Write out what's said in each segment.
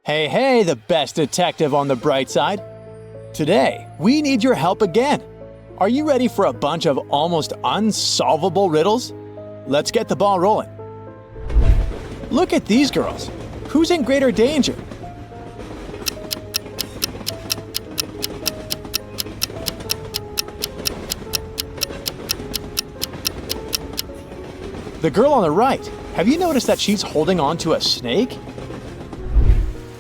Hey, hey, the best detective on the bright side. Today, we need your help again. Are you ready for a bunch of almost unsolvable riddles? Let's get the ball rolling. Look at these girls. Who's in greater danger? The girl on the right. Have you noticed that she's holding on to a snake?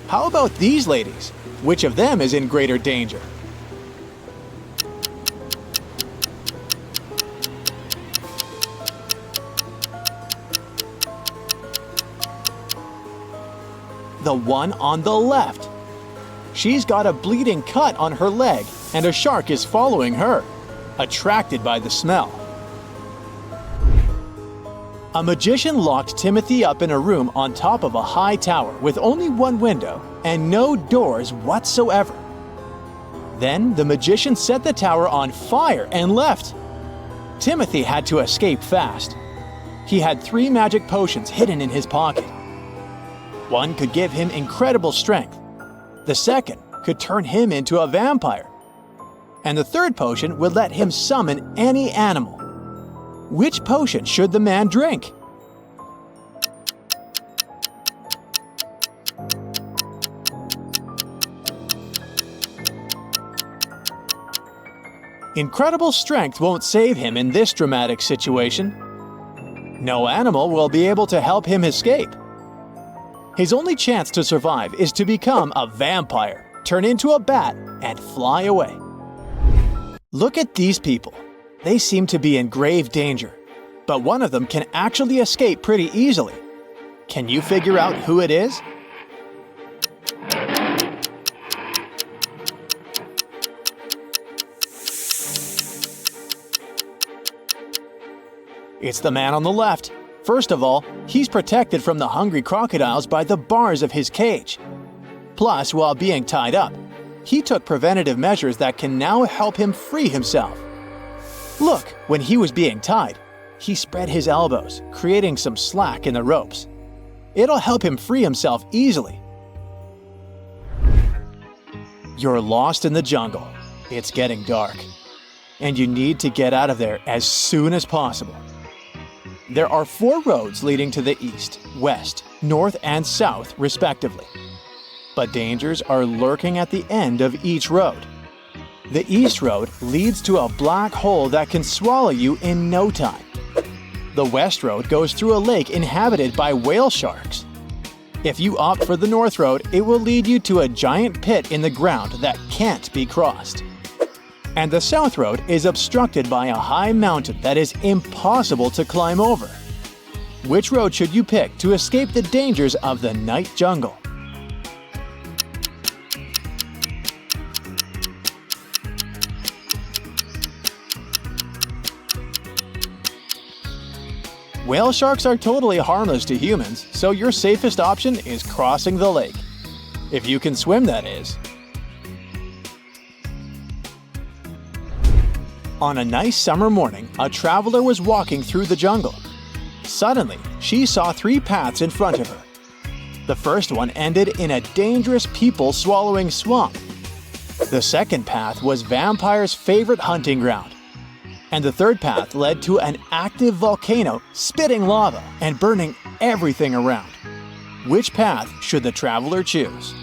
How about these ladies? Which of them is in greater danger? The one on the left. She's got a bleeding cut on her leg, and a shark is following her, attracted by the smell. A magician locked Timothy up in a room on top of a high tower with only one window and no doors whatsoever. Then the magician set the tower on fire and left. Timothy had to escape fast. He had 3 magic potions hidden in his pocket. One could give him incredible strength. The second could turn him into a vampire. And the third potion would let him summon any animal. Which potion should the man drink? Incredible strength won't save him in this dramatic situation. No animal will be able to help him escape. His only chance to survive is to become a vampire, turn into a bat, and fly away. Look at these people. They seem to be in grave danger, but one of them can actually escape pretty easily. Can you figure out who it is? It's the man on the left. First of all, he's protected from the hungry crocodiles by the bars of his cage. Plus, while being tied up, he took preventative measures that can now help him free himself. Look, when he was being tied, he spread his elbows, creating some slack in the ropes. It'll help him free himself easily. You're lost in the jungle. It's getting dark, and you need to get out of there as soon as possible. There are 4 roads leading to the east, west, north, and south, respectively. But dangers are lurking at the end of each road. The east road leads to a black hole that can swallow you in no time. The west road goes through a lake inhabited by whale sharks. If you opt for the north road, it will lead you to a giant pit in the ground that can't be crossed. And the south road is obstructed by a high mountain that is impossible to climb over. Which road should you pick to escape the dangers of the night jungle? Whale sharks are totally harmless to humans, so your safest option is crossing the lake. If you can swim, that is. On a nice summer morning, a traveler was walking through the jungle. Suddenly, she saw 3 paths in front of her. The first one ended in a dangerous people-swallowing swamp. The second path was vampires' favorite hunting ground. And the third path led to an active volcano spitting lava and burning everything around. Which path should the traveler choose?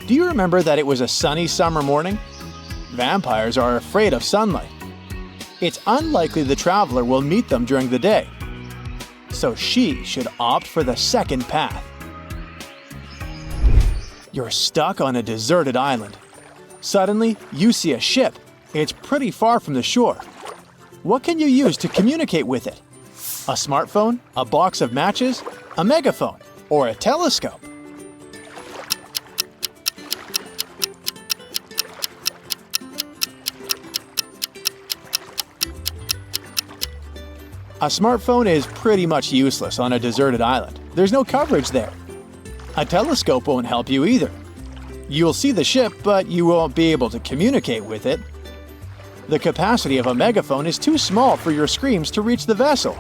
Do you remember that it was a sunny summer morning? Vampires are afraid of sunlight. It's unlikely the traveler will meet them during the day. So she should opt for the second path. You're stuck on a deserted island. Suddenly, you see a ship. It's pretty far from the shore. What can you use to communicate with it? A smartphone, a box of matches, a megaphone, or a telescope? A smartphone is pretty much useless on a deserted island. There's no coverage there. A telescope won't help you either. You'll see the ship, but you won't be able to communicate with it. The capacity of a megaphone is too small for your screams to reach the vessel.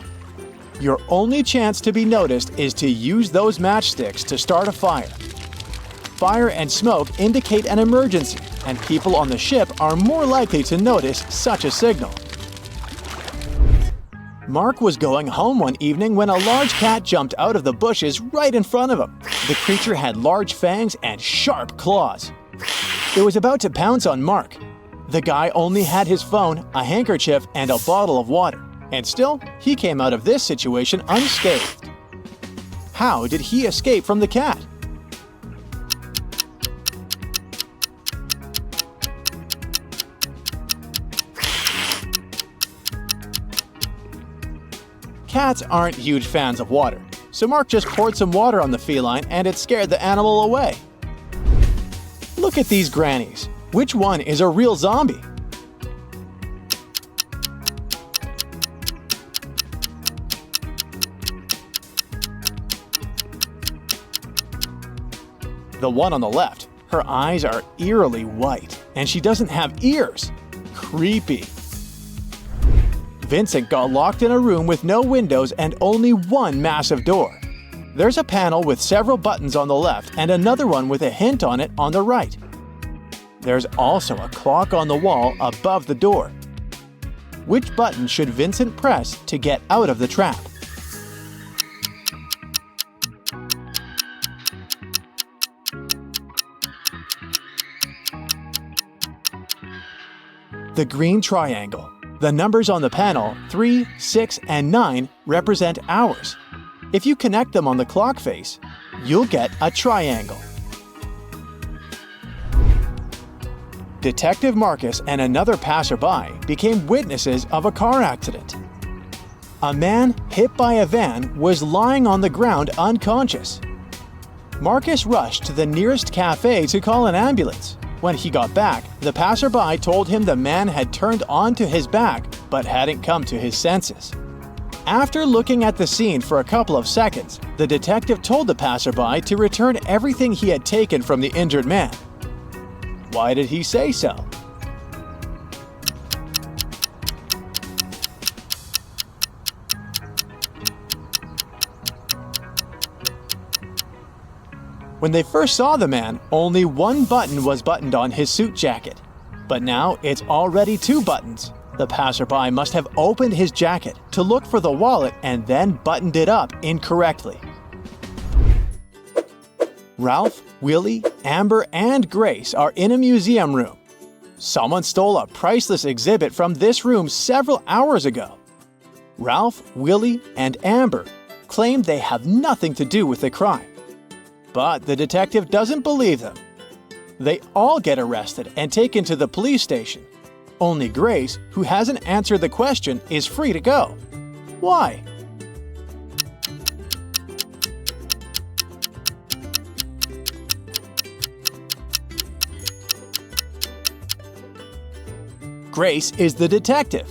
Your only chance to be noticed is to use those matchsticks to start a fire. Fire and smoke indicate an emergency, and people on the ship are more likely to notice such a signal. Mark was going home one evening when a large cat jumped out of the bushes right in front of him. The creature had large fangs and sharp claws. It was about to pounce on Mark. The guy only had his phone, a handkerchief, and a bottle of water. And still, he came out of this situation unscathed. How did he escape from the cat? Cats aren't huge fans of water, so Mark just poured some water on the feline and it scared the animal away. Look at these grannies. Which one is a real zombie? The one on the left, her eyes are eerily white, and she doesn't have ears. Creepy. Vincent got locked in a room with no windows and only one massive door. There's a panel with several buttons on the left and another one with a hint on it on the right. There's also a clock on the wall above the door. Which button should Vincent press to get out of the trap? The green triangle. The numbers on the panel, 3, 6, and 9, represent hours. If you connect them on the clock face, you'll get a triangle. Detective Marcus and another passerby became witnesses of a car accident. A man hit by a van was lying on the ground unconscious. Marcus rushed to the nearest cafe to call an ambulance. When he got back, the passerby told him the man had turned onto his back but hadn't come to his senses. After looking at the scene for a couple of seconds, the detective told the passerby to return everything he had taken from the injured man. Why did he say so? When they first saw the man, only one button was buttoned on his suit jacket. But now it's already 2 buttons. The passerby must have opened his jacket to look for the wallet and then buttoned it up incorrectly. Ralph, Willie, Amber, and Grace are in a museum room. Someone stole a priceless exhibit from this room several hours ago. Ralph, Willie, and Amber claim they have nothing to do with the crime. But the detective doesn't believe them. They all get arrested and taken to the police station. Only Grace, who hasn't answered the question, is free to go. Why? Grace is the detective.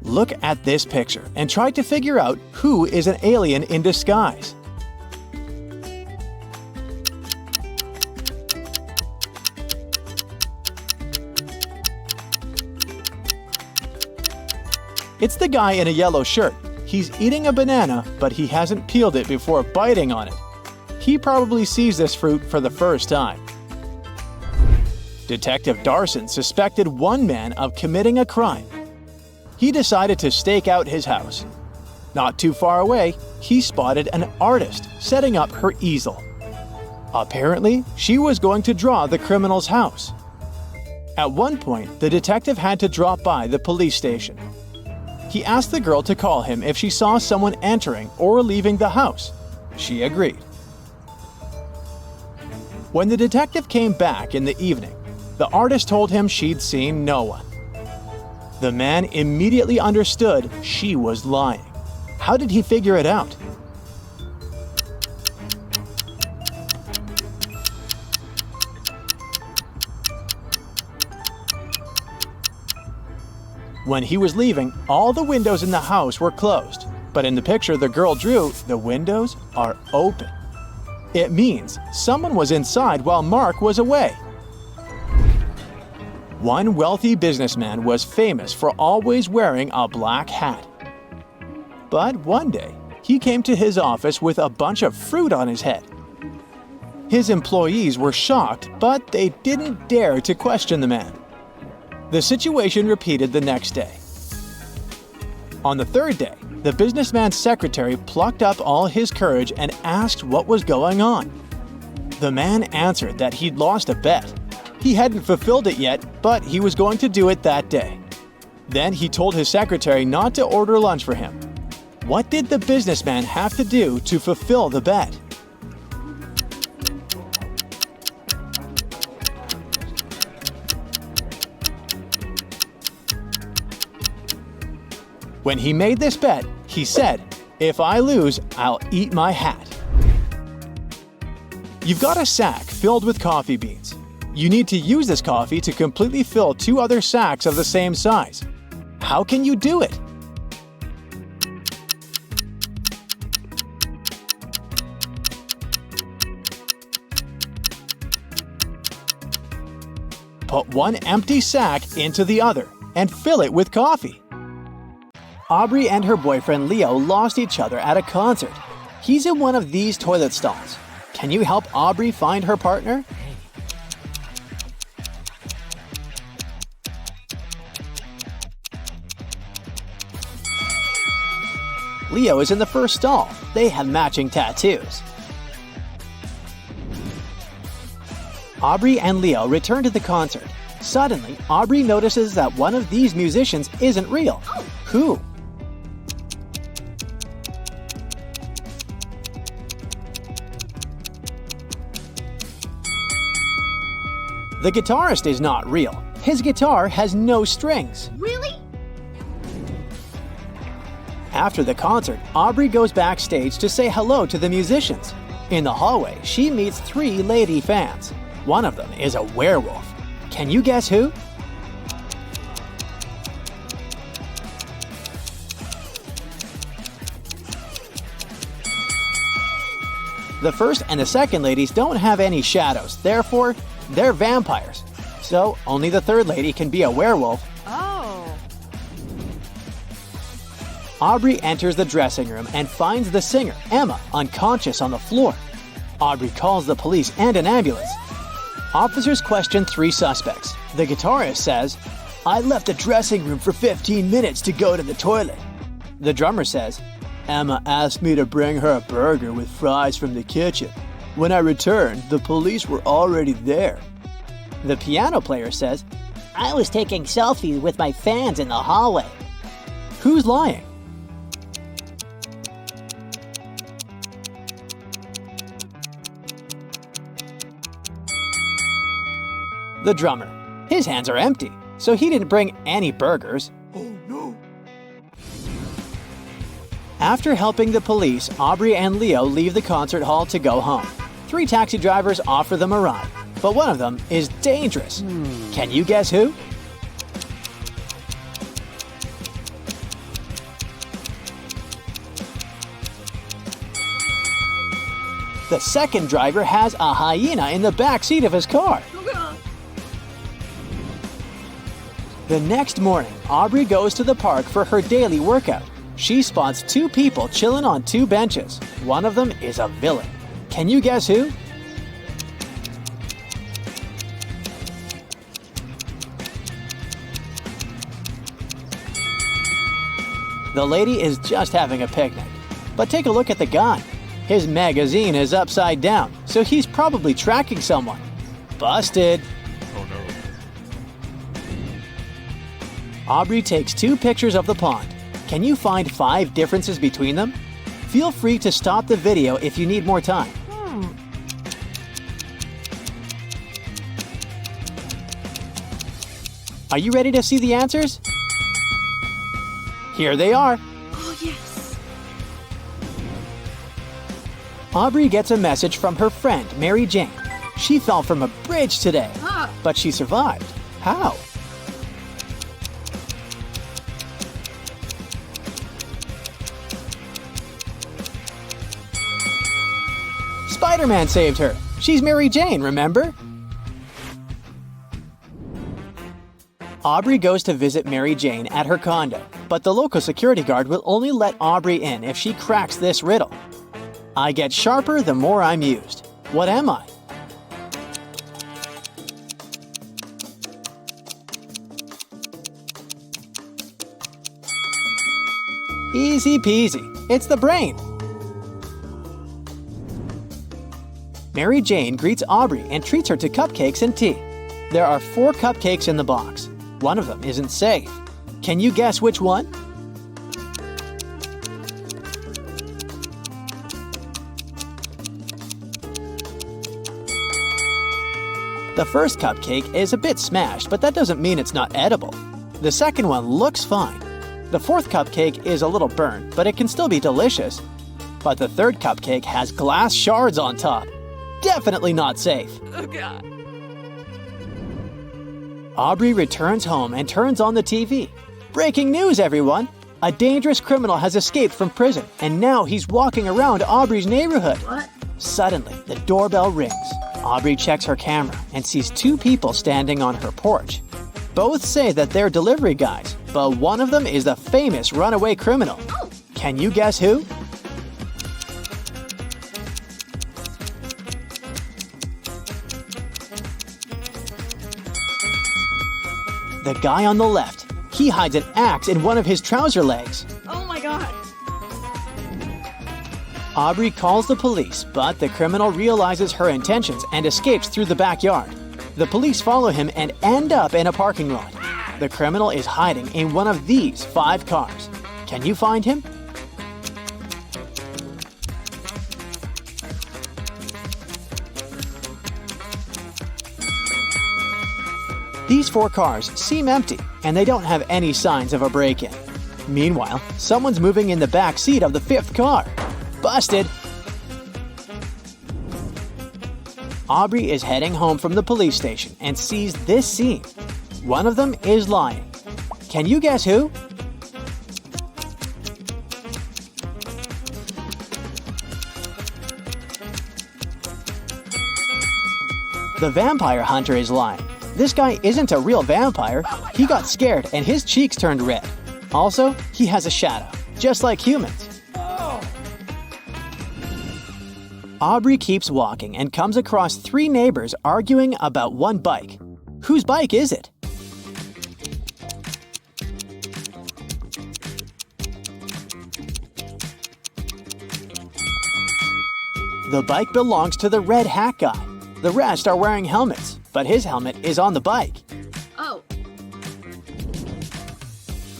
Look at this picture and try to figure out who is an alien in disguise. It's the guy in a yellow shirt. He's eating a banana, but he hasn't peeled it before biting on it. He probably sees this fruit for the first time. Detective Darson suspected one man of committing a crime. He decided to stake out his house. Not too far away, he spotted an artist setting up her easel. Apparently, she was going to draw the criminal's house. At one point, the detective had to drop by the police station. He asked the girl to call him if she saw someone entering or leaving the house. She agreed. When the detective came back in the evening, the artist told him she'd seen no one. The man immediately understood she was lying. How did he figure it out? When he was leaving, all the windows in the house were closed. But in the picture the girl drew, the windows are open. It means someone was inside while Mark was away. One wealthy businessman was famous for always wearing a black hat. But one day, he came to his office with a bunch of fruit on his head. His employees were shocked, but they didn't dare to question the man. The situation repeated the next day. On the third day, the businessman's secretary plucked up all his courage and asked what was going on. The man answered that he'd lost a bet. He hadn't fulfilled it yet, but he was going to do it that day. Then he told his secretary not to order lunch for him. What did the businessman have to do to fulfill the bet? When he made this bet, he said, "If I lose, I'll eat my hat." You've got a sack filled with coffee beans. You need to use this coffee to completely fill 2 other sacks of the same size. How can you do it? Put one empty sack into the other and fill it with coffee. Aubrey and her boyfriend Leo lost each other at a concert. He's in one of these toilet stalls. Can you help Aubrey find her partner? Leo is in the first stall. They have matching tattoos. Aubrey and Leo return to the concert. Suddenly, Aubrey notices that one of these musicians isn't real. Who? The guitarist is not real. His guitar has no strings. Really? After the concert, Aubrey goes backstage to say hello to the musicians. In the hallway, she meets 3 lady fans. One of them is a werewolf. Can you guess who? The first and the second ladies don't have any shadows, therefore, they're vampires. So only the third lady can be a werewolf. Oh. Aubrey enters the dressing room and finds the singer, Emma, unconscious on the floor. Aubrey calls the police and an ambulance. Officers question 3 suspects. The guitarist says, "I left the dressing room for 15 minutes to go to the toilet." The drummer says, "Emma asked me to bring her a burger with fries from the kitchen. When I returned, the police were already there." The piano player says, "I was taking selfies with my fans in the hallway." Who's lying? The drummer. His hands are empty, so he didn't bring any burgers. Oh no! After helping the police, Aubrey and Leo leave the concert hall to go home. 3 taxi drivers offer them a ride, but one of them is dangerous. Can you guess who? The second driver has a hyena in the back seat of his car. The next morning, Aubrey goes to the park for her daily workout. She spots 2 people chilling on 2 benches. One of them is a villain. Can you guess who? The lady is just having a picnic. But take a look at the guy. His magazine is upside down, so he's probably tracking someone. Busted. Oh no. Aubrey takes 2 pictures of the pond. Can you find 5 differences between them? Feel free to stop the video if you need more time. Are you ready to see the answers? Here they are. Oh, yes. Aubrey gets a message from her friend, Mary Jane. She fell from a bridge today, Ah. but she survived. How? Spider-Man saved her. She's Mary Jane, remember? Aubrey goes to visit Mary Jane at her condo, but the local security guard will only let Aubrey in if she cracks this riddle. I get sharper the more I'm used. What am I? Easy peasy. It's the brain. Mary Jane greets Aubrey and treats her to cupcakes and tea. There are 4 cupcakes in the box. One of them isn't safe. Can you guess which one? The first cupcake is a bit smashed, but that doesn't mean it's not edible. The second one looks fine. The fourth cupcake is a little burnt, but it can still be delicious. But the third cupcake has glass shards on top. Definitely not safe. Oh, God. Aubrey returns home and turns on the TV. Breaking news, everyone! A dangerous criminal has escaped from prison, and now he's walking around Aubrey's neighborhood. What? Suddenly, the doorbell rings. Aubrey checks her camera and sees 2 people standing on her porch. Both say that they're delivery guys, but one of them is the famous runaway criminal. Can you guess who? The guy on the left. He hides an axe in one of his trouser legs. Oh my God. Aubrey calls the police, but the criminal realizes her intentions and escapes through the backyard. The police follow him and end up in a parking lot. The criminal is hiding in one of these 5 cars. Can you find him? These 4 cars seem empty, and they don't have any signs of a break-in. Meanwhile, someone's moving in the back seat of the 5th car. Busted! Aubrey is heading home from the police station and sees this scene. One of them is lying. Can you guess who? The vampire hunter is lying. This guy isn't a real vampire. He got scared and his cheeks turned red. Also, he has a shadow, just like humans. Aubrey keeps walking and comes across 3 neighbors arguing about one bike. Whose bike is it? The bike belongs to the red hat guy. The rest are wearing helmets, but his helmet is on the bike. Oh.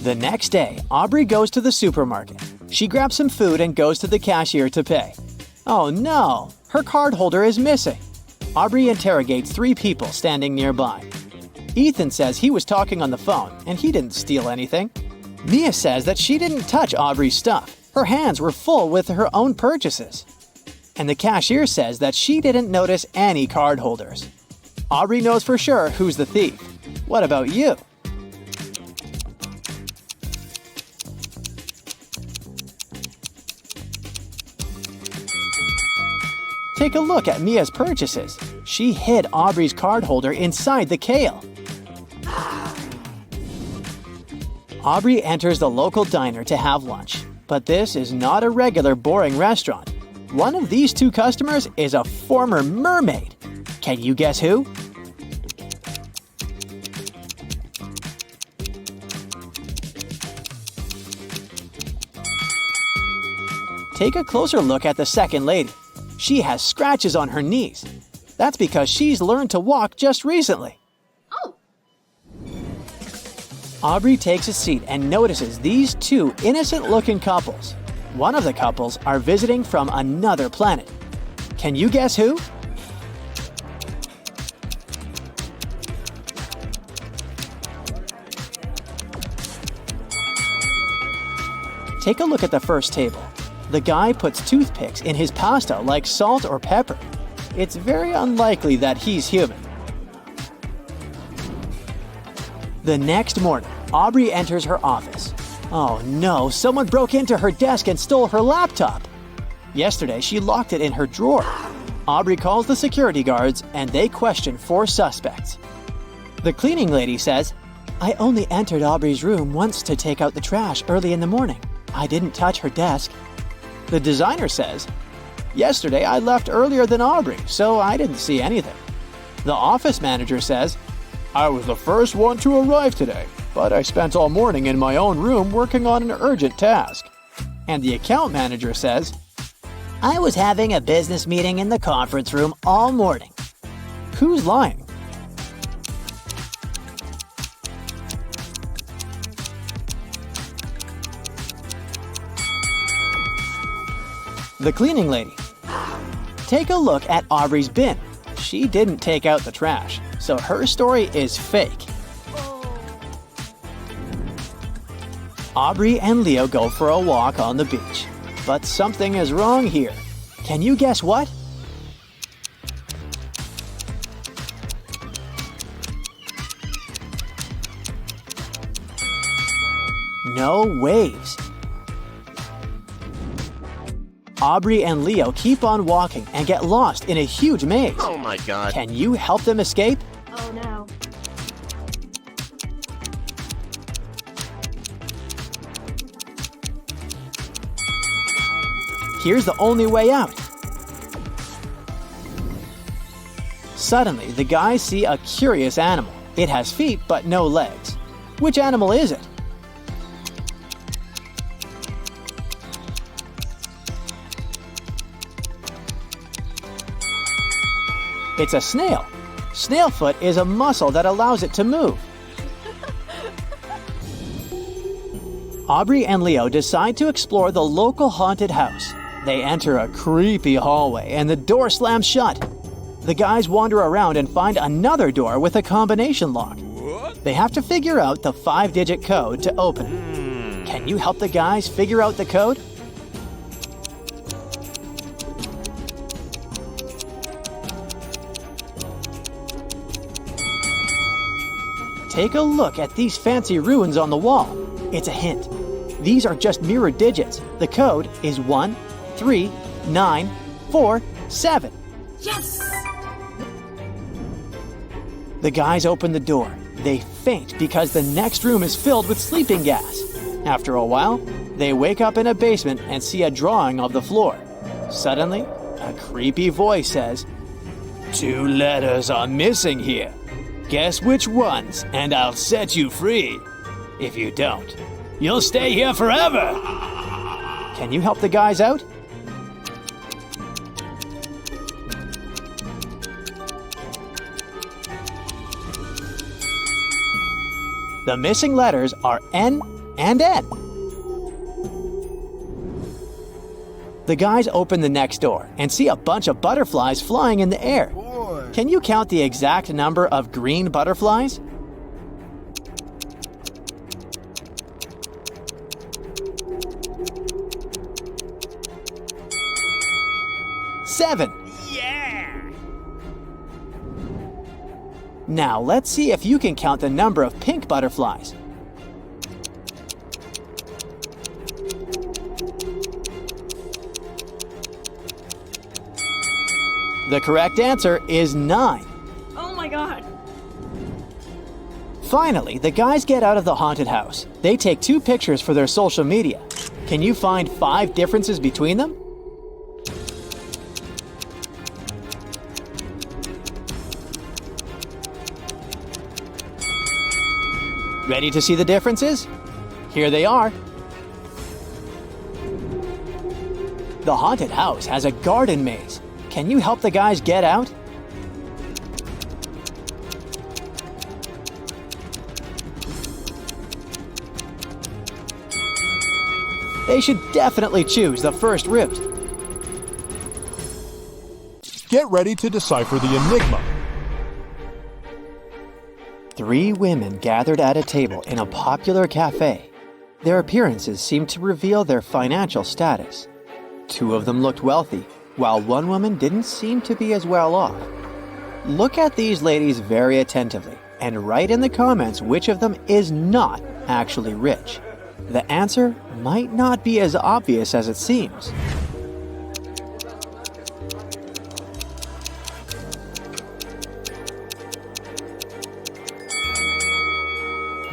The next day, Aubrey goes to the supermarket. She grabs some food and goes to the cashier to pay. Oh no, her card holder is missing. Aubrey interrogates 3 people standing nearby. Ethan says he was talking on the phone and he didn't steal anything. Mia says that she didn't touch Aubrey's stuff. Her hands were full with her own purchases. And the cashier says that she didn't notice any card holders. Aubrey knows for sure who's the thief. What about you? Take a look at Mia's purchases. She hid Aubrey's card holder inside the kale. Aubrey enters the local diner to have lunch, but this is not a regular boring restaurant. One of these 2 customers is a former mermaid. Can you guess who? Take a closer look at the second lady. She has scratches on her knees. That's because she's learned to walk just recently. Oh. Aubrey takes a seat and notices these 2 innocent-looking couples. One of the couples are visiting from another planet. Can you guess who? Take a look at the first table. The guy puts toothpicks in his pasta like salt or pepper. It's very unlikely that he's human. The next morning, Aubrey enters her office. Oh no, someone broke into her desk and stole her laptop. Yesterday, she locked it in her drawer. Aubrey calls the security guards and they question 4 suspects. The cleaning lady says, I only entered Aubrey's room once to take out the trash early in the morning. I didn't touch her desk. The designer says, yesterday I left earlier than Aubrey, so I didn't see anything. The office manager says, I was the first one to arrive today, but I spent all morning in my own room working on an urgent task. And the account manager says, I was having a business meeting in the conference room all morning. Who's lying? The cleaning lady. Take a look at Aubrey's bin. She didn't take out the trash, so her story is fake. Aubrey and Leo go for a walk on the beach. But something is wrong here. Can you guess what? No waves. Aubrey and Leo keep on walking and get lost in a huge maze. Oh my god. Can you help them escape? Oh no. Here's the only way out. Suddenly, the guys see a curious animal. It has feet but no legs. Which animal is it? It's a snail. Snail foot is a muscle that allows it to move. Aubrey and Leo decide to explore the local haunted house. They enter a creepy hallway and the door slams shut. The guys wander around and find another door with a combination lock. They have to figure out the 5-digit code to open it. Can you help the guys figure out the code? Take a look at these fancy runes on the wall. It's a hint. These are just mirrored digits. The code is 1, 3, 9, 4, 7. Yes! The guys open the door. They faint because the next room is filled with sleeping gas. After a while, they wake up in a basement and see a drawing of the floor. Suddenly, a creepy voice says, 2 letters are missing here. Guess which ones, and I'll set you free. If you don't, you'll stay here forever. Can you help the guys out? The missing letters are N and N. The guys open the next door and see a bunch of butterflies flying in the air. Can you count the exact number of green butterflies? Seven. Yeah! Now let's see if you can count the number of pink butterflies. The correct answer is 9. Oh my god. Finally, the guys get out of the haunted house. They take 2 pictures for their social media. Can you find 5 differences between them? Ready to see the differences? Here they are. The haunted house has a garden maze. Can you help the guys get out? They should definitely choose the first route. Get ready to decipher the enigma. 3 women gathered at a table in a popular cafe. Their appearances seemed to reveal their financial status. 2 of them looked wealthy, while 1 woman didn't seem to be as well off. Look at these ladies very attentively and write in the comments which of them is not actually rich. The answer might not be as obvious as it seems.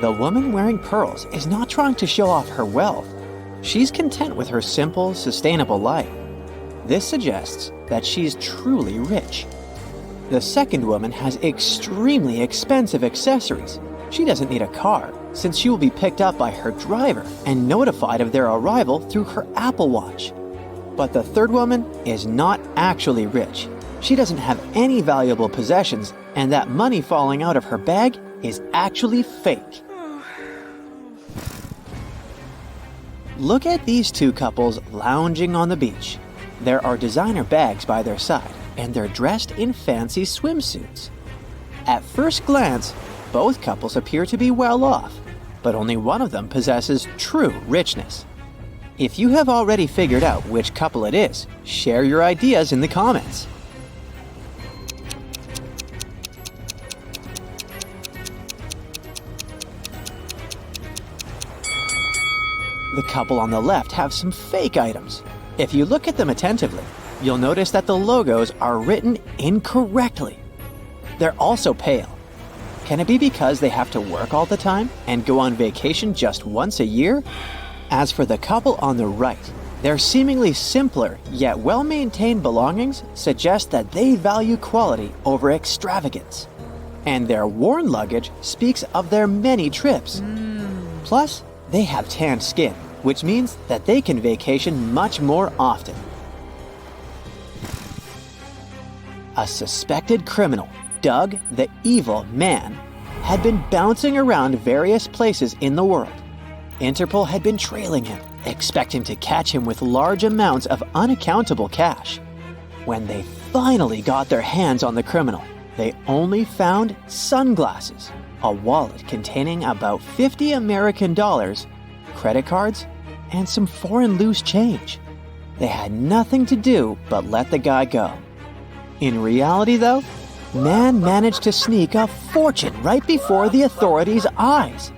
The woman wearing pearls is not trying to show off her wealth. She's content with her simple, sustainable life. This suggests that she's truly rich. The second woman has extremely expensive accessories. She doesn't need a car, since she will be picked up by her driver and notified of their arrival through her Apple Watch. But the third woman is not actually rich. She doesn't have any valuable possessions, and that money falling out of her bag is actually fake. Look at these two couples lounging on the beach. There are designer bags by their side, and they're dressed in fancy swimsuits. At first glance, both couples appear to be well off, but only one of them possesses true richness. If you have already figured out which couple it is, share your ideas in the comments. The couple on the left have some fake items. If you look at them attentively, you'll notice that the logos are written incorrectly. They're also pale. Can it be because they have to work all the time and go on vacation just once a year? As for the couple on the right, their seemingly simpler yet well-maintained belongings suggest that they value quality over extravagance. And their worn luggage speaks of their many trips. Plus, they have tanned skin, which means that they can vacation much more often. A suspected criminal, Doug the Evil Man, had been bouncing around various places in the world. Interpol had been trailing him, expecting to catch him with large amounts of unaccountable cash. When they finally got their hands on the criminal, they only found sunglasses, a wallet containing about $50 American, credit cards, and some foreign loose change. They had nothing to do but let the guy go. In reality, though, Man managed to sneak a fortune right before the authorities' eyes.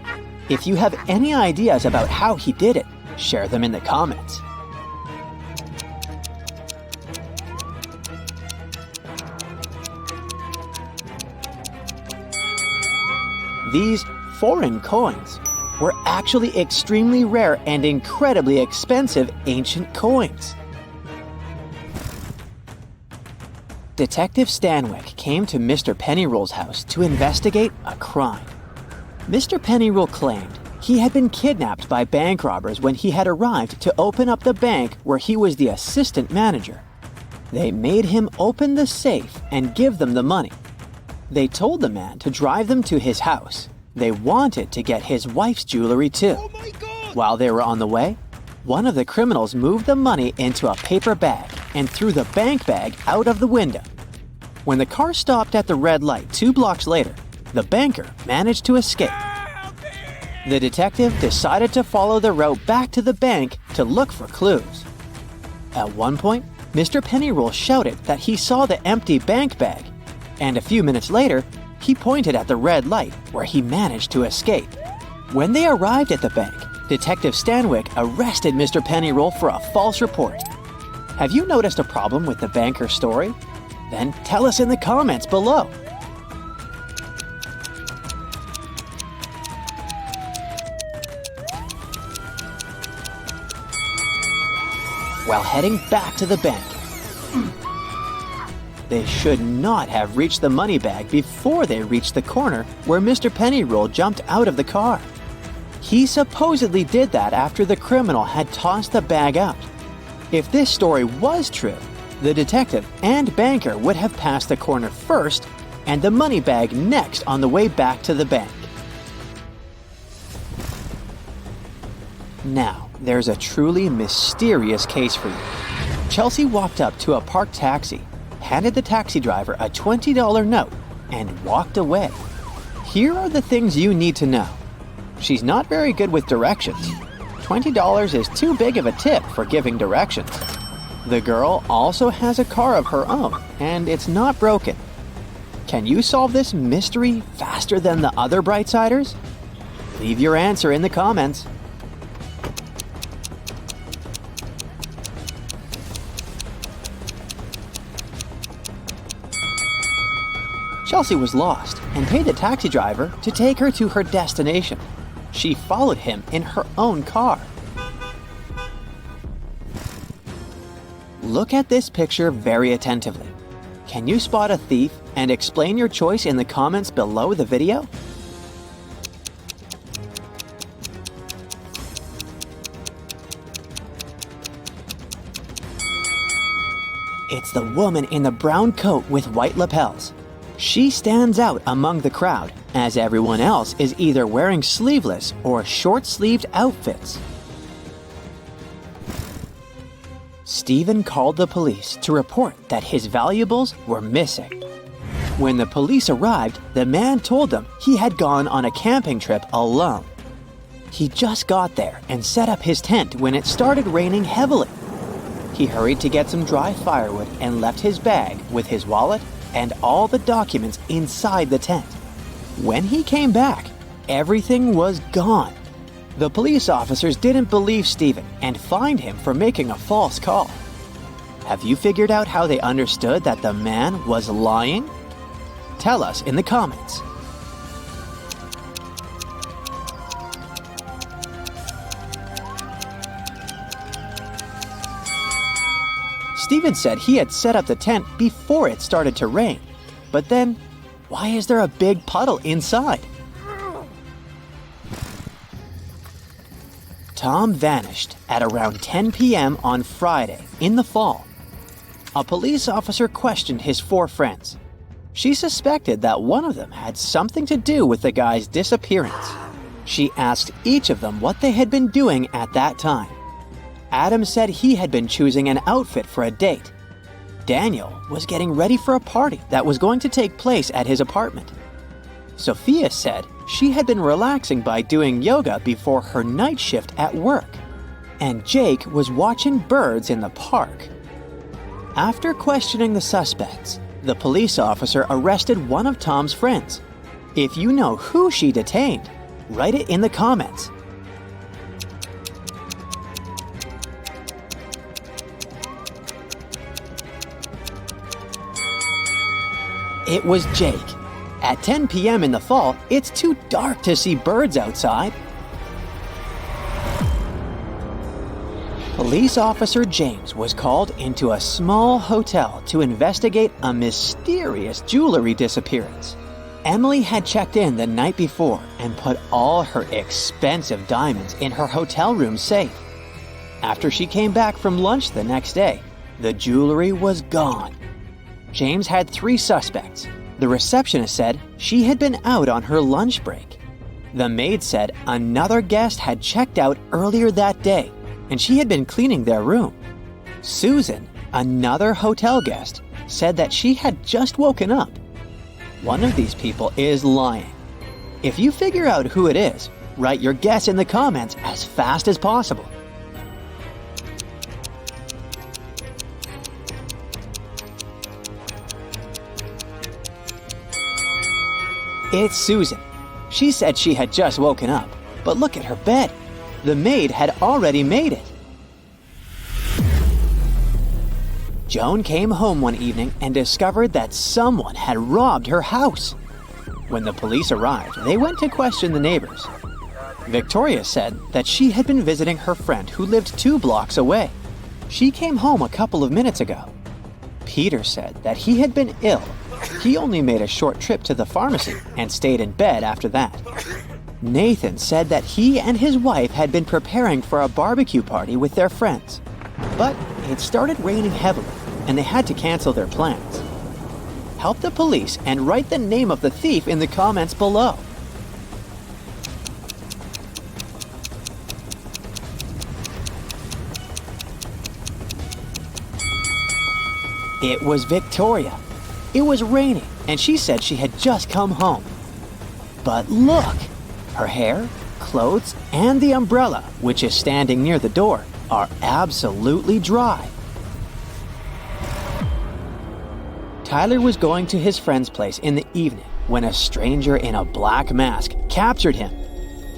If you have any ideas about how he did it, share them in the comments. These foreign coins were actually extremely rare and incredibly expensive ancient coins. Detective Stanwyck came to Mr. Pennyroll's house to investigate a crime. Mr. Pennyroll claimed he had been kidnapped by bank robbers when he had arrived to open up the bank where he was the assistant manager. They made him open the safe and give them the money. They told the man to drive them to his house. They wanted to get his wife's jewelry too. Oh my God! While they were on the way, one of the criminals moved the money into a paper bag and threw the bank bag out of the window. When the car stopped at the red light 2 blocks later, the banker managed to escape. The detective decided to follow the route back to the bank to look for clues. At one point, Mr. Pennyroll shouted that he saw the empty bank bag, and a few minutes later, he pointed at the red light where he managed to escape. When they arrived at the bank, Detective Stanwyck arrested Mr. Pennyroll for a false report. Have you noticed a problem with the banker's story? Then tell us in the comments below. While heading back to the bank, they should not have reached the money bag before they reached the corner where Mr. Pennyroll jumped out of the car. He supposedly did that after the criminal had tossed the bag out. If this story was true, the detective and banker would have passed the corner first and the money bag next on the way back to the bank. Now, there's a truly mysterious case for you. Chelsea walked up to a parked taxi, handed the taxi driver a $20 note, and walked away. Here are the things you need to know. She's not very good with directions. $20 is too big of a tip for giving directions. The girl also has a car of her own, and it's not broken. Can you solve this mystery faster than the other Brightsiders? Leave your answer in the comments. Chelsea was lost and paid the taxi driver to take her to her destination. She followed him in her own car. Look at this picture very attentively. Can you spot a thief and explain your choice in the comments below the video? It's the woman in the brown coat with white lapels. She stands out among the crowd, as everyone else is either wearing sleeveless or short-sleeved outfits. Stephen called the police to report that his valuables were missing. When the police arrived, the man told them he had gone on a camping trip alone. He just got there and set up his tent when it started raining heavily. He hurried to get some dry firewood and left his bag with his wallet and all the documents inside the tent. When he came back, everything was gone. The police officers didn't believe Stephen and fined him for making a false call. Have you figured out how they understood that the man was lying? Tell us in the comments. Stephen said he had set up the tent before it started to rain. But then, why is there a big puddle inside? Tom vanished at around 10 p.m. on Friday in the fall. A police officer questioned his 4 friends. She suspected that one of them had something to do with the guy's disappearance. She asked each of them what they had been doing at that time. Adam said he had been choosing an outfit for a date. Daniel was getting ready for a party that was going to take place at his apartment. Sophia said she had been relaxing by doing yoga before her night shift at work. And Jake was watching birds in the park. After questioning the suspects, the police officer arrested one of Tom's friends. If you know who she detained, write it in the comments. It was Jake. At 10 p.m. in the fall, it's too dark to see birds outside. Police officer James was called into a small hotel to investigate a mysterious jewelry disappearance. Emily had checked in the night before and put all her expensive diamonds in her hotel room safe. After she came back from lunch the next day, the jewelry was gone. James had 3 suspects. The receptionist said she had been out on her lunch break. The maid said another guest had checked out earlier that day, and she had been cleaning their room. Susan, another hotel guest, said that she had just woken up. One of these people is lying. If you figure out who it is, write your guess in the comments as fast as possible. It's Susan. She said she had just woken up, but look at her bed. The maid had already made it. Joan came home one evening and discovered that someone had robbed her house. When the police arrived, they went to question the neighbors. Victoria said that she had been visiting her friend who lived 2 blocks away. She came home a couple of minutes ago. Peter said that he had been ill. He only made a short trip to the pharmacy and stayed in bed after that. Nathan said that he and his wife had been preparing for a barbecue party with their friends. But it started raining heavily, and they had to cancel their plans. Help the police and write the name of the thief in the comments below. It was Victoria. It was raining, and she said she had just come home. But look! Her hair, clothes, and the umbrella, which is standing near the door, are absolutely dry. Tyler was going to his friend's place in the evening when a stranger in a black mask captured him.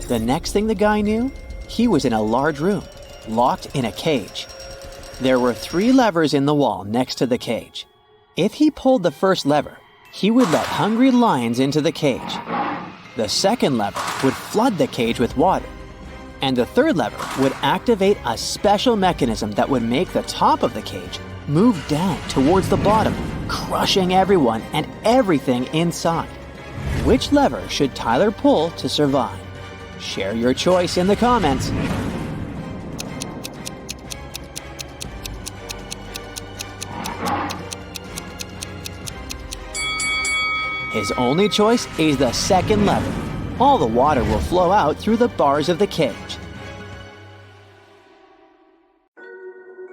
The next thing the guy knew, he was in a large room, locked in a cage. There were 3 levers in the wall next to the cage. If he pulled the first lever, he would let hungry lions into the cage. The second lever would flood the cage with water. And the third lever would activate a special mechanism that would make the top of the cage move down towards the bottom, crushing everyone and everything inside. Which lever should Tyler pull to survive? Share your choice in the comments. His only choice is the second lever. All the water will flow out through the bars of the cage.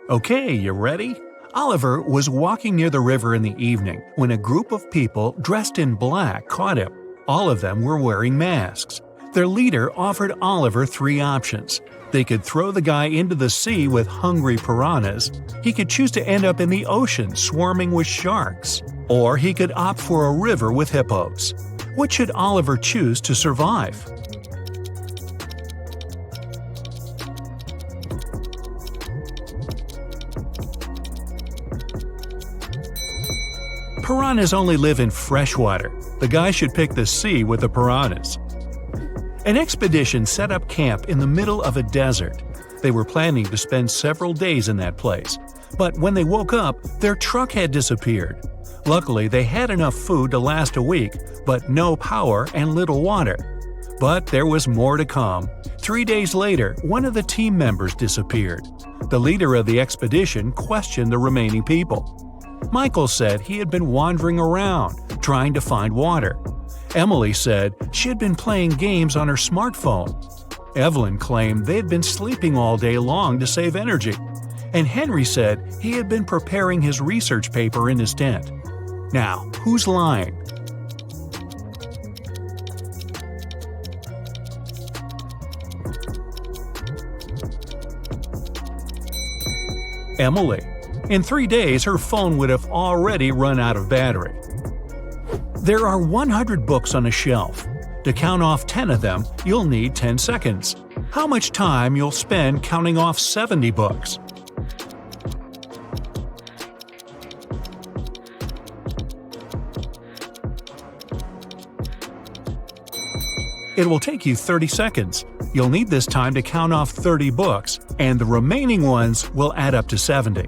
Okay, you ready? Oliver was walking near the river in the evening when a group of people dressed in black caught him. All of them were wearing masks. Their leader offered Oliver 3 options. They could throw the guy into the sea with hungry piranhas, he could choose to end up in the ocean swarming with sharks, or he could opt for a river with hippos. What should Oliver choose to survive? Piranhas only live in freshwater. The guy should pick the sea with the piranhas. An expedition set up camp in the middle of a desert. They were planning to spend several days in that place. But when they woke up, their truck had disappeared. Luckily, they had enough food to last a week, but no power and little water. But there was more to come. 3 days later, one of the team members disappeared. The leader of the expedition questioned the remaining people. Michael said he had been wandering around, trying to find water. Emily said she had been playing games on her smartphone. Evelyn claimed they had been sleeping all day long to save energy. And Henry said he had been preparing his research paper in his tent. Now, who's lying? Emily. In 3 days, her phone would have already run out of battery. There are 100 books on a shelf. To count off 10 of them, you'll need 10 seconds. How much time you'll spend counting off 70 books? It will take you 30 seconds. You'll need this time to count off 30 books, and the remaining ones will add up to 70.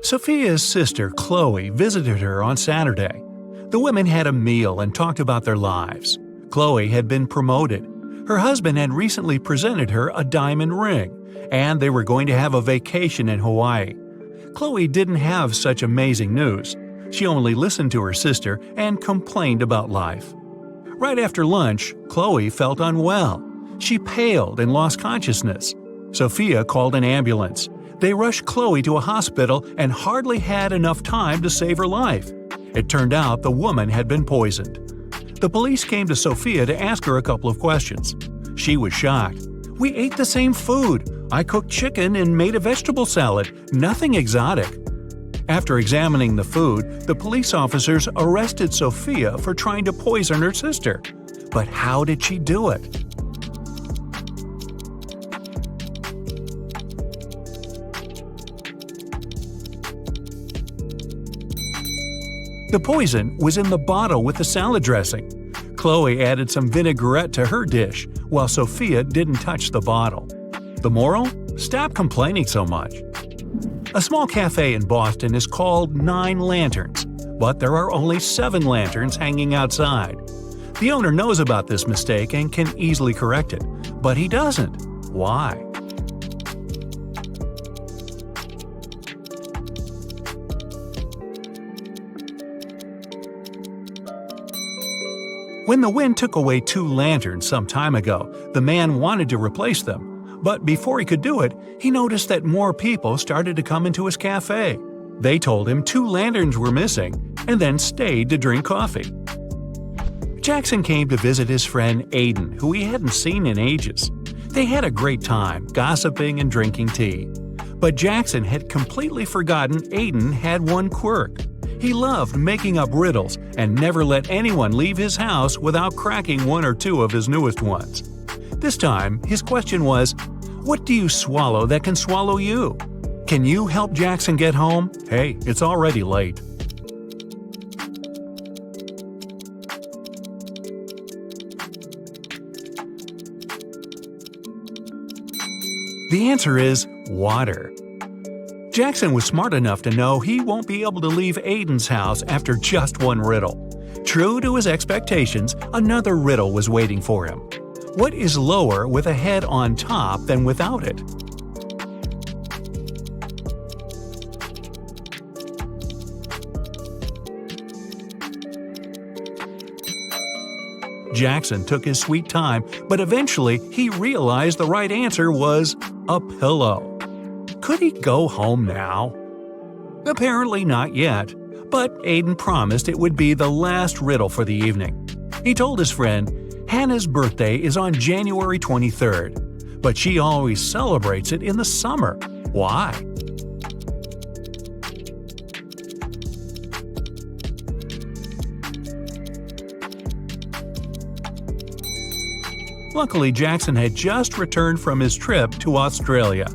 Sophia's sister, Chloe, visited her on Saturday. The women had a meal and talked about their lives. Chloe had been promoted. Her husband had recently presented her a diamond ring, and they were going to have a vacation in Hawaii. Chloe didn't have such amazing news. She only listened to her sister and complained about life. Right after lunch, Chloe felt unwell. She paled and lost consciousness. Sophia called an ambulance. They rushed Chloe to a hospital and hardly had enough time to save her life. It turned out the woman had been poisoned. The police came to Sophia to ask her a couple of questions. She was shocked. "We ate the same food. I cooked chicken and made a vegetable salad. Nothing exotic." After examining the food, the police officers arrested Sophia for trying to poison her sister. But how did she do it? The poison was in the bottle with the salad dressing. Chloe added some vinaigrette to her dish, while Sophia didn't touch the bottle. The moral? Stop complaining so much. A small cafe in Boston is called 9 Lanterns, but there are only 7 lanterns hanging outside. The owner knows about this mistake and can easily correct it, but he doesn't. Why? When the wind took away 2 lanterns some time ago, the man wanted to replace them. But before he could do it, he noticed that more people started to come into his cafe. They told him 2 lanterns were missing, and then stayed to drink coffee. Jackson came to visit his friend Aiden, who he hadn't seen in ages. They had a great time, gossiping and drinking tea. But Jackson had completely forgotten Aiden had one quirk. He loved making up riddles and never let anyone leave his house without cracking 1 or 2 of his newest ones. This time, his question was, "What do you swallow that can swallow you?" Can you help Jackson get home? Hey, it's already late. The answer is water. Jackson was smart enough to know he won't be able to leave Aiden's house after just one riddle. True to his expectations, another riddle was waiting for him. What is lower with a head on top than without it? Jackson took his sweet time, but eventually he realized the right answer was a pillow. Could he go home now? Apparently not yet, but Aiden promised it would be the last riddle for the evening. He told his friend, Hannah's birthday is on January 23rd, but she always celebrates it in the summer. Why? Luckily, Jackson had just returned from his trip to Australia.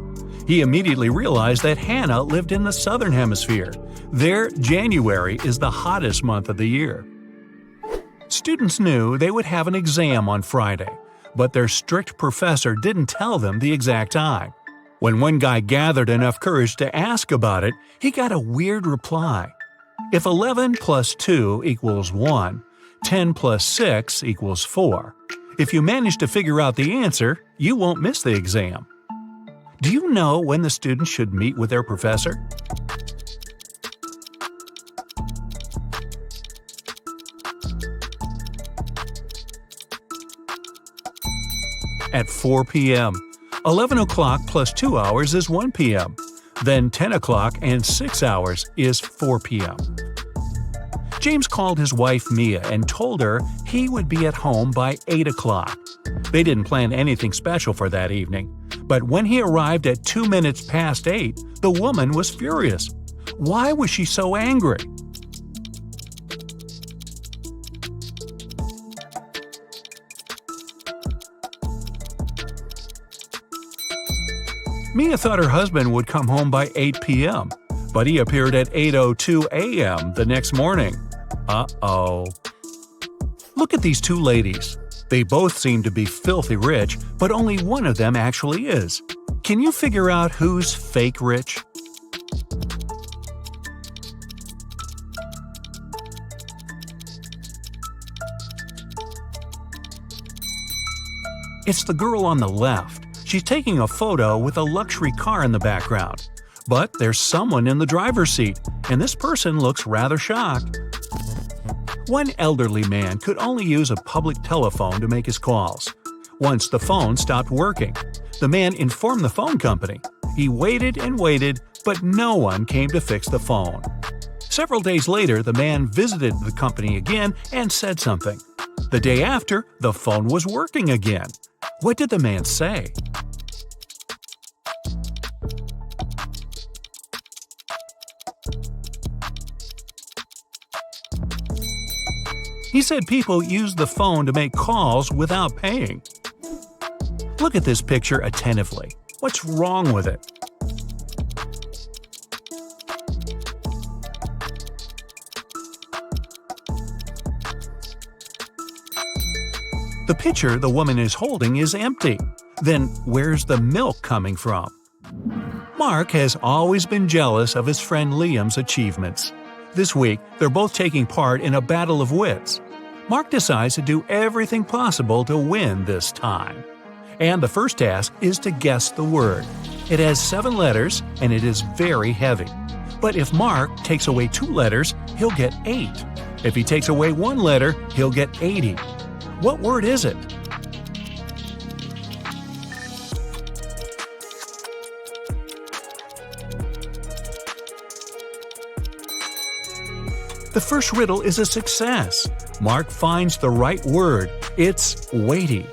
He immediately realized that Hannah lived in the southern hemisphere. There, January is the hottest month of the year. Students knew they would have an exam on Friday, but their strict professor didn't tell them the exact time. When one guy gathered enough courage to ask about it, he got a weird reply. If 11 plus 2 equals 1, 10 plus 6 equals 4. If you manage to figure out the answer, you won't miss the exam. Do you know when the students should meet with their professor? At 4 p.m. 11 o'clock plus 2 hours is 1 p.m. Then 10 o'clock and 6 hours is 4 p.m. James called his wife Mia and told her he would be at home by 8 o'clock. They didn't plan anything special for that evening, but when he arrived at 2 minutes past 8, the woman was furious. Why was she so angry? Mia thought her husband would come home by 8 p.m., but he appeared at 8:02 a.m. the next morning. Uh-oh. Look at these two ladies. They both seem to be filthy rich, but only one of them actually is. Can you figure out who's fake rich? It's the girl on the left. She's taking a photo with a luxury car in the background. But there's someone in the driver's seat, and this person looks rather shocked. One elderly man could only use a public telephone to make his calls. Once the phone stopped working, the man informed the phone company. He waited and waited, but no one came to fix the phone. Several days later, the man visited the company again and said something. The day after, the phone was working again. What did the man say? He said people use the phone to make calls without paying. Look at this picture attentively. What's wrong with it? The pitcher the woman is holding is empty. Then where's the milk coming from? Mark has always been jealous of his friend Liam's achievements. This week, they're both taking part in a battle of wits. Mark decides to do everything possible to win this time. And the first task is to guess the word. It has 7 letters and it is very heavy. But if Mark takes away 2 letters, he'll get 8. If he takes away 1 letter, he'll get 80. What word is it? The first riddle is a success. Mark finds the right word. It's weighty.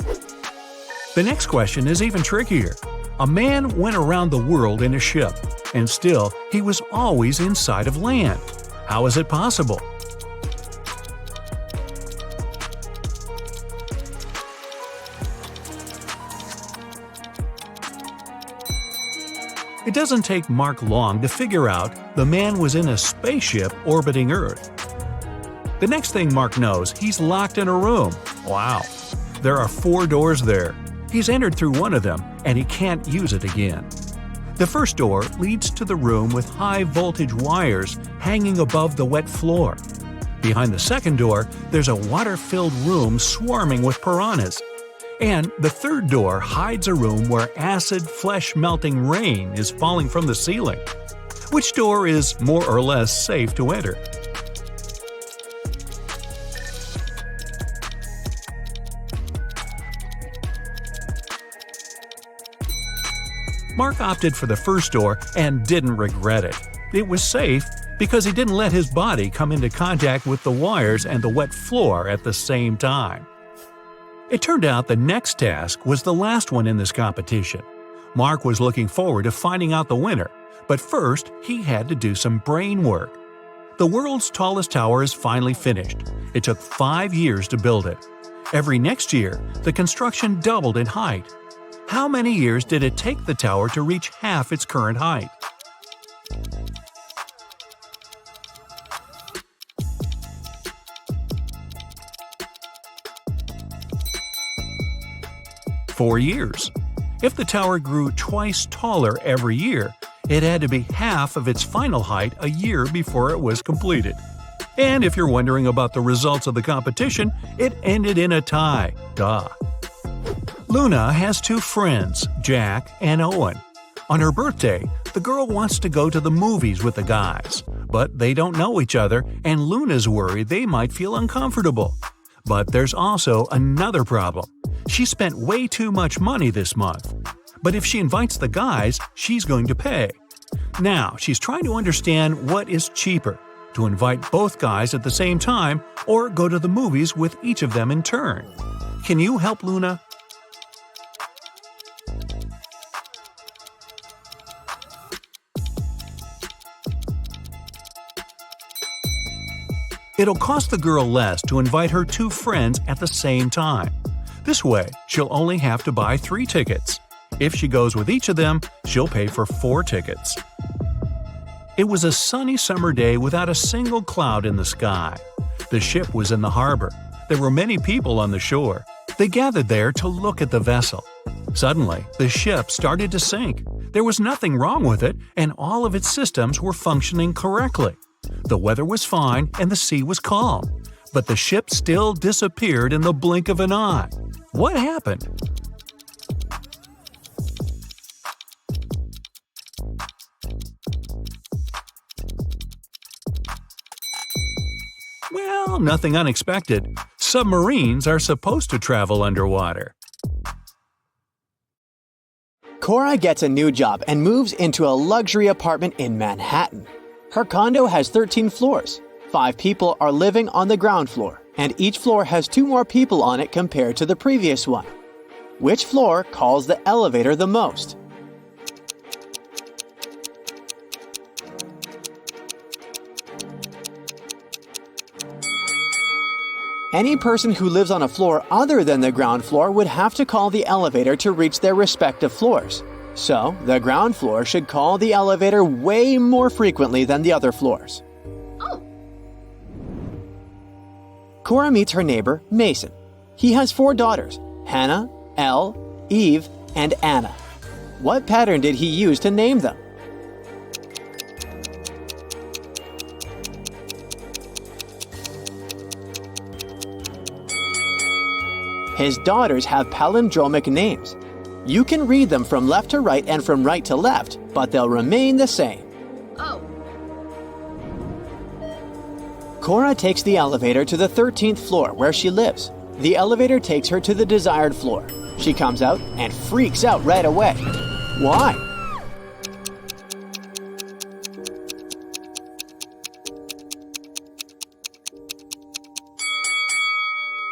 The next question is even trickier. A man went around the world in a ship, and still he was always inside of land. How is it possible? It doesn't take Mark long to figure out the man was in a spaceship orbiting Earth. The next thing Mark knows, he's locked in a room. Wow. There are 4 doors there. He's entered through one of them, and he can't use it again. The first door leads to the room with high-voltage wires hanging above the wet floor. Behind the second door, there's a water-filled room swarming with piranhas. And the third door hides a room where acid, flesh-melting rain is falling from the ceiling. Which door is more or less safe to enter? Mark opted for the first door and didn't regret it. It was safe because he didn't let his body come into contact with the wires and the wet floor at the same time. It turned out the next task was the last one in this competition. Mark was looking forward to finding out the winner, but first he had to do some brain work. The world's tallest tower is finally finished. It took 5 years to build it. Every next year, the construction doubled in height. How many years did it take the tower to reach half its current height? "4 years. If the tower grew twice taller every year, it had to be half of its final height a year before it was completed. And if you're wondering about the results of the competition, it ended in a tie. Duh. Luna has 2 friends, Jack and Owen. On her birthday, the girl wants to go to the movies with the guys, but they don't know each other and Luna's worried they might feel uncomfortable. But there's also another problem. She spent way too much money this month. But if she invites the guys, she's going to pay. Now, she's trying to understand what is cheaper, to invite both guys at the same time or go to the movies with each of them in turn. Can you help Luna? It'll cost the girl less to invite her 2 friends at the same time. This way, she'll only have to buy 3 tickets. If she goes with each of them, she'll pay for 4 tickets. It was a sunny summer day without a single cloud in the sky. The ship was in the harbor. There were many people on the shore. They gathered there to look at the vessel. Suddenly, the ship started to sink. There was nothing wrong with it, and all of its systems were functioning correctly. The weather was fine and the sea was calm. But the ship still disappeared in the blink of an eye. What happened? Well, nothing unexpected. Submarines are supposed to travel underwater. Cora gets a new job and moves into a luxury apartment in Manhattan. Her condo has 13 floors. 5 people are living on the ground floor, and each floor has 2 more people on it compared to the previous one. Which floor calls the elevator the most? Any person who lives on a floor other than the ground floor would have to call the elevator to reach their respective floors. So, the ground floor should call the elevator way more frequently than the other floors. Oh. Cora meets her neighbor, Mason. He has 4 daughters, Hannah, Elle, Eve, and Anna. What pattern did he use to name them? His daughters have palindromic names. You can read them from left to right and from right to left, but they'll remain the same. Oh. Cora takes the elevator to the 13th floor where she lives. The elevator takes her to the desired floor. She comes out and freaks out right away. Why?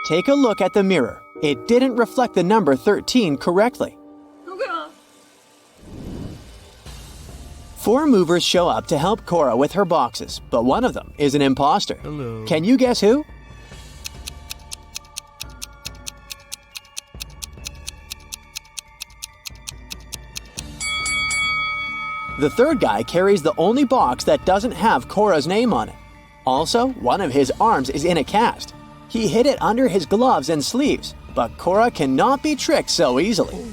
Take a look at the mirror. It didn't reflect the number 13 correctly. Oh God. 4 movers show up to help Cora with her boxes, but one of them is an imposter. Hello. Can you guess who? The third guy carries the only box that doesn't have Cora's name on it. Also, one of his arms is in a cast. He hid it under his gloves and sleeves, but Cora cannot be tricked so easily.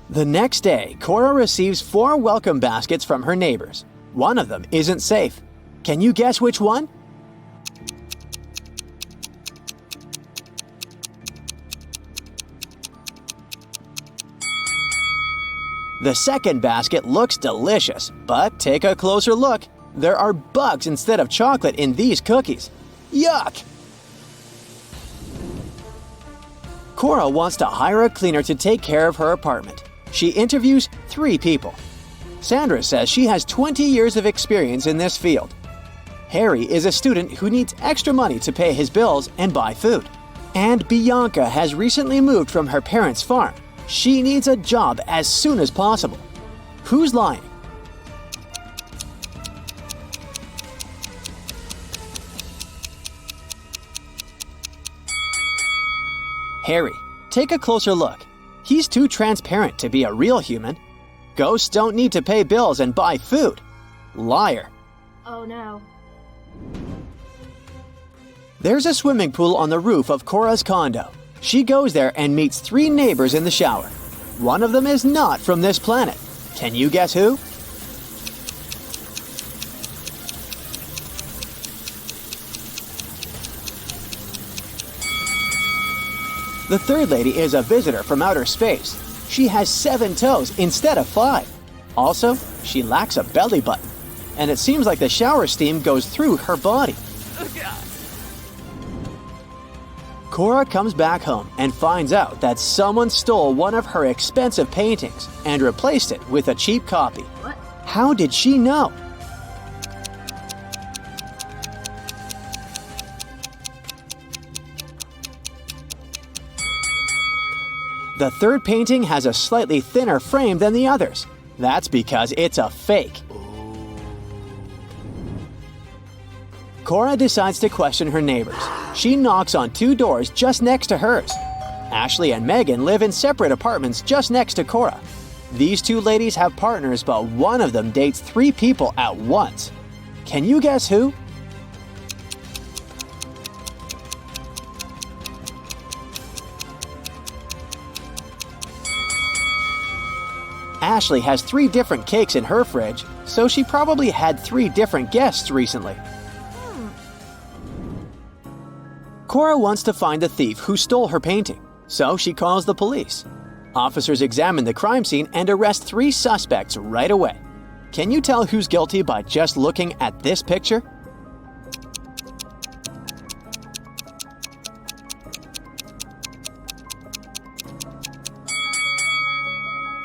The next day, Cora receives 4 welcome baskets from her neighbors. One of them isn't safe. Can you guess which one? The second basket looks delicious, but take a closer look. There are bugs instead of chocolate in these cookies. Yuck! Cora wants to hire a cleaner to take care of her apartment. She interviews 3 people. Sandra says she has 20 years of experience in this field. Harry is a student who needs extra money to pay his bills and buy food. And Bianca has recently moved from her parents' farm. She needs a job as soon as possible. Who's lying? Harry. Take a closer look. He's too transparent to be a real human. Ghosts don't need to pay bills and buy food. Liar. Oh no. There's a swimming pool on the roof of Cora's condo. She goes there and meets 3 neighbors in the shower. One of them is not from this planet. Can you guess who? The third lady is a visitor from outer space. She has 7 toes instead of 5. Also, she lacks a belly button. And it seems like the shower steam goes through her body. Oh god. Cora comes back home and finds out that someone stole one of her expensive paintings and replaced it with a cheap copy. What? How did she know? The third painting has a slightly thinner frame than the others. That's because it's a fake. Cora decides to question her neighbors. She knocks on 2 doors just next to hers. Ashley and Megan live in separate apartments just next to Cora. These 2 ladies have partners, but one of them dates 3 people at once. Can you guess who? Ashley has 3 different cakes in her fridge, so she probably had 3 different guests recently. Cora wants to find the thief who stole her painting, so she calls the police. Officers examine the crime scene and arrest 3 suspects right away. Can you tell who's guilty by just looking at this picture?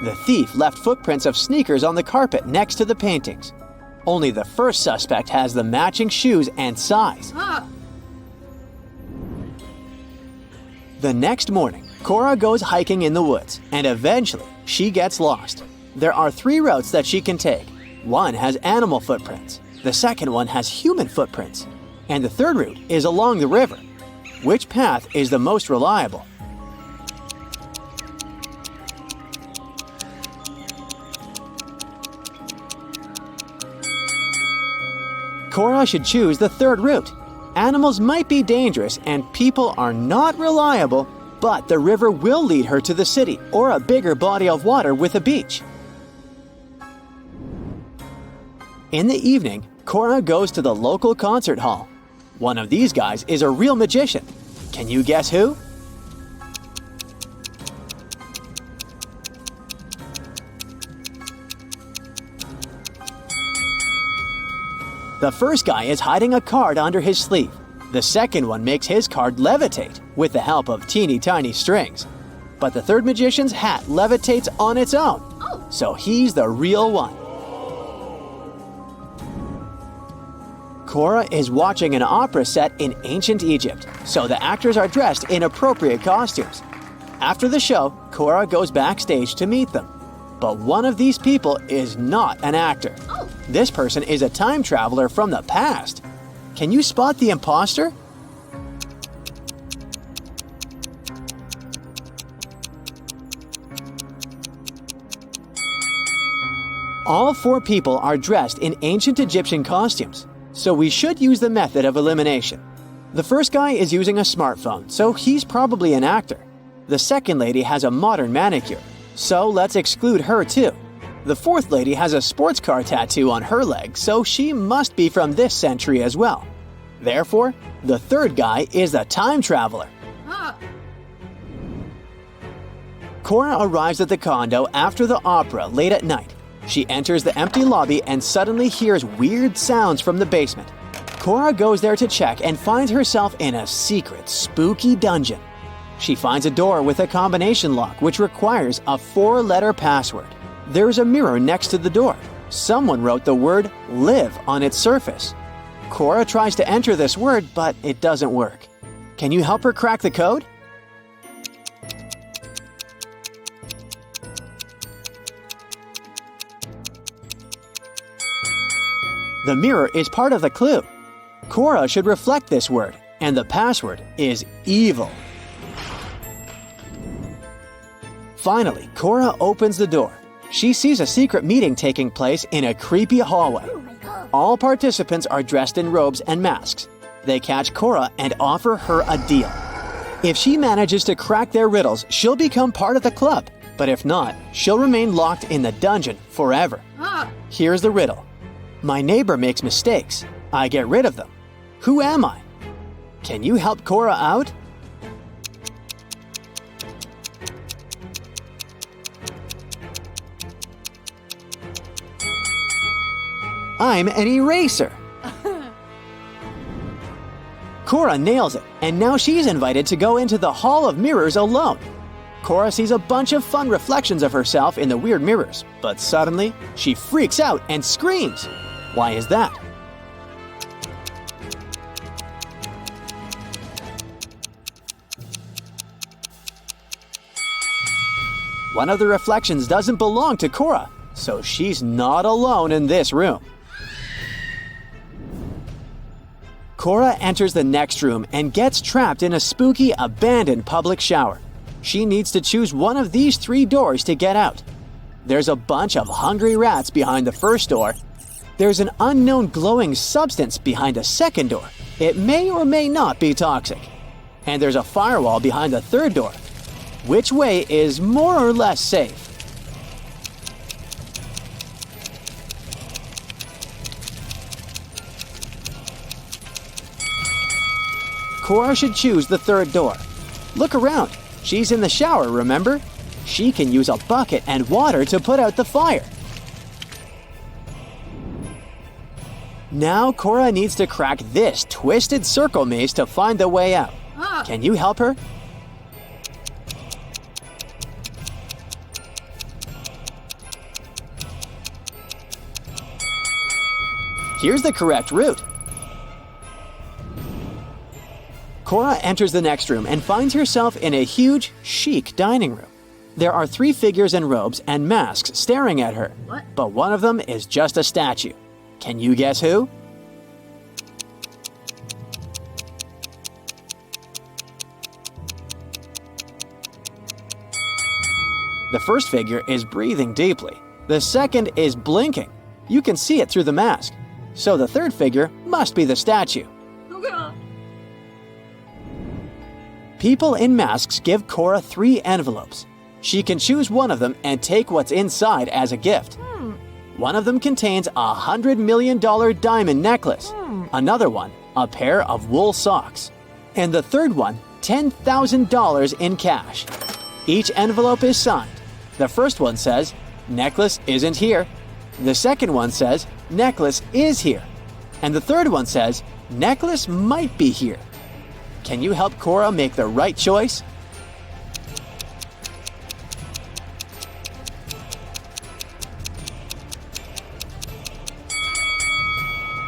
The thief left footprints of sneakers on the carpet next to the paintings. Only the first suspect has the matching shoes and size. Ah. The next morning, Cora goes hiking in the woods, and eventually she gets lost. There are 3 routes that she can take. One has animal footprints, the second one has human footprints, and the third route is along the river. Which path is the most reliable? Cora should choose the third route. Animals might be dangerous and people are not reliable, but the river will lead her to the city or a bigger body of water with a beach. In the evening, Cora goes to the local concert hall. One of these guys is a real magician. Can you guess who? The first guy is hiding a card under his sleeve. The second one makes his card levitate with the help of teeny tiny strings. But the third magician's hat levitates on its own. Oh. So he's the real one. Cora is watching an opera set in ancient Egypt, so the actors are dressed in appropriate costumes. After the show, Cora goes backstage to meet them. But one of these people is not an actor. Oh. This person is a time traveler from the past. Can you spot the imposter? All 4 people are dressed in ancient Egyptian costumes, so we should use the method of elimination. The first guy is using a smartphone, so he's probably an actor. The second lady has a modern manicure, so let's exclude her too. The fourth lady has a sports car tattoo on her leg, so she must be from this century as well. Therefore, the third guy is a time traveler. Ah. Cora arrives at the condo after the opera late at night. She enters the empty lobby and suddenly hears weird sounds from the basement. Cora goes there to check and finds herself in a secret, spooky dungeon. She finds a door with a combination lock which requires a 4-letter password. There is a mirror next to the door. Someone wrote the word "live" on its surface. Cora tries to enter this word, but it doesn't work. Can you help her crack the code? The mirror is part of the clue. Cora should reflect this word, and the password is evil. Finally, Cora opens the door. She sees a secret meeting taking place in a creepy hallway. All participants are dressed in robes and masks. They catch Cora and offer her a deal. If she manages to crack their riddles, she'll become part of the club. But if not, she'll remain locked in the dungeon forever. Ah. Here's the riddle. My neighbor makes mistakes. I get rid of them. Who am I? Can you help Cora out? I'm an eraser. Cora nails it, and now she's invited to go into the Hall of Mirrors alone. Cora sees a bunch of fun reflections of herself in the weird mirrors, but suddenly she freaks out and screams. Why is that? One of the reflections doesn't belong to Cora, so she's not alone in this room. Cora enters the next room and gets trapped in a spooky, abandoned public shower. She needs to choose one of these 3 doors to get out. There's a bunch of hungry rats behind the first door. There's an unknown glowing substance behind the second door. It may or may not be toxic. And there's a firewall behind the third door. Which way is more or less safe? Cora should choose the third door. Look around. She's in the shower, remember? She can use a bucket and water to put out the fire. Now Cora needs to crack this twisted circle maze to find the way out. Ah. Can you help her? Here's the correct route. Cora enters the next room and finds herself in a huge, chic dining room. There are 3 figures in robes and masks staring at her, What? but one of them is just a statue. Can you guess who? The first figure is breathing deeply. The second is blinking. You can see it through the mask. So the third figure must be the statue. Oh God. People in masks give Cora 3 envelopes. She can choose one of them and take what's inside as a gift. One of them contains a $100 million diamond necklace. Another one, a pair of wool socks. And the third one, $10,000 in cash. Each envelope is signed. The first one says, "Necklace isn't here." The second one says, "Necklace is here." And the third one says, "Necklace might be here." Can you help Cora make the right choice?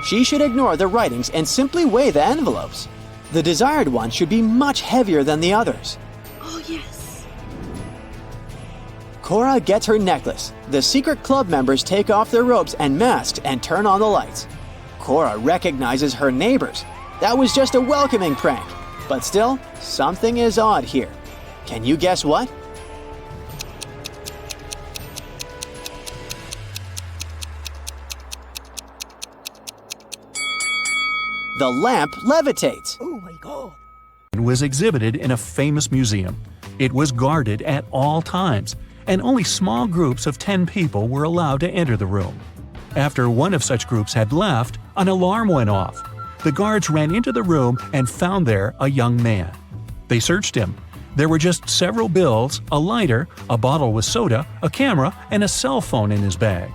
She should ignore the writings and simply weigh the envelopes. The desired one should be much heavier than the others. Oh yes. Cora gets her necklace. The secret club members take off their robes and masks and turn on the lights. Cora recognizes her neighbors. That was just a welcoming prank. But still, something is odd here. Can you guess what? The lamp levitates. Oh my god. Was exhibited in a famous museum. It was guarded at all times, and only small groups of 10 people were allowed to enter the room. After one of such groups had left, an alarm went off. The guards ran into the room and found there a young man. They searched him. There were just several bills, a lighter, a bottle with soda, a camera, and a cell phone in his bag.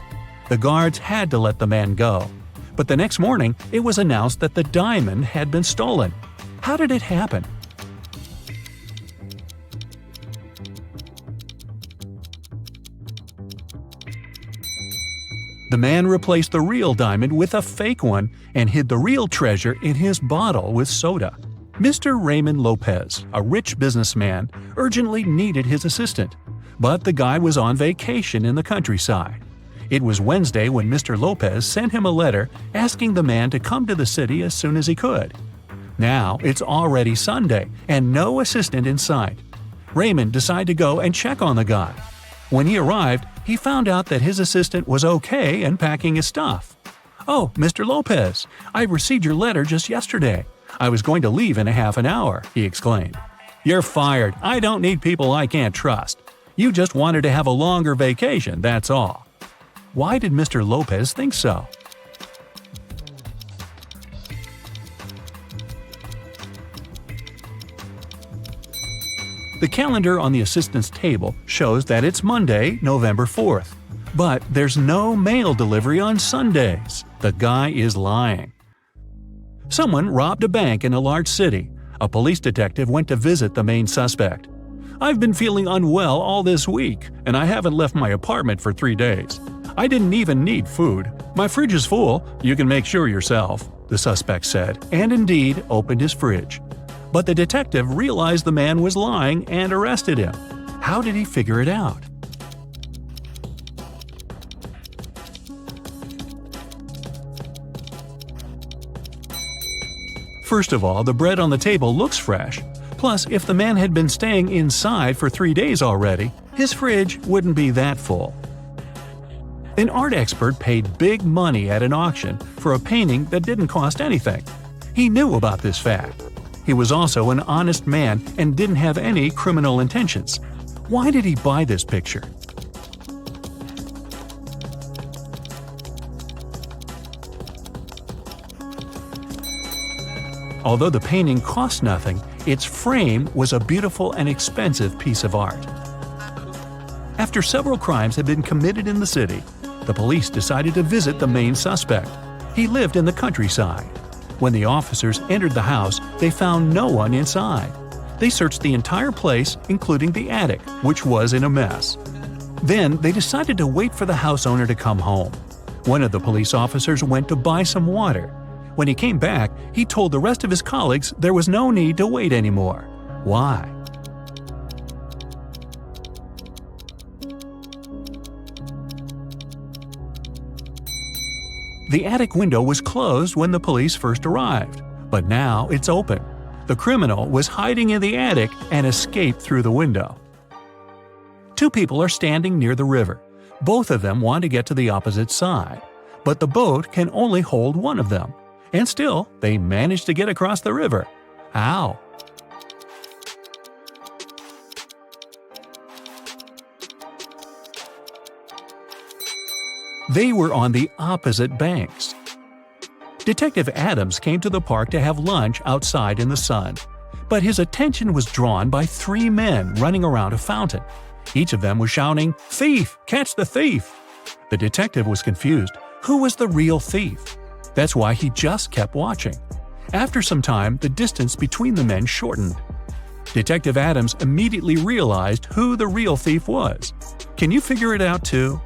The guards had to let the man go. But the next morning, it was announced that the diamond had been stolen. How did it happen? The man replaced the real diamond with a fake one and hid the real treasure in his bottle with soda. Mr. Raymond Lopez, a rich businessman, urgently needed his assistant, but the guy was on vacation in the countryside. It was Wednesday when Mr. Lopez sent him a letter asking the man to come to the city as soon as he could. Now it's already Sunday and no assistant in sight. Raymond decided to go and check on the guy. When he arrived, he found out that his assistant was okay and packing his stuff. "Oh, Mr. Lopez, I received your letter just yesterday. I was going to leave in a half an hour," he exclaimed. "You're fired. I don't need people I can't trust. You just wanted to have a longer vacation, that's all." Why did Mr. Lopez think so? The calendar on the assistant's table shows that it's Monday, November 4th. But there's no mail delivery on Sundays. The guy is lying. Someone robbed a bank in a large city. A police detective went to visit the main suspect. "I've been feeling unwell all this week, and I haven't left my apartment for 3 days. I didn't even need food. My fridge is full. You can make sure yourself," the suspect said, and indeed opened his fridge. But the detective realized the man was lying and arrested him. How did he figure it out? First of all, the bread on the table looks fresh. Plus, if the man had been staying inside for 3 days already, his fridge wouldn't be that full. An art expert paid big money at an auction for a painting that didn't cost anything. He knew about this fact. He was also an honest man and didn't have any criminal intentions. Why did he buy this picture? Although the painting cost nothing, its frame was a beautiful and expensive piece of art. After several crimes had been committed in the city, the police decided to visit the main suspect. He lived in the countryside. When the officers entered the house, they found no one inside. They searched the entire place, including the attic, which was in a mess. Then they decided to wait for the house owner to come home. One of the police officers went to buy some water. When he came back, he told the rest of his colleagues there was no need to wait anymore. Why? The attic window was closed when the police first arrived, but now it's open. The criminal was hiding in the attic and escaped through the window. Two people are standing near the river. Both of them want to get to the opposite side, but the boat can only hold one of them. And still, they manage to get across the river. How? They were on the opposite banks. Detective Adams came to the park to have lunch outside in the sun, but his attention was drawn by 3 men running around a fountain. Each of them was shouting, "Thief! Catch the thief!" The detective was confused. Who was the real thief? That's why he just kept watching. After some time, the distance between the men shortened. Detective Adams immediately realized who the real thief was. Can you figure it out too?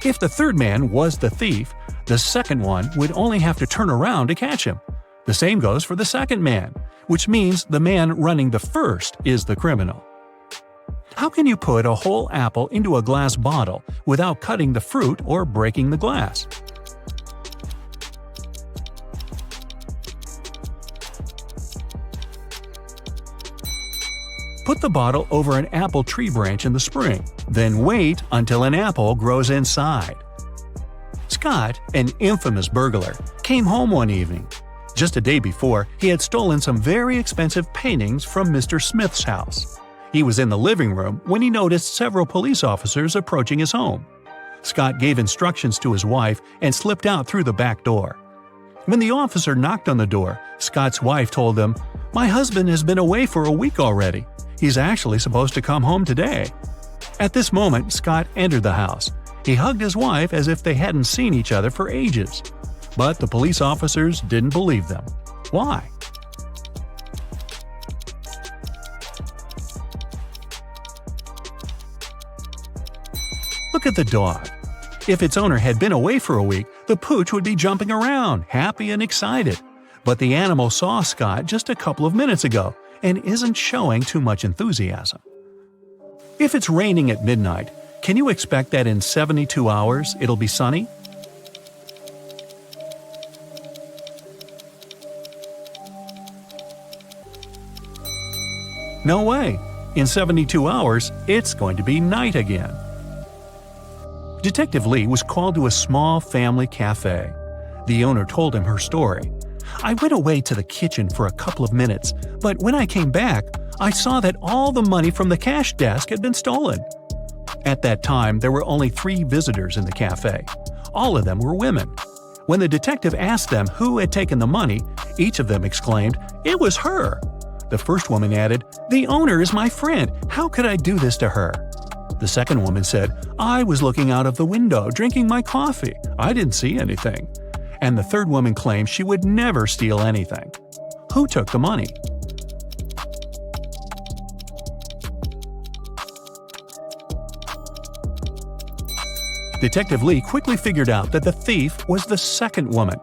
If the third man was the thief, the second one would only have to turn around to catch him. The same goes for the second man, which means the man running the first is the criminal. How can you put a whole apple into a glass bottle without cutting the fruit or breaking the glass? Put the bottle over an apple tree branch in the spring, then wait until an apple grows inside. Scott, an infamous burglar, came home one evening. Just a day before, he had stolen some very expensive paintings from Mr. Smith's house. He was in the living room when he noticed several police officers approaching his home. Scott gave instructions to his wife and slipped out through the back door. When the officer knocked on the door, Scott's wife told him, "My husband has been away for a week already. He's actually supposed to come home today." At this moment, Scott entered the house. He hugged his wife as if they hadn't seen each other for ages. But the police officers didn't believe them. Why? Look at the dog. If its owner had been away for a week, the pooch would be jumping around, happy and excited. But the animal saw Scott just a couple of minutes ago and isn't showing too much enthusiasm. If it's raining at midnight, can you expect that in 72 hours it'll be sunny? No way. In 72 hours, it's going to be night again. Detective Lee was called to a small family cafe. The owner told him her story. "I went away to the kitchen for a couple of minutes, but when I came back, I saw that all the money from the cash desk had been stolen." At that time, there were only 3 visitors in the cafe. All of them were women. When the detective asked them who had taken the money, each of them exclaimed, "It was her." The first woman added, "The owner is my friend. How could I do this to her?" The second woman said, "I was looking out of the window, drinking my coffee. I didn't see anything." And the third woman claimed she would never steal anything. Who took the money? Detective Lee quickly figured out that the thief was the second woman.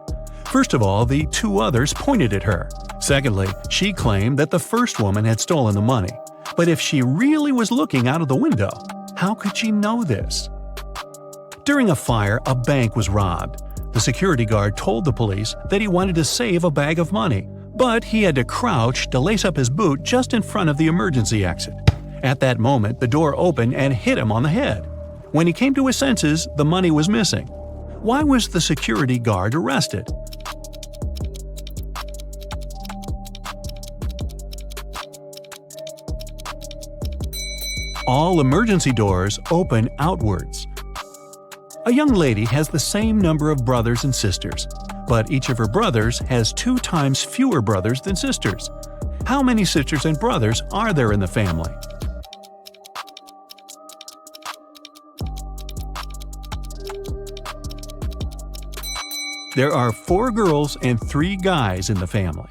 First of all, the 2 others pointed at her. Secondly, she claimed that the first woman had stolen the money. But if she really was looking out of the window, how could she know this? During a fire, a bank was robbed. The security guard told the police that he wanted to save a bag of money, but he had to crouch to lace up his boot just in front of the emergency exit. At that moment, the door opened and hit him on the head. When he came to his senses, the money was missing. Why was the security guard arrested? All emergency doors open outwards. A young lady has the same number of brothers and sisters, but each of her brothers has 2 times fewer brothers than sisters. How many sisters and brothers are there in the family? There are 4 girls and 3 guys in the family.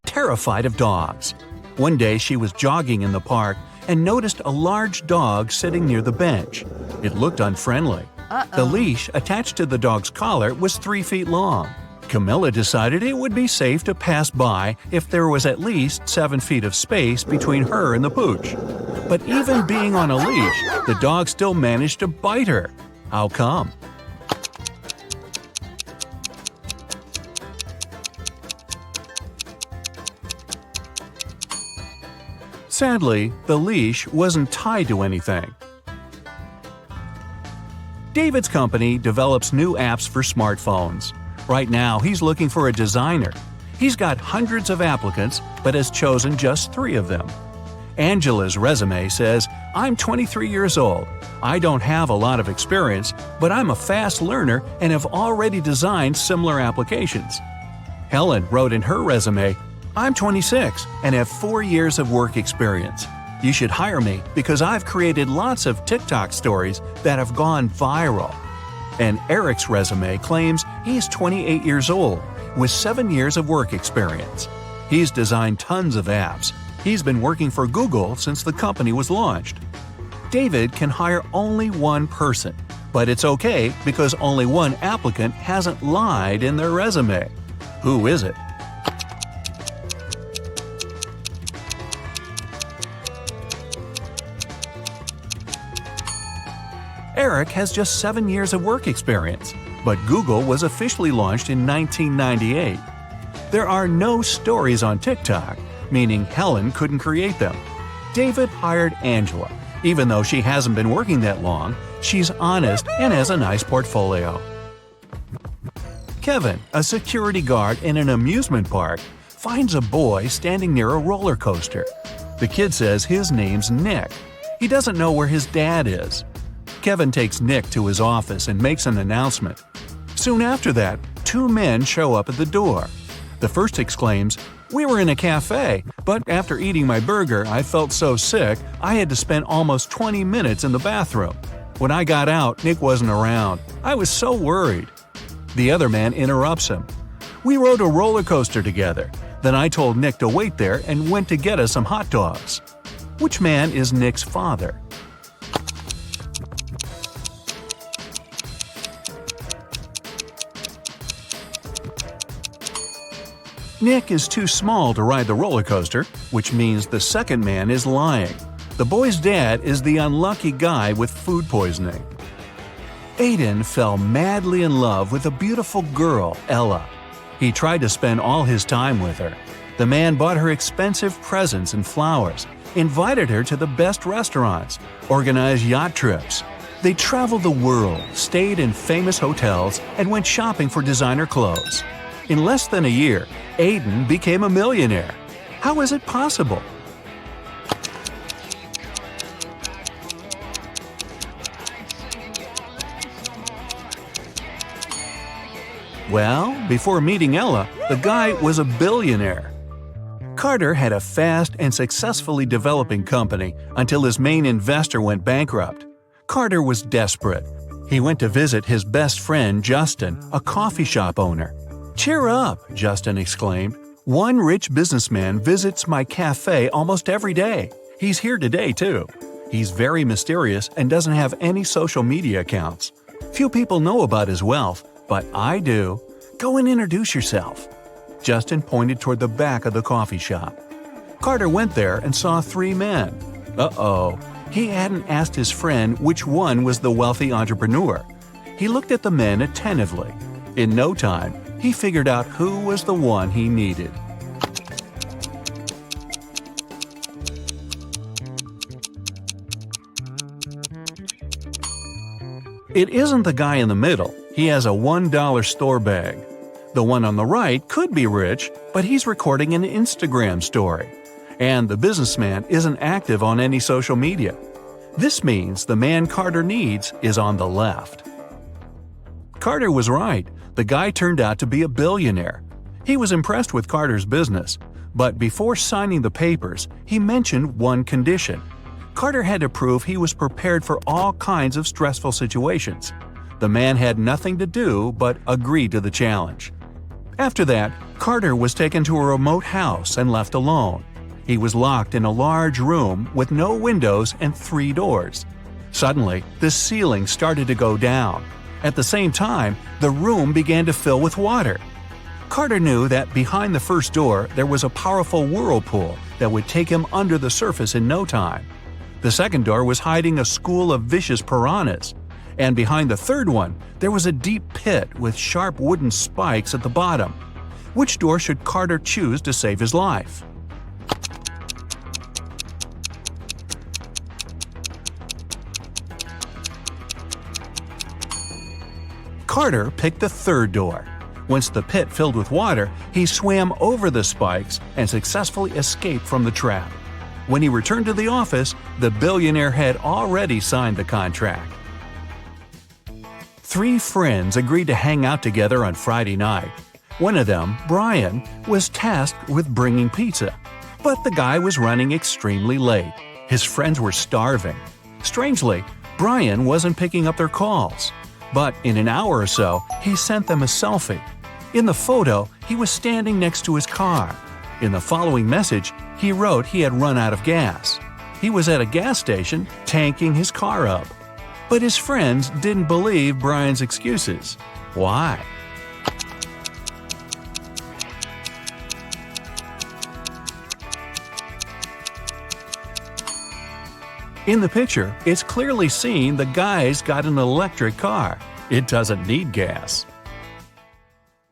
Terrified of dogs. One day she was jogging in the park and noticed a large dog sitting near the bench. It looked unfriendly. The leash attached to the dog's collar was 3 feet long. Camilla decided it would be safe to pass by if there was at least 7 feet of space between her and the pooch. But even being on a leash, the dog still managed to bite her. How come? Sadly, the leash wasn't tied to anything. David's company develops new apps for smartphones. Right now, he's looking for a designer. He's got hundreds of applicants, but has chosen just 3 of them. Angela's resume says, "I'm 23 years old. I don't have a lot of experience, but I'm a fast learner and have already designed similar applications." Helen wrote in her resume, "I'm 26 and have 4 years of work experience. You should hire me because I've created lots of TikTok stories that have gone viral." And Eric's resume claims he's 28 years old with 7 years of work experience. He's designed tons of apps. He's been working for Google since the company was launched. David can hire only 1 person, but it's okay because only 1 applicant hasn't lied in their resume. Who is it? Eric has just 7 years of work experience, but Google was officially launched in 1998. There are no stories on TikTok, meaning Helen couldn't create them. David hired Angela. Even though she hasn't been working that long, she's honest and has a nice portfolio. Kevin, a security guard in an amusement park, finds a boy standing near a roller coaster. The kid says his name's Nick. He doesn't know where his dad is. Kevin takes Nick to his office and makes an announcement. Soon after that, two men show up at the door. The first exclaims, "We were in a cafe, but after eating my burger, I felt so sick I had to spend almost 20 minutes in the bathroom. When I got out, Nick wasn't around. I was so worried." The other man interrupts him. "We rode a roller coaster together. Then I told Nick to wait there and went to get us some hot dogs." Which man is Nick's father? Nick is too small to ride the roller coaster, which means the second man is lying. The boy's dad is the unlucky guy with food poisoning. Aiden fell madly in love with a beautiful girl, Ella. He tried to spend all his time with her. The man bought her expensive presents and flowers, invited her to the best restaurants, organized yacht trips. They traveled the world, stayed in famous hotels, and went shopping for designer clothes. In less than a year, Aiden became a millionaire. How is it possible? Well, before meeting Ella, the guy was a billionaire. Carter had a fast and successfully developing company until his main investor went bankrupt. Carter was desperate. He went to visit his best friend Justin, a coffee shop owner. "Cheer up," Justin exclaimed. "One rich businessman visits my cafe almost every day. He's here today, too. He's very mysterious and doesn't have any social media accounts. Few people know about his wealth, but I do. Go and introduce yourself." Justin pointed toward the back of the coffee shop. Carter went there and saw three men. Uh-oh. He hadn't asked his friend which one was the wealthy entrepreneur. He looked at the men attentively. In no time, he figured out who was the one he needed. It isn't the guy in the middle. He has a $1 store bag. The one on the right could be rich, but he's recording an Instagram story. And the businessman isn't active on any social media. This means the man Carter needs is on the left. Carter was right. The guy turned out to be a billionaire. He was impressed with Carter's business, but before signing the papers, he mentioned one condition. Carter had to prove he was prepared for all kinds of stressful situations. The man had nothing to do but agree to the challenge. After that, Carter was taken to a remote house and left alone. He was locked in a large room with no windows and 3 doors. Suddenly, the ceiling started to go down. At the same time, the room began to fill with water. Carter knew that behind the first door there was a powerful whirlpool that would take him under the surface in no time. The second door was hiding a school of vicious piranhas. And behind the third one, there was a deep pit with sharp wooden spikes at the bottom. Which door should Carter choose to save his life? Carter picked the third door. Once the pit filled with water, he swam over the spikes and successfully escaped from the trap. When he returned to the office, the billionaire had already signed the contract. 3 friends agreed to hang out together on Friday night. One of them, Brian, was tasked with bringing pizza. But the guy was running extremely late. His friends were starving. Strangely, Brian wasn't picking up their calls. But in an hour or so, he sent them a selfie. In the photo, he was standing next to his car. In the following message, he wrote he had run out of gas. He was at a gas station, tanking his car up. But his friends didn't believe Brian's excuses. Why? In the picture, it's clearly seen the guy's got an electric car. It doesn't need gas.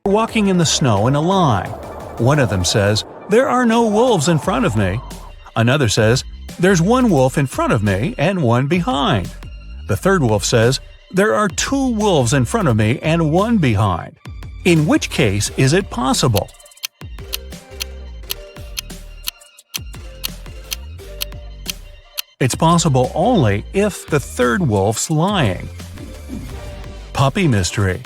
Walking in the snow in a line. One of them says, "There are no wolves in front of me." Another says, "There's one wolf in front of me and one behind." The third wolf says, "There are two wolves in front of me and one behind." In which case is it possible? It's possible only if the third wolf's lying. Puppy mystery.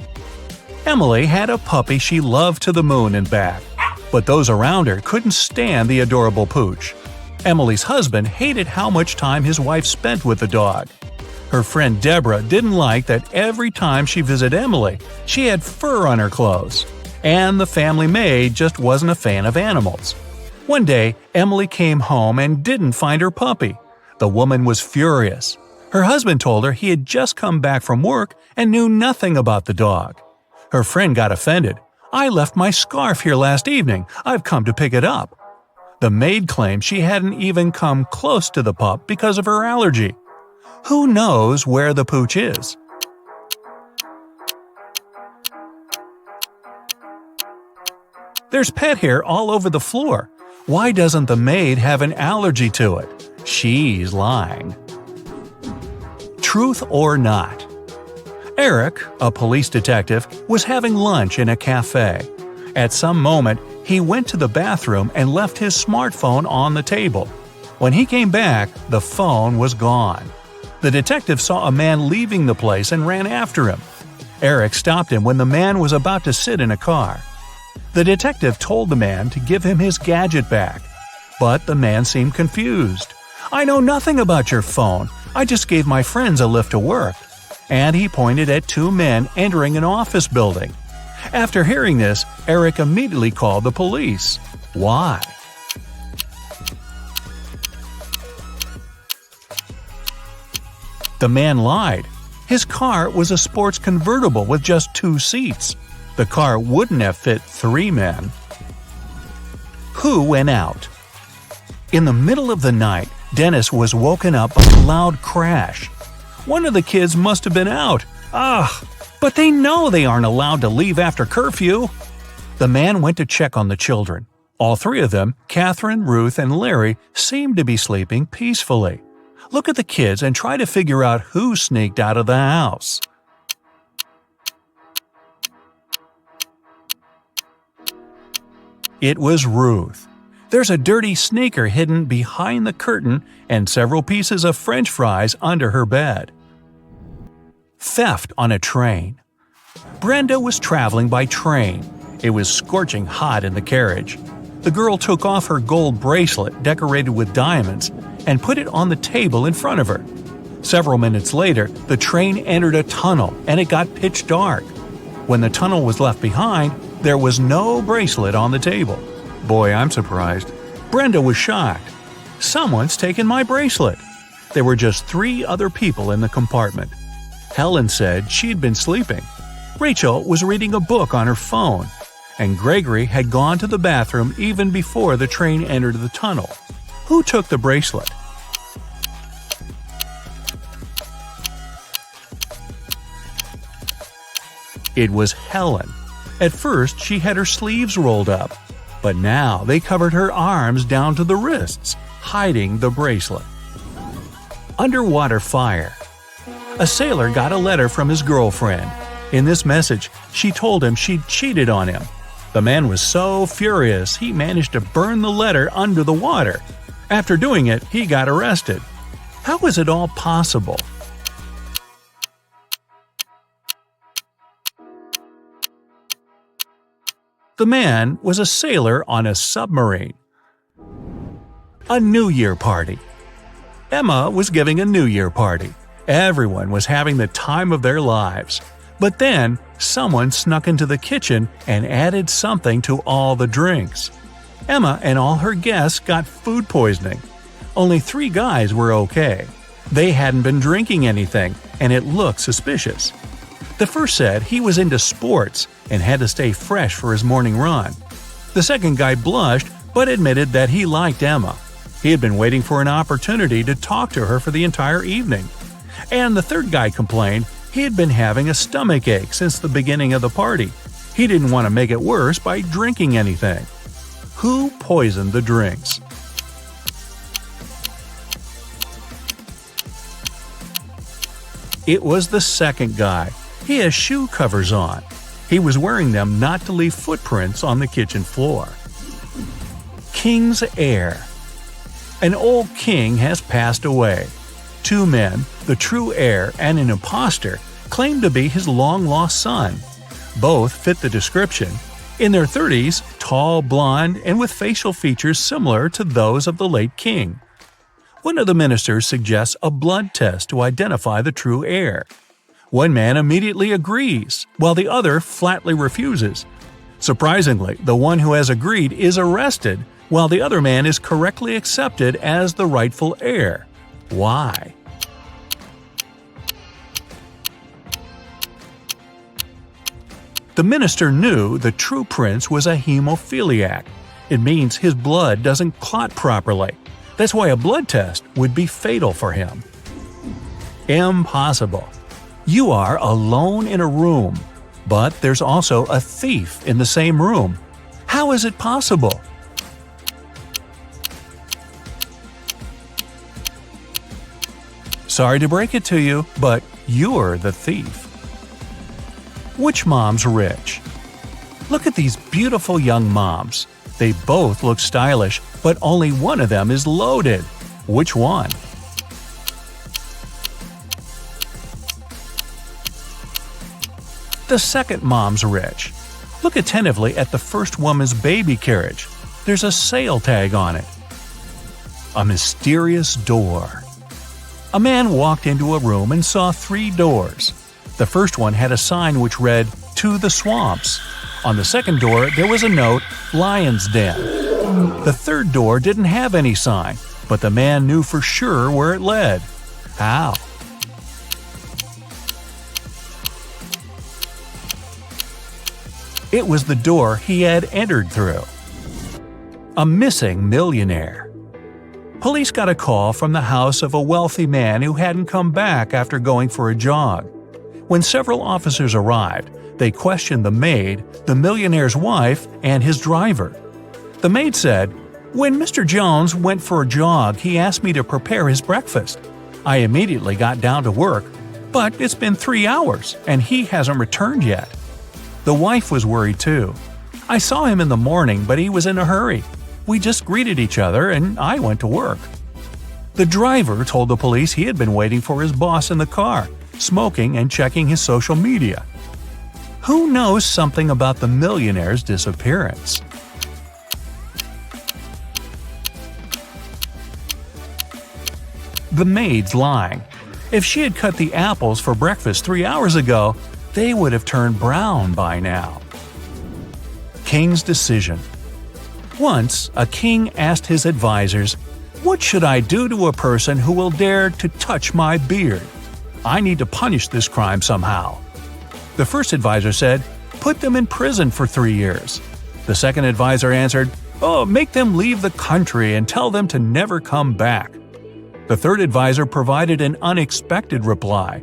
Emily had a puppy she loved to the moon and back, but those around her couldn't stand the adorable pooch. Emily's husband hated how much time his wife spent with the dog. Her friend Deborah didn't like that every time she visited Emily, she had fur on her clothes. And the family maid just wasn't a fan of animals. One day, Emily came home and didn't find her puppy. The woman was furious. Her husband told her he had just come back from work and knew nothing about the dog. Her friend got offended. "I left my scarf here last evening. I've come to pick it up." The maid claimed she hadn't even come close to the pup because of her allergy. Who knows where the pooch is? There's pet hair all over the floor. Why doesn't the maid have an allergy to it? She's lying. Truth or not? Eric, a police detective, was having lunch in a cafe. At some moment, he went to the bathroom and left his smartphone on the table. When he came back, the phone was gone. The detective saw a man leaving the place and ran after him. Eric stopped him when the man was about to sit in a car. The detective told the man to give him his gadget back, but the man seemed confused. "I know nothing about your phone. I just gave my friends a lift to work." And he pointed at two men entering an office building. After hearing this, Eric immediately called the police. Why? The man lied. His car was a sports convertible with just 2 seats. The car wouldn't have fit 3 men. Who went out? In the middle of the night, Dennis was woken up by a loud crash. One of the kids must have been out. But they know they aren't allowed to leave after curfew. The man went to check on the children. All 3 of them, Catherine, Ruth, and Larry, seemed to be sleeping peacefully. Look at the kids and try to figure out who sneaked out of the house. It was Ruth. There's a dirty sneaker hidden behind the curtain and several pieces of French fries under her bed. Theft on a train. Brenda was traveling by train. It was scorching hot in the carriage. The girl took off her gold bracelet decorated with diamonds and put it on the table in front of her. Several minutes later, the train entered a tunnel and it got pitch dark. When the tunnel was left behind, there was no bracelet on the table. Boy, I'm surprised. Brenda was shocked. Someone's taken my bracelet. There were just 3 other people in the compartment. Helen said she'd been sleeping. Rachel was reading a book on her phone. And Gregory had gone to the bathroom even before the train entered the tunnel. Who took the bracelet? It was Helen. At first, she had her sleeves rolled up, but now they covered her arms down to the wrists, hiding the bracelet. Underwater fire. A sailor got a letter from his girlfriend. In this message, she told him she'd cheated on him. The man was so furious he managed to burn the letter under the water. After doing it, he got arrested. How was it all possible? The man was a sailor on a submarine. A New Year party. Emma was giving a New Year party. Everyone was having the time of their lives. But then, someone snuck into the kitchen and added something to all the drinks. Emma and all her guests got food poisoning. Only 3 guys were okay. They hadn't been drinking anything, and it looked suspicious. The first said he was into sports and had to stay fresh for his morning run. The second guy blushed but admitted that he liked Emma. He had been waiting for an opportunity to talk to her for the entire evening. And the third guy complained he had been having a stomach ache since the beginning of the party. He didn't want to make it worse by drinking anything. Who poisoned the drinks? It was the second guy. He has shoe covers on. He was wearing them not to leave footprints on the kitchen floor. King's heir. An old king has passed away. Two men, the true heir and an impostor, claim to be his long-lost son. Both fit the description. In their 30s, tall, blonde, and with facial features similar to those of the late king. One of the ministers suggests a blood test to identify the true heir. One man immediately agrees, while the other flatly refuses. Surprisingly, the one who has agreed is arrested, while the other man is correctly accepted as the rightful heir. Why? The minister knew the true prince was a hemophiliac. It means his blood doesn't clot properly. That's why a blood test would be fatal for him. Impossible. You are alone in a room, but there's also a thief in the same room. How is it possible? Sorry to break it to you, but you're the thief. Which mom's rich? Look at these beautiful young moms. They both look stylish, but only one of them is loaded. Which one? The second mom's rich. Look attentively at the first woman's baby carriage. There's a sale tag on it. A mysterious door. A man walked into a room and saw 3 doors. The first one had a sign which read, "To the Swamps." On the second door, there was a note, "Lion's Den." The third door didn't have any sign, but the man knew for sure where it led. How? It was the door he had entered through. A missing millionaire. Police got a call from the house of a wealthy man who hadn't come back after going for a jog. When several officers arrived, they questioned the maid, the millionaire's wife, and his driver. The maid said, "When Mr. Jones went for a jog, he asked me to prepare his breakfast. I immediately got down to work, but it's been 3 hours, and he hasn't returned yet." The wife was worried too. "I saw him in the morning, but he was in a hurry. We just greeted each other, and I went to work." The driver told the police he had been waiting for his boss in the car, smoking and checking his social media. Who knows something about the millionaire's disappearance? The maid's lying. If she had cut the apples for breakfast 3 hours ago, they would have turned brown by now. King's decision. Once, a king asked his advisors, "What should I do to a person who will dare to touch my beard? I need to punish this crime somehow." The first advisor said, "Put them in prison for 3 years." The second advisor answered, "Oh, make them leave the country and tell them to never come back." The third advisor provided an unexpected reply.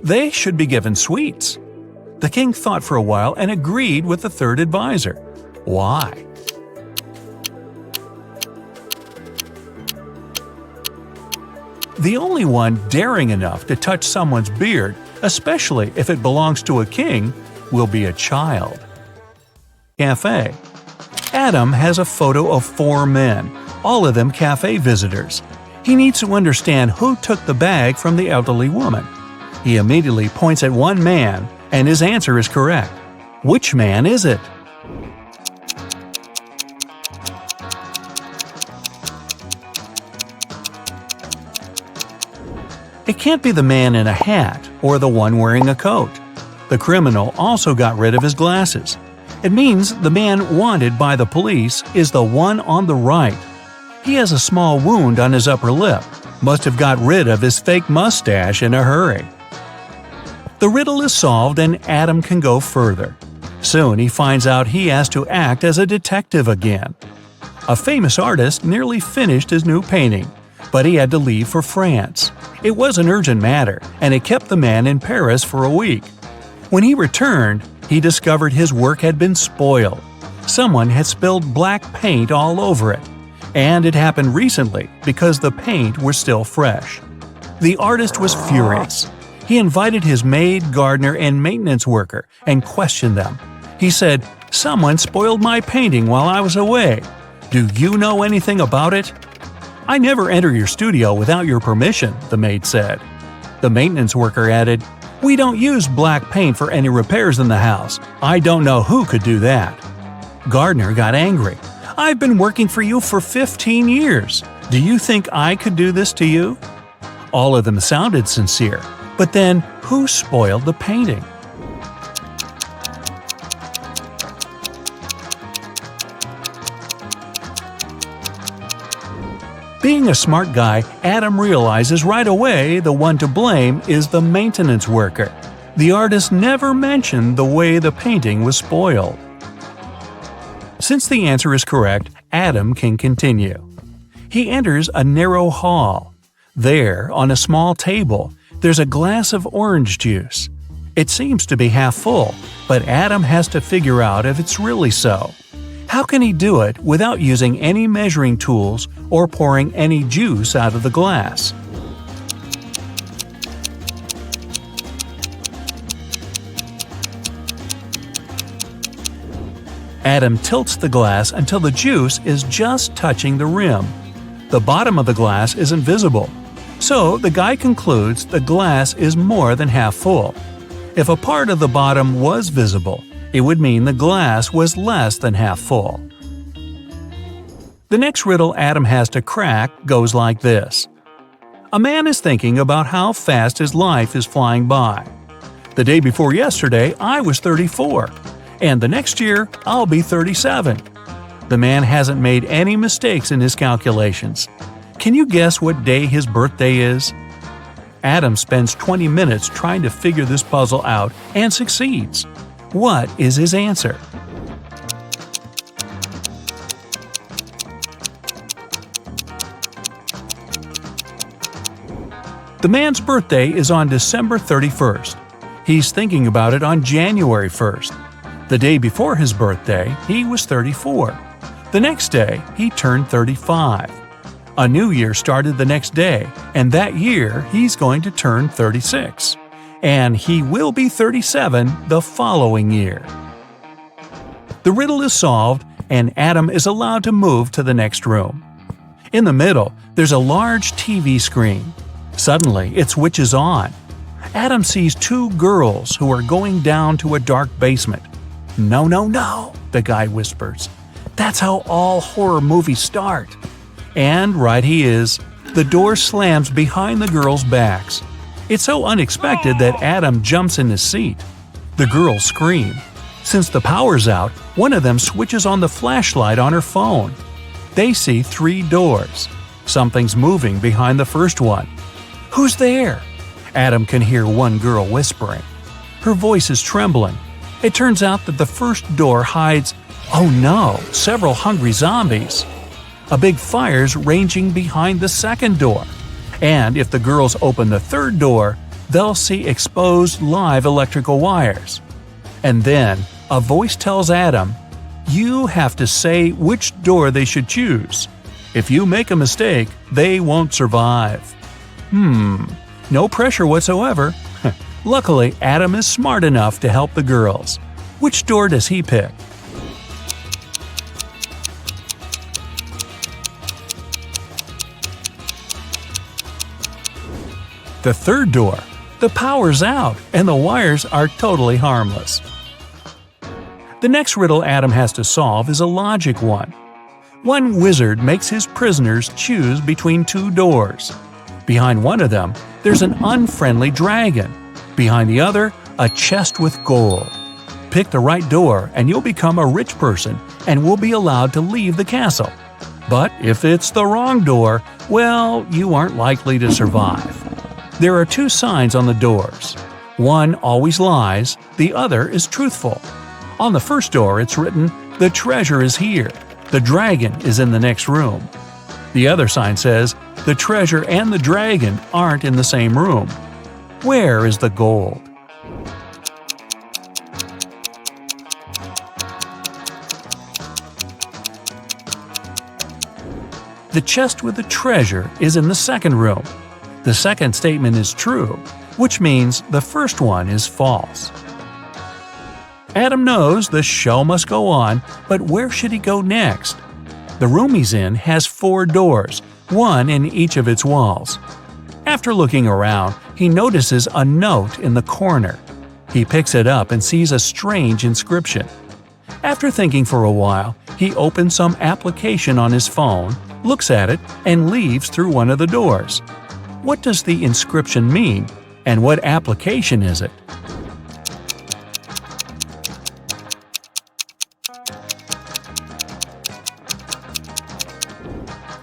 They should be given sweets. The king thought for a while and agreed with the third advisor. Why? The only one daring enough to touch someone's beard, especially if it belongs to a king, will be a child. Cafe. Adam has a photo of 4 men, all of them cafe visitors. He needs to understand who took the bag from the elderly woman. He immediately points at one man, and his answer is correct. Which man is it? It can't be the man in a hat or the one wearing a coat. The criminal also got rid of his glasses. It means the man wanted by the police is the one on the right. He has a small wound on his upper lip, must have got rid of his fake mustache in a hurry. The riddle is solved and Adam can go further. Soon he finds out he has to act as a detective again. A famous artist nearly finished his new painting, but he had to leave for France. It was an urgent matter, and it kept the man in Paris for a week. When he returned, he discovered his work had been spoiled. Someone had spilled black paint all over it, and it happened recently because the paint was still fresh. The artist was furious. He invited his maid, gardener, and maintenance worker and questioned them. He said, "Someone spoiled my painting while I was away. Do you know anything about it?" "I never enter your studio without your permission," the maid said. The maintenance worker added, "We don't use black paint for any repairs in the house. I don't know who could do that." Gardener got angry. "I've been working for you for 15 years. Do you think I could do this to you?" All of them sounded sincere, but then who spoiled the painting? Being a smart guy, Adam realizes right away the one to blame is the maintenance worker. The artist never mentioned the way the painting was spoiled. Since the answer is correct, Adam can continue. He enters a narrow hall. There, on a small table, there's a glass of orange juice. It seems to be half full, but Adam has to figure out if it's really so. How can he do it without using any measuring tools or pouring any juice out of the glass? Adam tilts the glass until the juice is just touching the rim. The bottom of the glass isn't visible, so the guy concludes the glass is more than half full. If a part of the bottom was visible, it would mean the glass was less than half full. The next riddle Adam has to crack goes like this. A man is thinking about how fast his life is flying by. The day before yesterday, I was 34, and the next year, I'll be 37. The man hasn't made any mistakes in his calculations. Can you guess what day his birthday is? Adam spends 20 minutes trying to figure this puzzle out and succeeds. What is his answer? The man's birthday is on December 31st. He's thinking about it on January 1st. The day before his birthday, he was 34. The next day, he turned 35. A new year started the next day, and that year he's going to turn 36. And he will be 37 the following year. The riddle is solved, and Adam is allowed to move to the next room. In the middle, there's a large TV screen. Suddenly, it switches on. Adam sees two girls who are going down to a dark basement. "No, no, no," the guy whispers. "That's how all horror movies start." And right he is. The door slams behind the girls' backs. It's so unexpected that Adam jumps in his seat. The girls scream. Since the power's out, one of them switches on the flashlight on her phone. They see 3 doors. Something's moving behind the first one. "Who's there?" Adam can hear one girl whispering. Her voice is trembling. It turns out that the first door hides, oh no, several hungry zombies. A big fire's raging behind the second door. And if the girls open the third door, they'll see exposed live electrical wires. And then, a voice tells Adam, you have to say which door they should choose. If you make a mistake, they won't survive. No pressure whatsoever. Luckily, Adam is smart enough to help the girls. Which door does he pick? The third door. The power's out, and the wires are totally harmless. The next riddle Adam has to solve is a logic one. One wizard makes his prisoners choose between 2 doors. Behind one of them, there's an unfriendly dragon. Behind the other, a chest with gold. Pick the right door and you'll become a rich person and will be allowed to leave the castle. But if it's the wrong door, well, you aren't likely to survive. There are 2 signs on the doors. One always lies, the other is truthful. On the first door it's written, "The treasure is here. The dragon is in the next room." The other sign says, "The treasure and the dragon aren't in the same room." Where is the gold? The chest with the treasure is in the second room. The second statement is true, which means the first one is false. Adam knows the show must go on, but where should he go next? The room he's in has 4 doors, one in each of its walls. After looking around, he notices a note in the corner. He picks it up and sees a strange inscription. After thinking for a while, he opens some application on his phone, looks at it, and leaves through one of the doors. What does the inscription mean, and what application is it?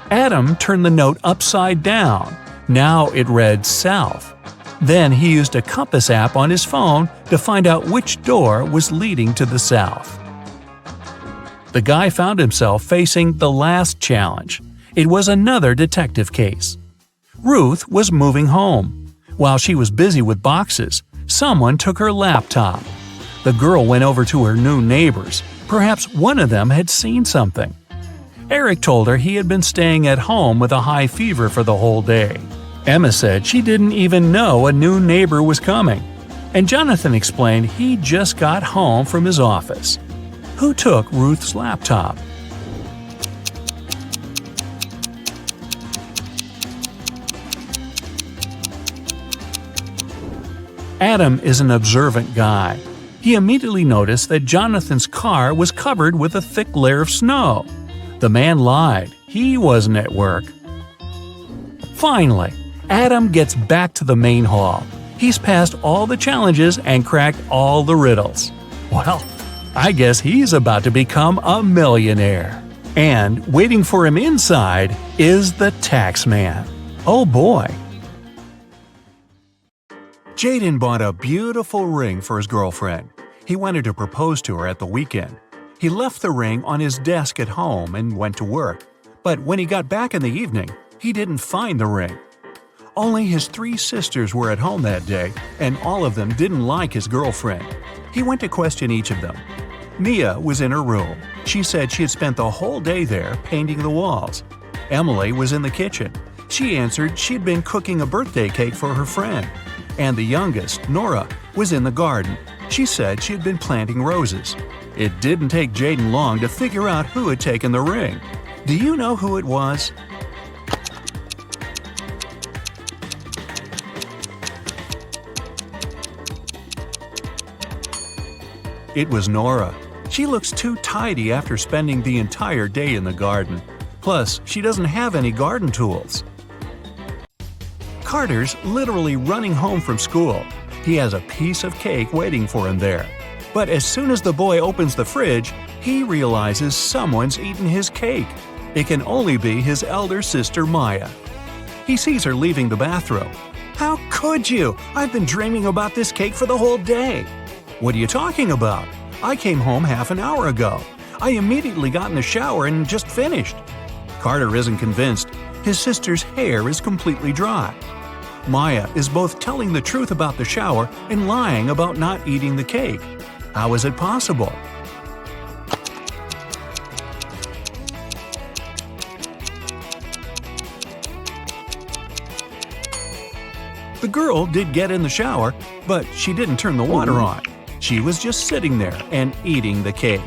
Adam turned the note upside down. Now it read south. Then he used a compass app on his phone to find out which door was leading to the south. The guy found himself facing the last challenge. It was another detective case. Ruth was moving home. While she was busy with boxes, someone took her laptop. The girl went over to her new neighbors. Perhaps one of them had seen something. Eric told her he had been staying at home with a high fever for the whole day. Emma said she didn't even know a new neighbor was coming. And Jonathan explained he just got home from his office. Who took Ruth's laptop? Adam is an observant guy. He immediately noticed that Jonathan's car was covered with a thick layer of snow. The man lied. He wasn't at work. Finally, Adam gets back to the main hall. He's passed all the challenges and cracked all the riddles. Well, I guess he's about to become a millionaire. And waiting for him inside is the tax man. Oh boy! Jaden bought a beautiful ring for his girlfriend. He wanted to propose to her at the weekend. He left the ring on his desk at home and went to work. But when he got back in the evening, he didn't find the ring. Only his 3 sisters were at home that day, and all of them didn't like his girlfriend. He went to question each of them. Mia was in her room. She said she had spent the whole day there painting the walls. Emily was in the kitchen. She answered she'd been cooking a birthday cake for her friend. And the youngest, Nora, was in the garden. She said she had been planting roses. It didn't take Jaden long to figure out who had taken the ring. Do you know who it was? It was Nora. She looks too tidy after spending the entire day in the garden. Plus, she doesn't have any garden tools. Carter's literally running home from school. He has a piece of cake waiting for him there. But as soon as the boy opens the fridge, he realizes someone's eaten his cake. It can only be his elder sister Maya. He sees her leaving the bathroom. "How could you? I've been dreaming about this cake for the whole day." "What are you talking about? I came home half an hour ago. I immediately got in the shower and just finished." Carter isn't convinced. His sister's hair is completely dry. Maya is both telling the truth about the shower and lying about not eating the cake. How is it possible? The girl did get in the shower, but she didn't turn the water on. She was just sitting there and eating the cake.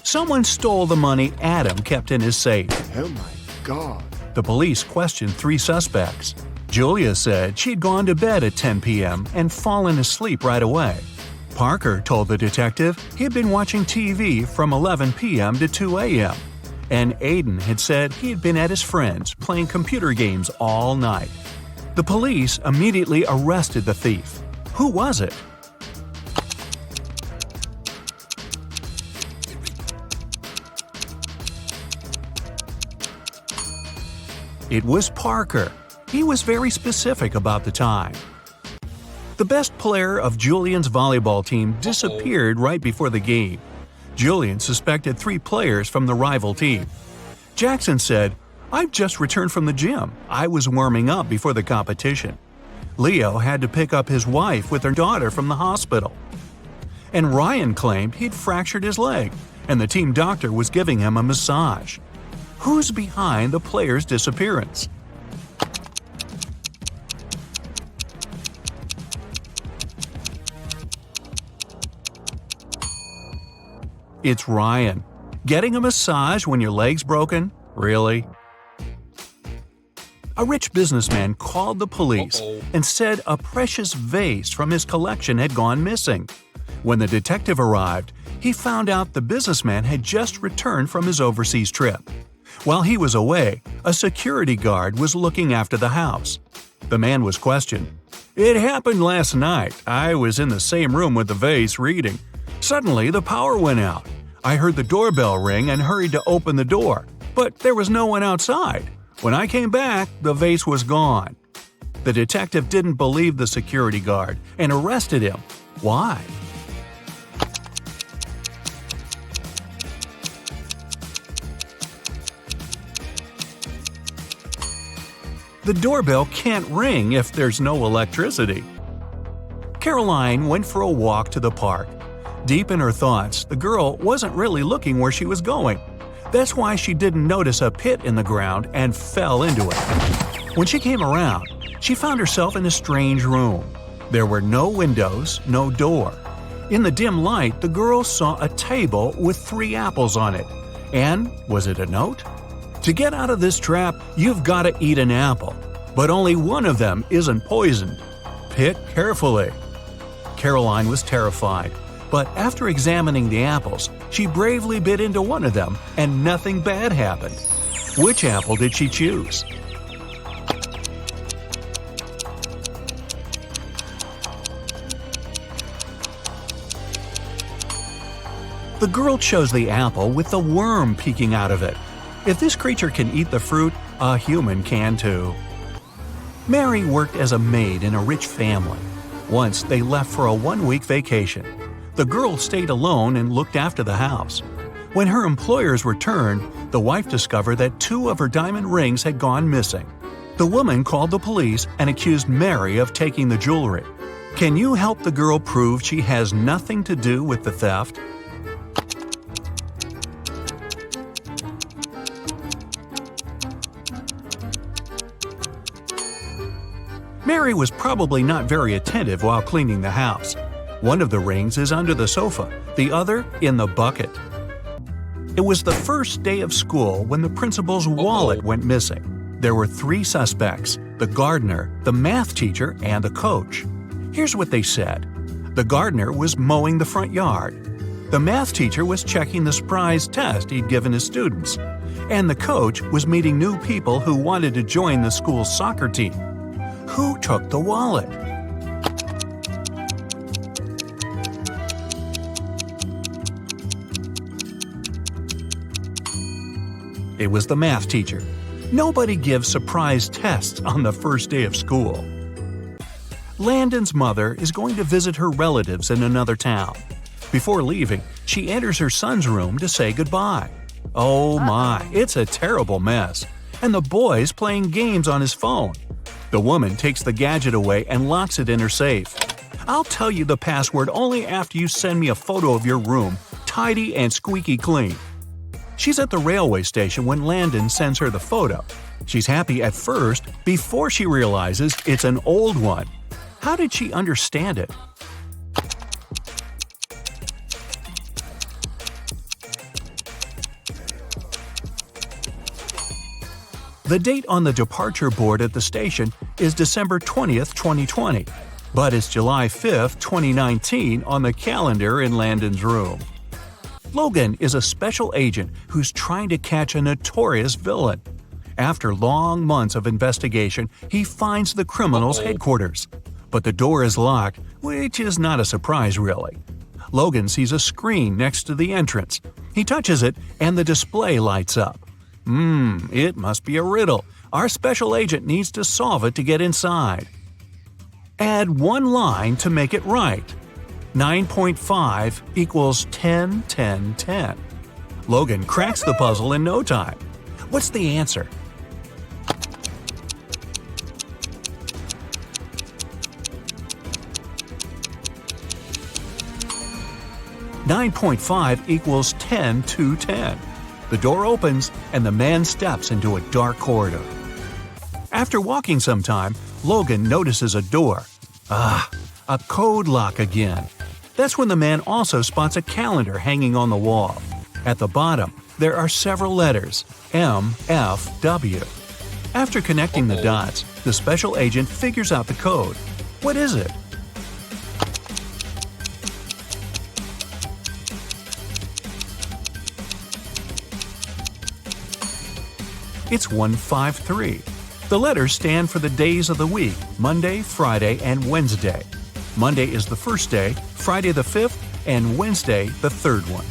Someone stole the money Adam kept in his safe. Oh my God. The police questioned 3 suspects. Julia said she'd gone to bed at 10 p.m. and fallen asleep right away. Parker told the detective he'd been watching TV from 11 p.m. to 2 a.m. And Aiden had said he'd been at his friend's playing computer games all night. The police immediately arrested the thief. Who was it? It was Parker. He was very specific about the time. The best player of Julian's volleyball team disappeared right before the game. Julian suspected 3 players from the rival team. Jackson said, "I've just returned from the gym. I was warming up before the competition." Leo had to pick up his wife with her daughter from the hospital. And Ryan claimed he'd fractured his leg. and the team doctor was giving him a massage. Who's behind the player's disappearance? It's Ryan. Getting a massage when your leg's broken? Really? A rich businessman called the police and said a precious vase from his collection had gone missing. When the detective arrived, he found out the businessman had just returned from his overseas trip. While he was away, a security guard was looking after the house. The man was questioned. "It happened last night. I was in the same room with the vase reading. Suddenly, the power went out. I heard the doorbell ring and hurried to open the door, but there was no one outside. When I came back, the vase was gone." The detective didn't believe the security guard and arrested him. Why? The doorbell can't ring if there's no electricity. Caroline went for a walk to the park. Deep in her thoughts, the girl wasn't really looking where she was going. That's why she didn't notice a pit in the ground and fell into it. When she came around, she found herself in a strange room. There were no windows, no door. In the dim light, the girl saw a table with 3 apples on it. And was it a note? To get out of this trap, you've got to eat an apple. But only one of them isn't poisoned. Pick carefully. Caroline was terrified. But after examining the apples, she bravely bit into one of them, and nothing bad happened. Which apple did she choose? The girl chose the apple with the worm peeking out of it. If this creature can eat the fruit, a human can too. Mary worked as a maid in a rich family. Once they left for a 1-week vacation. The girl stayed alone and looked after the house. When her employers returned, the wife discovered that 2 of her diamond rings had gone missing. The woman called the police and accused Mary of taking the jewelry. Can you help the girl prove she has nothing to do with the theft? Mary was probably not very attentive while cleaning the house. One of the rings is under the sofa, the other in the bucket. It was the first day of school when the principal's wallet went missing. There were 3 suspects: the gardener, the math teacher, and the coach. Here's what they said. The gardener was mowing the front yard. The math teacher was checking the surprise test he'd given his students. And the coach was meeting new people who wanted to join the school's soccer team. Who took the wallet? It was the math teacher. Nobody gives surprise tests on the first day of school. Landon's mother is going to visit her relatives in another town. Before leaving, she enters her son's room to say goodbye. Oh my, it's a terrible mess. And the boy's playing games on his phone. The woman takes the gadget away and locks it in her safe. I'll tell you the password only after you send me a photo of your room, tidy and squeaky clean. She's at the railway station when Landon sends her the photo. She's happy at first before she realizes it's an old one. How did she understand it? The date on the departure board at the station is December 20th, 2020, but it's July 5th, 2019 on the calendar in Landon's room. Logan is a special agent who's trying to catch a notorious villain. After long months of investigation, he finds the criminal's headquarters. But the door is locked, which is not a surprise really. Logan sees a screen next to the entrance. He touches it and the display lights up. It must be a riddle. Our special agent needs to solve it to get inside. Add 1 line to make it right. 9.5 equals 10, 10, 10. Logan cracks the puzzle in no time. What's the answer? 9.5 equals 10 to 10. The door opens and the man steps into a dark corridor. After walking some time, Logan notices a door. A code lock again. That's when the man also spots a calendar hanging on the wall. At the bottom, there are several letters, M, F, W. After connecting the dots, the special agent figures out the code. What is it? It's 153. The letters stand for the days of the week, Monday, Friday, and Wednesday. Monday is the first day, Friday the fifth, and Wednesday the third one.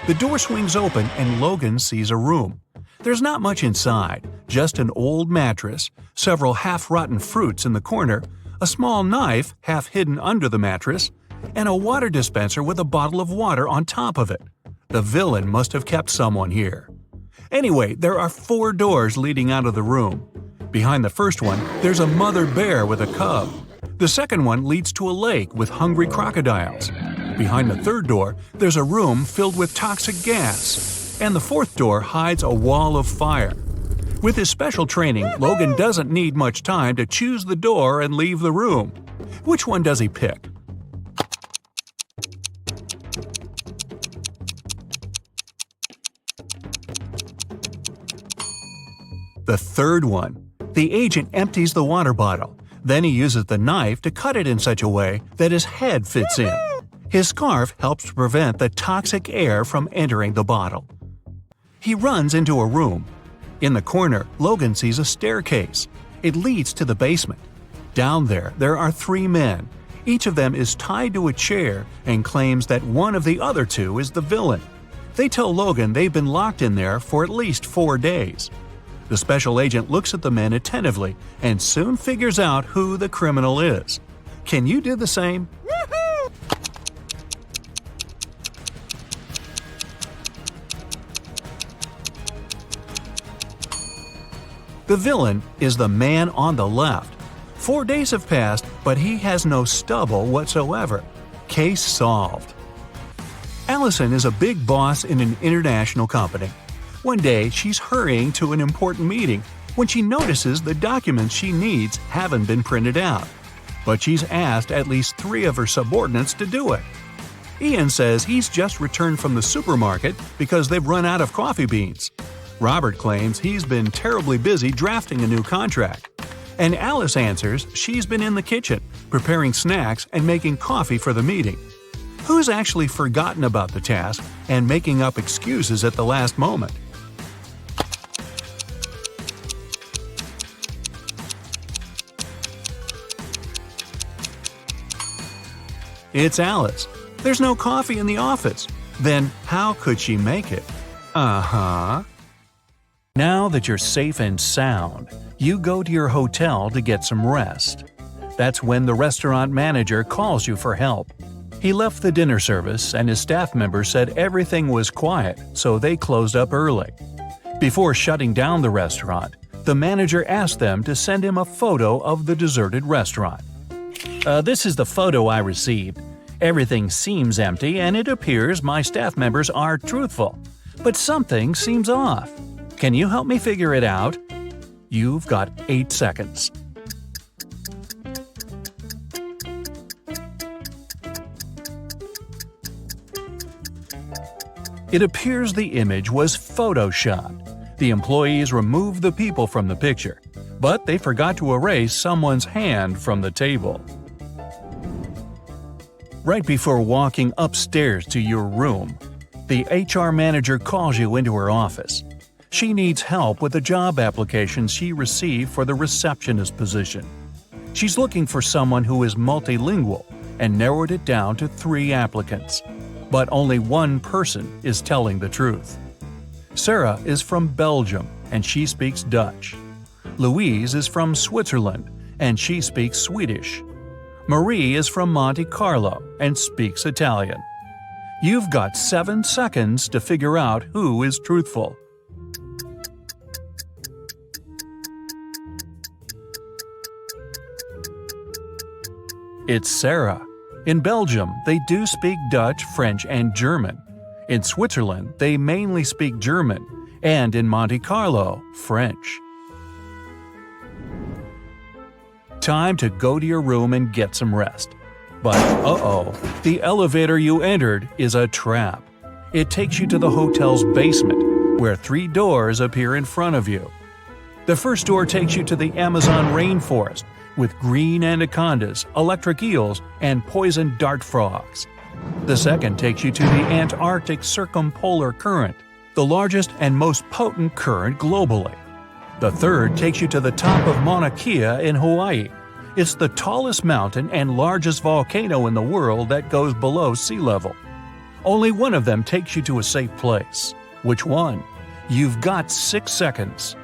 The door swings open and Logan sees a room. There's not much inside, just an old mattress, several half-rotten fruits in the corner, a small knife half hidden under the mattress, and a water dispenser with a bottle of water on top of it. The villain must have kept someone here. Anyway, there are 4 doors leading out of the room. Behind the first one, there's a mother bear with a cub. The second one leads to a lake with hungry crocodiles. Behind the third door, there's a room filled with toxic gas. And the fourth door hides a wall of fire. With his special training, Logan doesn't need much time to choose the door and leave the room. Which one does he pick? The third one. The agent empties the water bottle. Then he uses the knife to cut it in such a way that his head fits in. His scarf helps to prevent the toxic air from entering the bottle. He runs into a room. In the corner, Logan sees a staircase. It leads to the basement. Down there are 3 men. Each of them is tied to a chair and claims that one of the other 2 is the villain. They tell Logan they've been locked in there for at least 4 days. The special agent looks at the men attentively and soon figures out who the criminal is. Can you do the same? The villain is the man on the left. 4 days have passed, but he has no stubble whatsoever. Case solved. Allison is a big boss in an international company. One day, she's hurrying to an important meeting when she notices the documents she needs haven't been printed out. But she's asked at least 3 of her subordinates to do it. Ian says he's just returned from the supermarket because they've run out of coffee beans. Robert claims he's been terribly busy drafting a new contract. And Alice answers she's been in the kitchen, preparing snacks and making coffee for the meeting. Who's actually forgotten about the task and making up excuses at the last moment? It's Alice. There's no coffee in the office. Then how could she make it? Now that you're safe and sound, you go to your hotel to get some rest. That's when the restaurant manager calls you for help. He left the dinner service and his staff members said everything was quiet, so they closed up early. Before shutting down the restaurant, the manager asked them to send him a photo of the deserted restaurant. This is the photo I received. Everything seems empty and it appears my staff members are truthful. But something seems off. Can you help me figure it out? You've got 8 seconds. It appears the image was photoshopped. The employees removed the people from the picture, but they forgot to erase someone's hand from the table. Right before walking upstairs to your room, the HR manager calls you into her office. She needs help with a job application she received for the receptionist position. She's looking for someone who is multilingual and narrowed it down to 3 applicants. But only one person is telling the truth. Sarah is from Belgium and she speaks Dutch. Louise is from Switzerland and she speaks Swedish. Marie is from Monte Carlo and speaks Italian. You've got 7 seconds to figure out who is truthful. It's Sarah. In Belgium, they do speak Dutch, French, and German. In Switzerland, they mainly speak German, and in Monte Carlo, French. Time to go to your room and get some rest. But the elevator you entered is a trap. It takes you to the hotel's basement, where 3 doors appear in front of you. The first door takes you to the Amazon rainforest, with green anacondas, electric eels, and poison dart frogs. The second takes you to the Antarctic circumpolar current, the largest and most potent current globally. The third takes you to the top of Mauna Kea in Hawaii. It's the tallest mountain and largest volcano in the world that goes below sea level. Only one of them takes you to a safe place. Which one? You've got 6 seconds.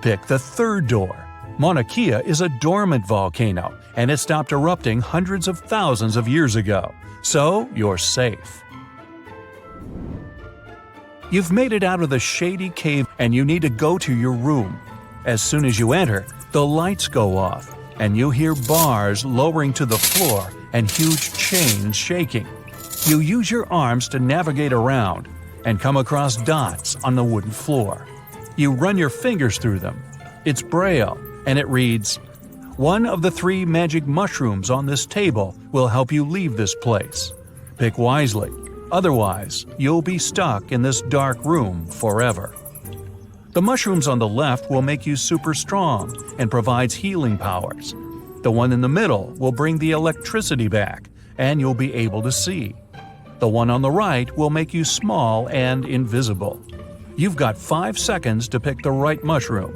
Pick the third door. Mauna Kea is a dormant volcano, and it stopped erupting hundreds of thousands of years ago, so you're safe. You've made it out of the shady cave and you need to go to your room. As soon as you enter, the lights go off, and you hear bars lowering to the floor and huge chains shaking. You use your arms to navigate around and come across dots on the wooden floor. You run your fingers through them. It's Braille, and it reads, "One of the 3 magic mushrooms on this table will help you leave this place. Pick wisely, otherwise you'll be stuck in this dark room forever." The mushrooms on the left will make you super strong and provides healing powers. The one in the middle will bring the electricity back, and you'll be able to see. The one on the right will make you small and invisible. You've got 5 seconds to pick the right mushroom.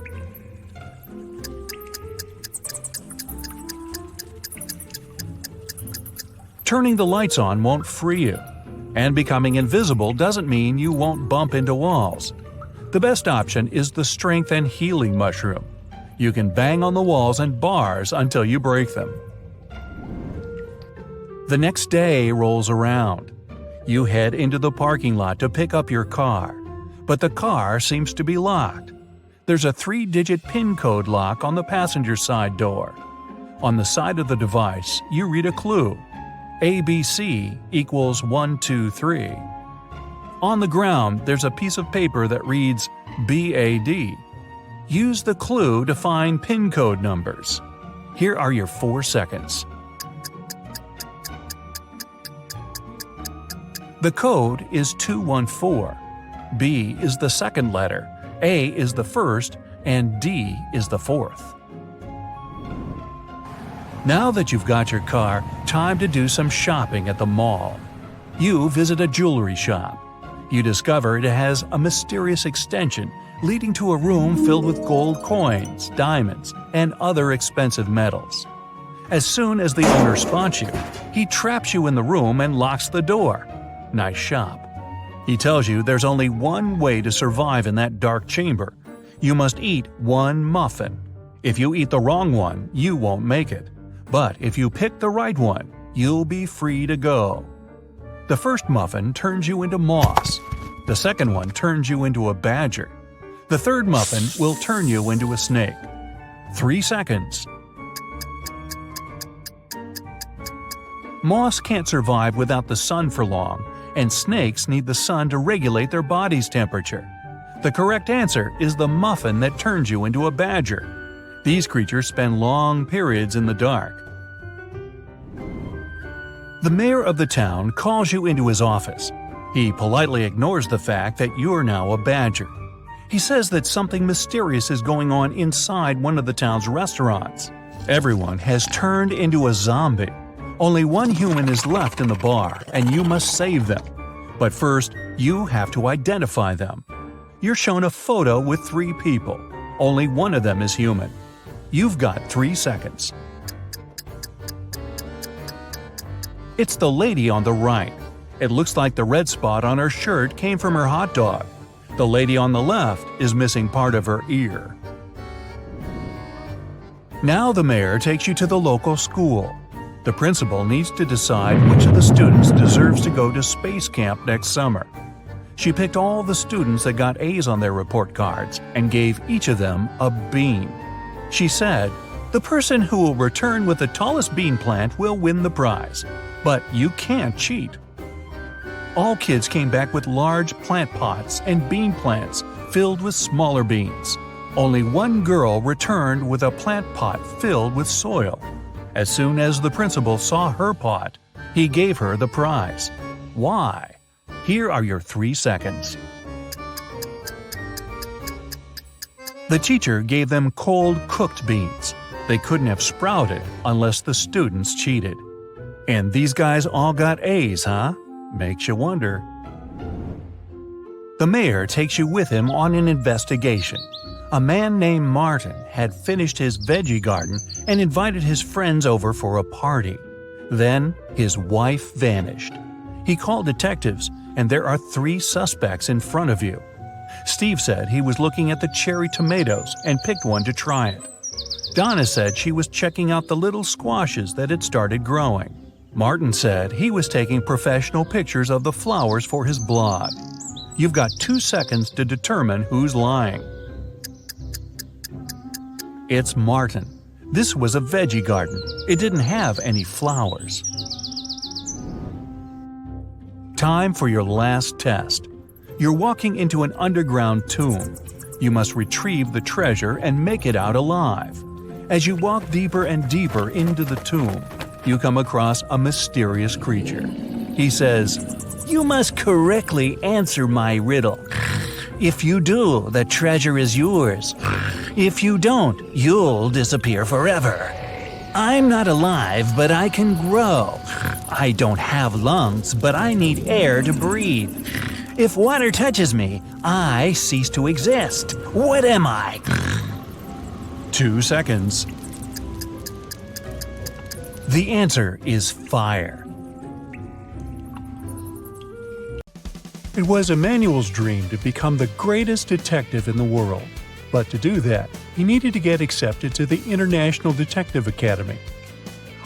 Turning the lights on won't free you, and becoming invisible doesn't mean you won't bump into walls. The best option is the strength and healing mushroom. You can bang on the walls and bars until you break them. The next day rolls around. You head into the parking lot to pick up your car, but the car seems to be locked. There's a 3-digit PIN code lock on the passenger side door. On the side of the device, you read a clue. ABC equals 123. On the ground, there's a piece of paper that reads BAD. Use the clue to find PIN code numbers. Here are your 4 seconds. The code is 214. B is the second letter, A is the first, and D is the fourth. Now that you've got your car, time to do some shopping at the mall. You visit a jewelry shop. You discover it has a mysterious extension leading to a room filled with gold coins, diamonds, and other expensive metals. As soon as the owner spots you, he traps you in the room and locks the door. Nice shop. He tells you there's only one way to survive in that dark chamber. You must eat 1 muffin. If you eat the wrong one, you won't make it. But if you pick the right one, you'll be free to go. The first muffin turns you into moss. The second one turns you into a badger. The third muffin will turn you into a snake. 3 seconds. Moss can't survive without the sun for long, and snakes need the sun to regulate their body's temperature. The correct answer is the muffin that turns you into a badger. These creatures spend long periods in the dark. The mayor of the town calls you into his office. He politely ignores the fact that you're now a badger. He says that something mysterious is going on inside one of the town's restaurants. Everyone has turned into a zombie. Only one human is left in the bar, and you must save them. But first, you have to identify them. You're shown a photo with 3 people. Only one of them is human. You've got 3 seconds. It's the lady on the right. It looks like the red spot on her shirt came from her hot dog. The lady on the left is missing part of her ear. Now the mayor takes you to the local school. The principal needs to decide which of the students deserves to go to space camp next summer. She picked all the students that got A's on their report cards and gave each of them a bean. She said, "The person who will return with the tallest bean plant will win the prize, but you can't cheat." All kids came back with large plant pots and bean plants filled with smaller beans. Only one girl returned with a plant pot filled with soil. As soon as the principal saw her pot, he gave her the prize. Why? Here are your 3 seconds. The teacher gave them cold cooked beans. They couldn't have sprouted unless the students cheated. And these guys all got A's, huh? Makes you wonder. The mayor takes you with him on an investigation. A man named Martin had finished his veggie garden and invited his friends over for a party. Then his wife vanished. He called detectives, and there are 3 suspects in front of you. Steve said he was looking at the cherry tomatoes and picked one to try it. Donna said she was checking out the little squashes that had started growing. Martin said he was taking professional pictures of the flowers for his blog. You've got 2 seconds to determine who's lying. It's Martin. This was a veggie garden. It didn't have any flowers. Time for your last test. You're walking into an underground tomb. You must retrieve the treasure and make it out alive. As you walk deeper and deeper into the tomb, you come across a mysterious creature. He says, "You must correctly answer my riddle. If you do, the treasure is yours. If you don't, you'll disappear forever. I'm not alive, but I can grow. I don't have lungs, but I need air to breathe. If water touches me, I cease to exist. What am I?" 2 seconds. The answer is fire. It was Emmanuel's dream to become the greatest detective in the world. But to do that, he needed to get accepted to the International Detective Academy.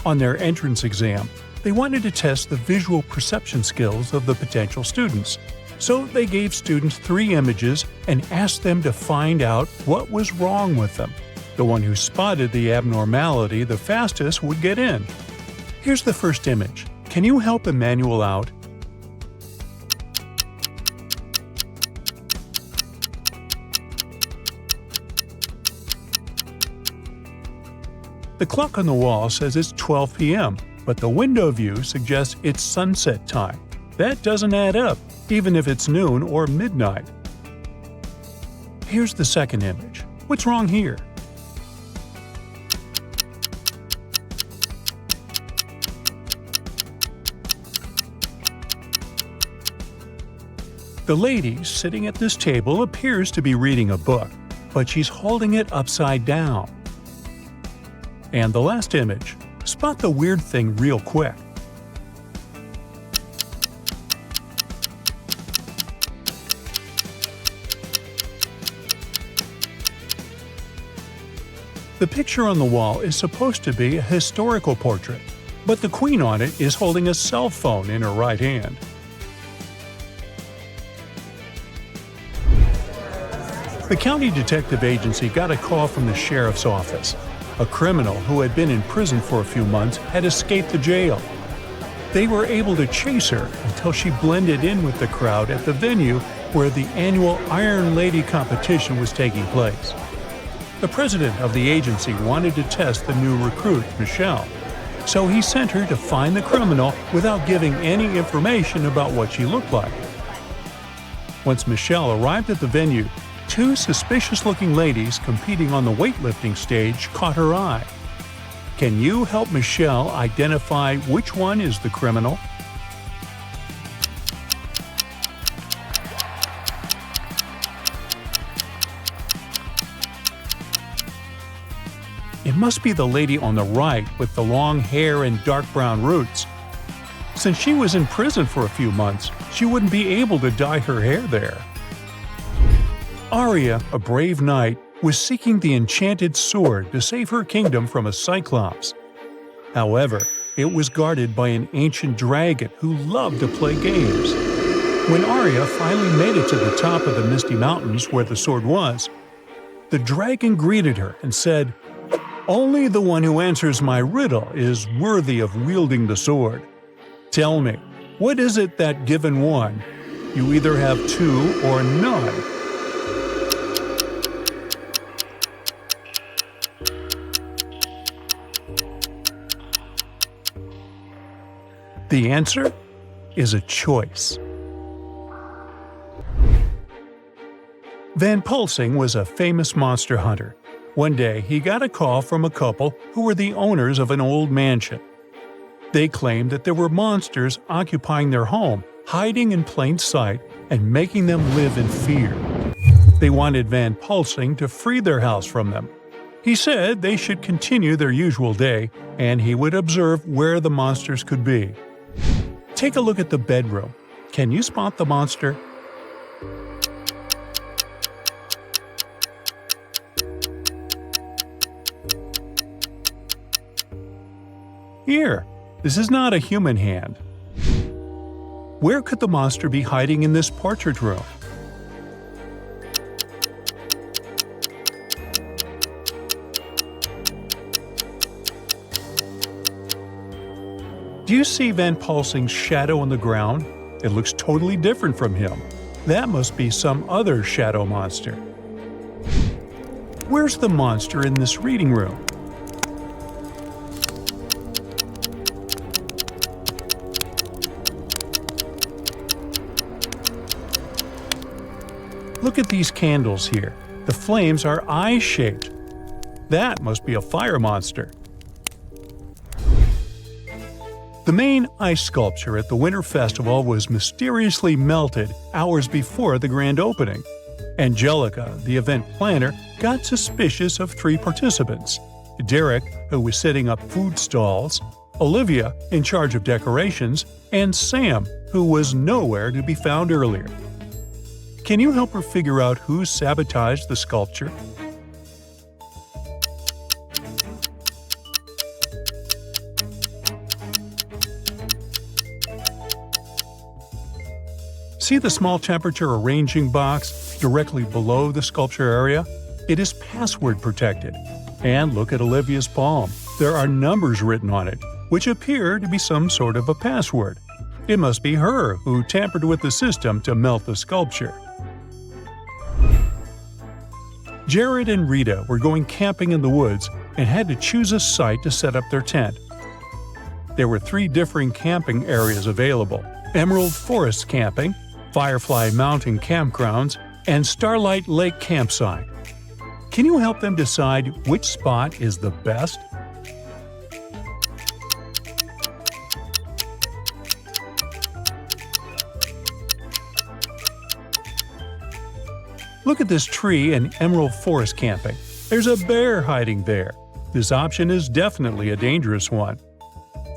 On their entrance exam, they wanted to test the visual perception skills of the potential students. So they gave students 3 images and asked them to find out what was wrong with them. The one who spotted the abnormality the fastest would get in. Here's the first image. Can you help Emmanuel out? The clock on the wall says it's 12 p.m., but the window view suggests it's sunset time. That doesn't add up, even if it's noon or midnight. Here's the second image. What's wrong here? The lady sitting at this table appears to be reading a book, but she's holding it upside down. And the last image. Spot the weird thing real quick. The picture on the wall is supposed to be a historical portrait, but the queen on it is holding a cell phone in her right hand. The county detective agency got a call from the sheriff's office. A criminal who had been in prison for a few months had escaped the jail. They were able to chase her until she blended in with the crowd at the venue where the annual Iron Lady competition was taking place. The president of the agency wanted to test the new recruit, Michelle, so he sent her to find the criminal without giving any information about what she looked like. Once Michelle arrived at the venue, 2 suspicious-looking ladies competing on the weightlifting stage caught her eye. Can you help Michelle identify which one is the criminal? It must be the lady on the right with the long hair and dark brown roots. Since she was in prison for a few months, she wouldn't be able to dye her hair there. Arya, a brave knight, was seeking the enchanted sword to save her kingdom from a cyclops. However, it was guarded by an ancient dragon who loved to play games. When Arya finally made it to the top of the Misty Mountains where the sword was, the dragon greeted her and said, "Only the one who answers my riddle is worthy of wielding the sword. Tell me, what is it that given one, you either have two or none?" The answer is a choice. Van Pulsing was a famous monster hunter. One day, he got a call from a couple who were the owners of an old mansion. They claimed that there were monsters occupying their home, hiding in plain sight and making them live in fear. They wanted Van Pulsing to free their house from them. He said they should continue their usual day, and he would observe where the monsters could be. Take a look at the bedroom. Can you spot the monster? Here, this is not a human hand. Where could the monster be hiding in this portrait room? Do you see Van Pulsing's shadow on the ground? It looks totally different from him. That must be some other shadow monster. Where's the monster in this reading room? Look at these candles here. The flames are eye-shaped. That must be a fire monster. The main ice sculpture at the Winter Festival was mysteriously melted hours before the grand opening. Angelica, the event planner, got suspicious of 3 participants: Derek, who was setting up food stalls, Olivia, in charge of decorations, and Sam, who was nowhere to be found earlier. Can you help her figure out who sabotaged the sculpture? See the small temperature arranging box directly below the sculpture area? It is password protected. And look at Olivia's palm. There are numbers written on it, which appear to be some sort of a password. It must be her who tampered with the system to melt the sculpture. Jared and Rita were going camping in the woods and had to choose a site to set up their tent. There were 3 differing camping areas available: Emerald Forest Camping, Firefly Mountain Campgrounds, and Starlight Lake Campsite. Can you help them decide which spot is the best? Look at this tree in Emerald Forest Camping. There's a bear hiding there. This option is definitely a dangerous one.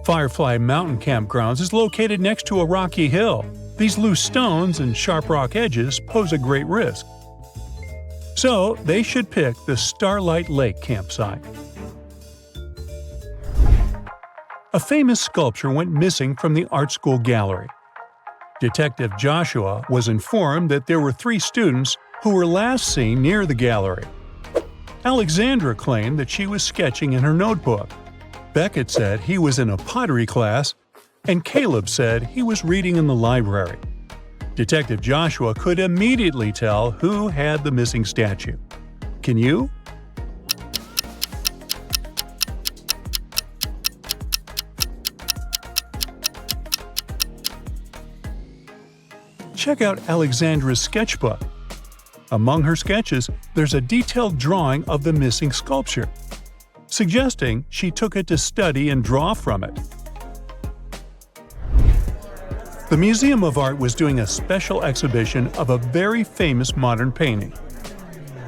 Firefly Mountain Campgrounds is located next to a rocky hill. These loose stones and sharp rock edges pose a great risk. So they should pick the Starlight Lake Campsite. A famous sculpture went missing from the art school gallery. Detective Joshua was informed that there were 3 students who were last seen near the gallery. Alexandra claimed that she was sketching in her notebook. Beckett said he was in a pottery class, and Caleb said he was reading in the library. Detective Joshua could immediately tell who had the missing statue. Can you? Check out Alexandra's sketchbook. Among her sketches, there's a detailed drawing of the missing sculpture, suggesting she took it to study and draw from it. The Museum of Art was doing a special exhibition of a very famous modern painting.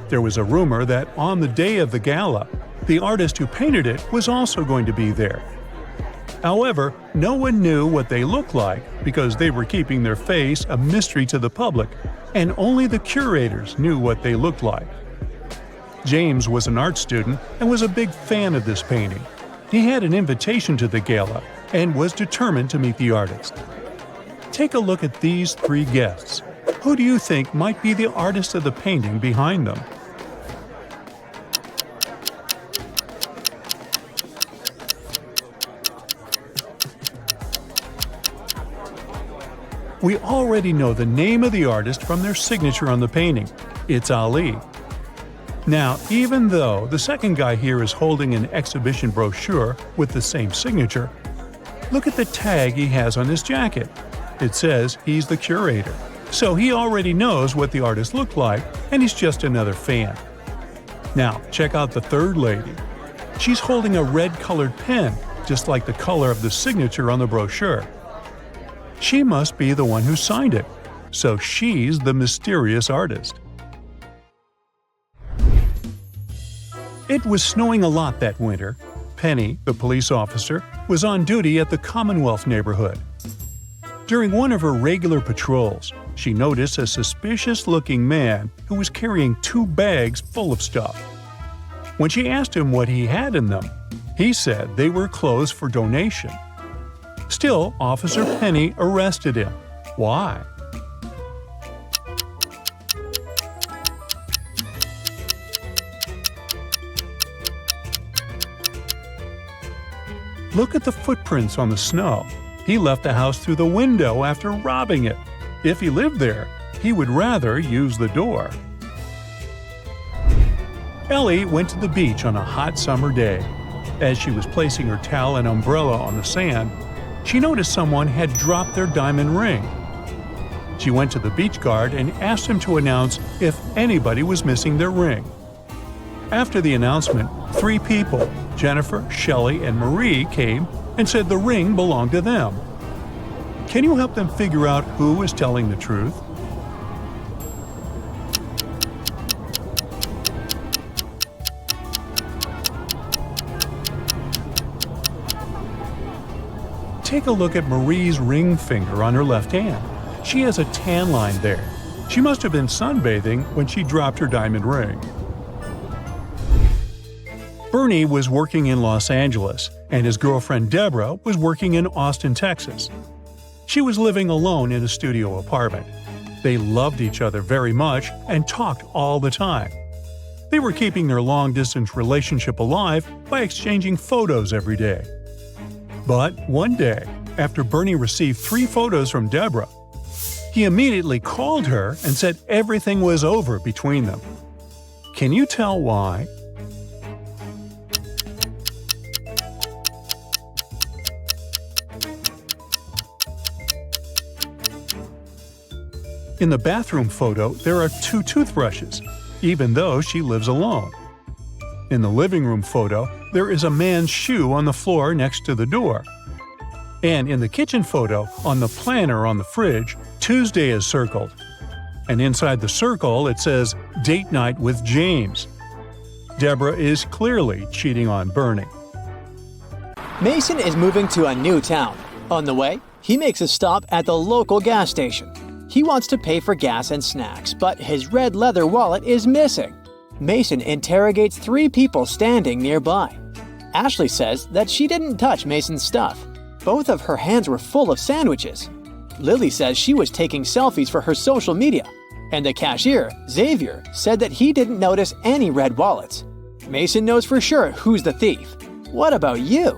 There was a rumor that on the day of the gala, the artist who painted it was also going to be there. However, no one knew what they looked like because they were keeping their face a mystery to the public, and only the curators knew what they looked like. James was an art student and was a big fan of this painting. He had an invitation to the gala and was determined to meet the artist. Take a look at these 3 guests. Who do you think might be the artist of the painting behind them? We already know the name of the artist from their signature on the painting. It's Ali. Now, even though the second guy here is holding an exhibition brochure with the same signature, look at the tag he has on his jacket. It says he's the curator. So he already knows what the artist looked like, and he's just another fan. Now, check out the third lady. She's holding a red-colored pen, just like the color of the signature on the brochure. She must be the one who signed it, so she's the mysterious artist. It was snowing a lot that winter. Penny, the police officer, was on duty at the Commonwealth neighborhood. During one of her regular patrols, she noticed a suspicious-looking man who was carrying 2 bags full of stuff. When she asked him what he had in them, he said they were clothes for donation. Still, Officer Penny arrested him. Why? Look at the footprints on the snow. He left the house through the window after robbing it. If he lived there, he would rather use the door. Ellie went to the beach on a hot summer day. As she was placing her towel and umbrella on the sand, she noticed someone had dropped their diamond ring. She went to the beach guard and asked him to announce if anybody was missing their ring. After the announcement, 3 people, Jennifer, Shelley, and Marie, came and said the ring belonged to them. Can you help them figure out who is telling the truth? Take a look at Marie's ring finger on her left hand. She has a tan line there. She must have been sunbathing when she dropped her diamond ring. Bernie was working in Los Angeles, and his girlfriend Deborah was working in Austin, Texas. She was living alone in a studio apartment. They loved each other very much and talked all the time. They were keeping their long-distance relationship alive by exchanging photos every day. But one day, after Bernie received 3 photos from Deborah, he immediately called her and said everything was over between them. Can you tell why? In the bathroom photo, there are 2 toothbrushes, even though she lives alone. In the living room photo, there is a man's shoe on the floor next to the door. And in the kitchen photo, on the planner on the fridge, Tuesday is circled. And inside the circle, it says, "Date night with James." Deborah is clearly cheating on Bernie. Mason is moving to a new town. On the way, he makes a stop at the local gas station. He wants to pay for gas and snacks, but his red leather wallet is missing. Mason interrogates 3 people standing nearby. Ashley says that she didn't touch Mason's stuff. Both of her hands were full of sandwiches. Lily says she was taking selfies for her social media. And the cashier, Xavier, said that he didn't notice any red wallets. Mason knows for sure who's the thief. What about you?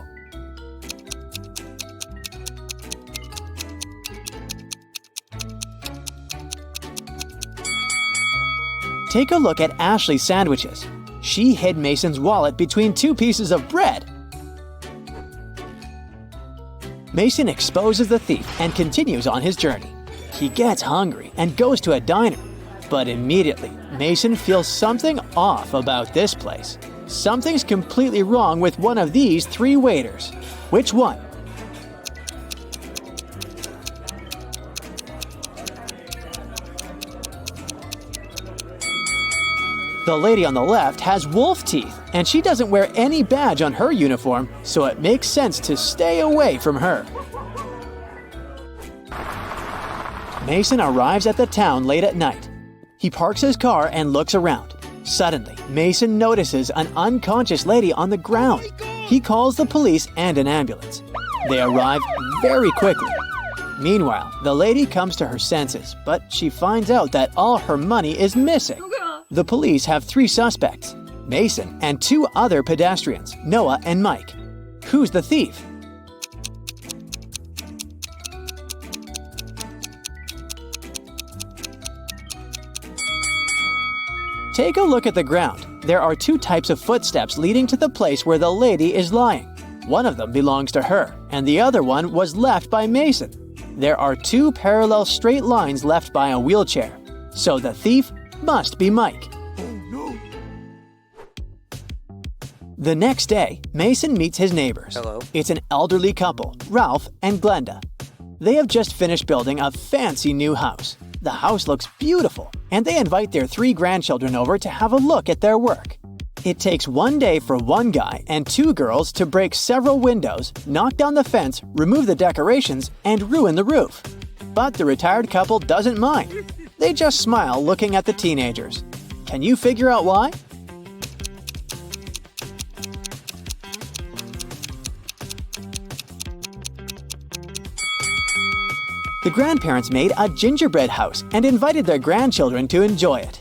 Take a look at Ashley's sandwiches. She hid Mason's wallet between 2 pieces of bread. Mason exposes the thief and continues on his journey. He gets hungry and goes to a diner. But immediately, Mason feels something off about this place. Something's completely wrong with one of these 3 waiters. Which one? The lady on the left has wolf teeth, and she doesn't wear any badge on her uniform, so it makes sense to stay away from her. Mason arrives at the town late at night. He parks his car and looks around. Suddenly, Mason notices an unconscious lady on the ground. He calls the police and an ambulance. They arrive very quickly. Meanwhile, the lady comes to her senses, but she finds out that all her money is missing. Oh God. The police have 3 suspects, Mason and 2 other pedestrians, Noah and Mike. Who's the thief? Take a look at the ground. There are 2 types of footsteps leading to the place where the lady is lying. One of them belongs to her, and the other one was left by Mason. There are 2 parallel straight lines left by a wheelchair. So the thief must be Mike. The next day, Mason meets his neighbors. Hello. It's an elderly couple, Ralph and Glenda. They have just finished building a fancy new house. The house looks beautiful, and they invite their 3 grandchildren over to have a look at their work. It takes 1 day for 1 guy and 2 girls to break several windows, knock down the fence, remove the decorations, and ruin the roof. But the retired couple doesn't mind. They just smile looking at the teenagers. Can you figure out why? The grandparents made a gingerbread house and invited their grandchildren to enjoy it.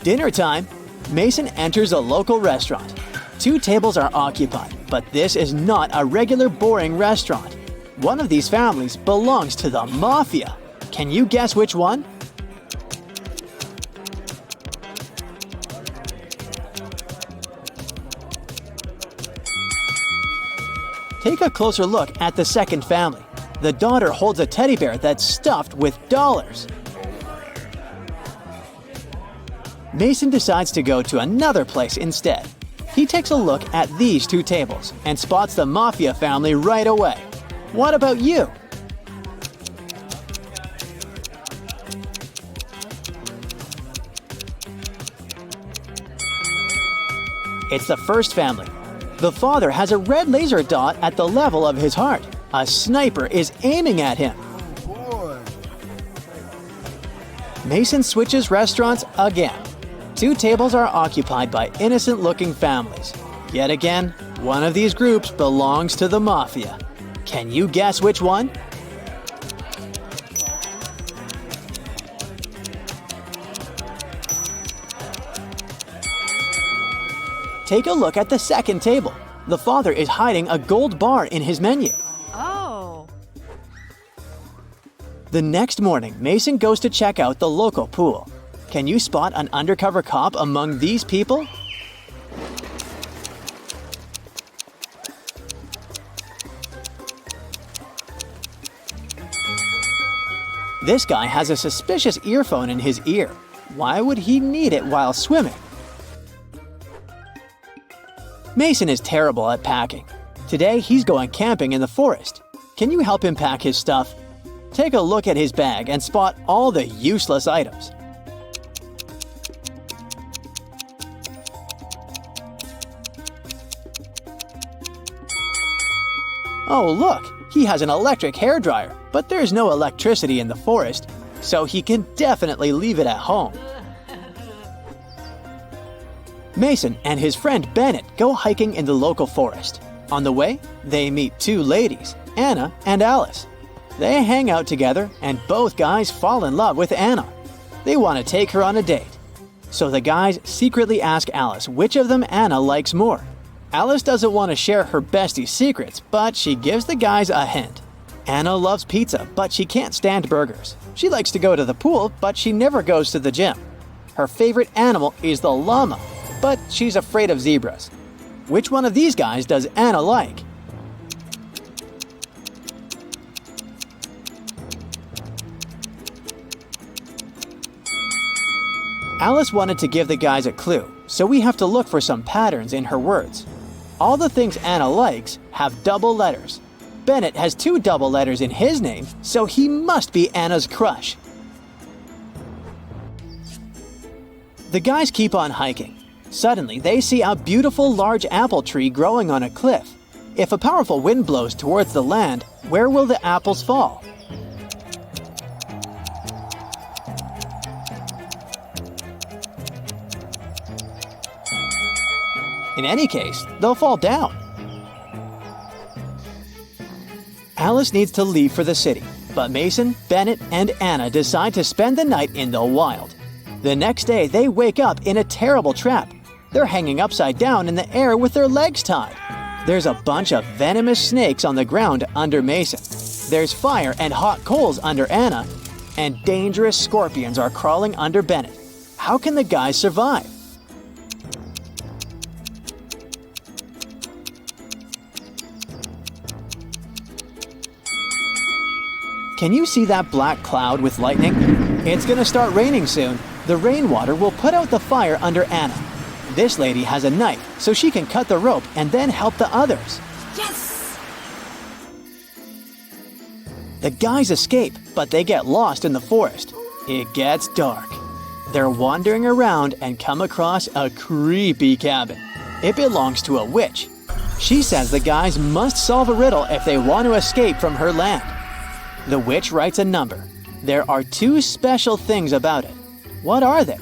Dinner time. Mason enters a local restaurant. 2 tables are occupied, but this is not a regular boring restaurant. One of these families belongs to the Mafia. Can you guess which one? Take a closer look at the second family. The daughter holds a teddy bear that's stuffed with dollars. Mason decides to go to another place instead. He takes a look at these 2 tables and spots the Mafia family right away. What about you? It's the first family. The father has a red laser dot at the level of his heart. A sniper is aiming at him. Mason switches restaurants again. 2 tables are occupied by innocent-looking families. Yet again, one of these groups belongs to the Mafia. Can you guess which one? Take a look at the second table. The father is hiding a gold bar in his menu. Oh. The next morning, Mason goes to check out the local pool. Can you spot an undercover cop among these people? This guy has a suspicious earphone in his ear. Why would he need it while swimming? Mason is terrible at packing. Today, he's going camping in the forest. Can you help him pack his stuff? Take a look at his bag and spot all the useless items. Oh, look! He has an electric hairdryer, but there's no electricity in the forest, so he can definitely leave it at home. Mason and his friend Bennett go hiking in the local forest. On the way, they meet 2 ladies, Anna and Alice. They hang out together, and both guys fall in love with Anna. They want to take her on a date. So the guys secretly ask Alice which of them Anna likes more. Alice doesn't want to share her bestie's secrets, but she gives the guys a hint. Anna loves pizza, but she can't stand burgers. She likes to go to the pool, but she never goes to the gym. Her favorite animal is the llama, but she's afraid of zebras. Which one of these guys does Anna like? Alice wanted to give the guys a clue, so we have to look for some patterns in her words. All the things Anna likes have double letters. Bennett has 2 double letters in his name, so he must be Anna's crush. The guys keep on hiking. Suddenly, they see a beautiful large apple tree growing on a cliff. If a powerful wind blows towards the land, where will the apples fall? In any case, they'll fall down. Alice needs to leave for the city, but Mason, Bennett, and Anna decide to spend the night in the wild. The next day, they wake up in a terrible trap. They're hanging upside down in the air with their legs tied. There's a bunch of venomous snakes on the ground under Mason. There's fire and hot coals under Anna, and dangerous scorpions are crawling under Bennett. How can the guys survive? Can you see that black cloud with lightning? It's gonna start raining soon. The rainwater will put out the fire under Anna. This lady has a knife, so she can cut the rope and then help the others. Yes! The guys escape, but they get lost in the forest. It gets dark. They're wandering around and come across a creepy cabin. It belongs to a witch. She says the guys must solve a riddle if they want to escape from her land. The witch writes a number. There are 2 special things about it. What are they?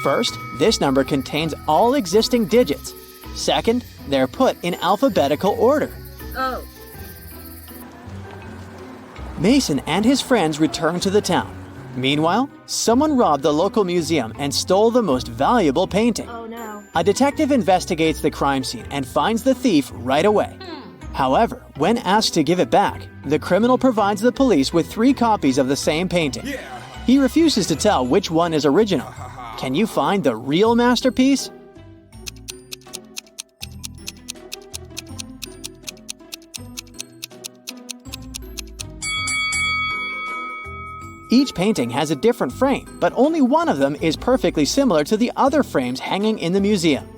First, this number contains all existing digits. Second, they're put in alphabetical order. Oh. Mason and his friends return to the town. Meanwhile, someone robbed the local museum and stole the most valuable painting. Oh no. A detective investigates the crime scene and finds the thief right away. However, when asked to give it back, the criminal provides the police with 3 copies of the same painting. He refuses to tell which one is original. Can you find the real masterpiece? Each painting has a different frame, but only one of them is perfectly similar to the other frames hanging in the museum.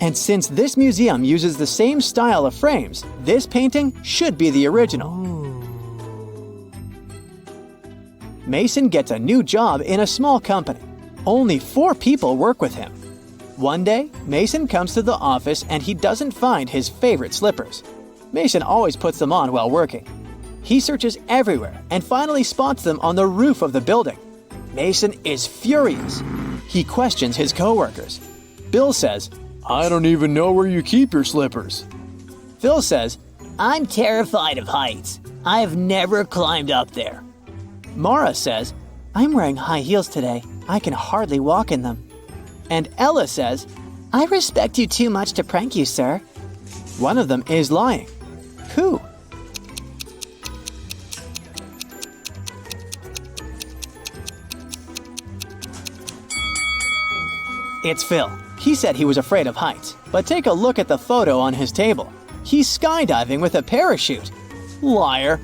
And since this museum uses the same style of frames, this painting should be the original. Mason gets a new job in a small company. Only 4 people work with him. One day, Mason comes to the office and he doesn't find his favorite slippers. Mason always puts them on while working. He searches everywhere and finally spots them on the roof of the building. Mason is furious. He questions his coworkers. Bill says, "I don't even know where you keep your slippers." Phil says, "I'm terrified of heights. I've never climbed up there." Mara says, "I'm wearing high heels today. I can hardly walk in them." And Ella says, "I respect you too much to prank you, sir." One of them is lying. Who? It's Phil. He said he was afraid of heights, but take a look at the photo on his table. He's skydiving with a parachute. Liar.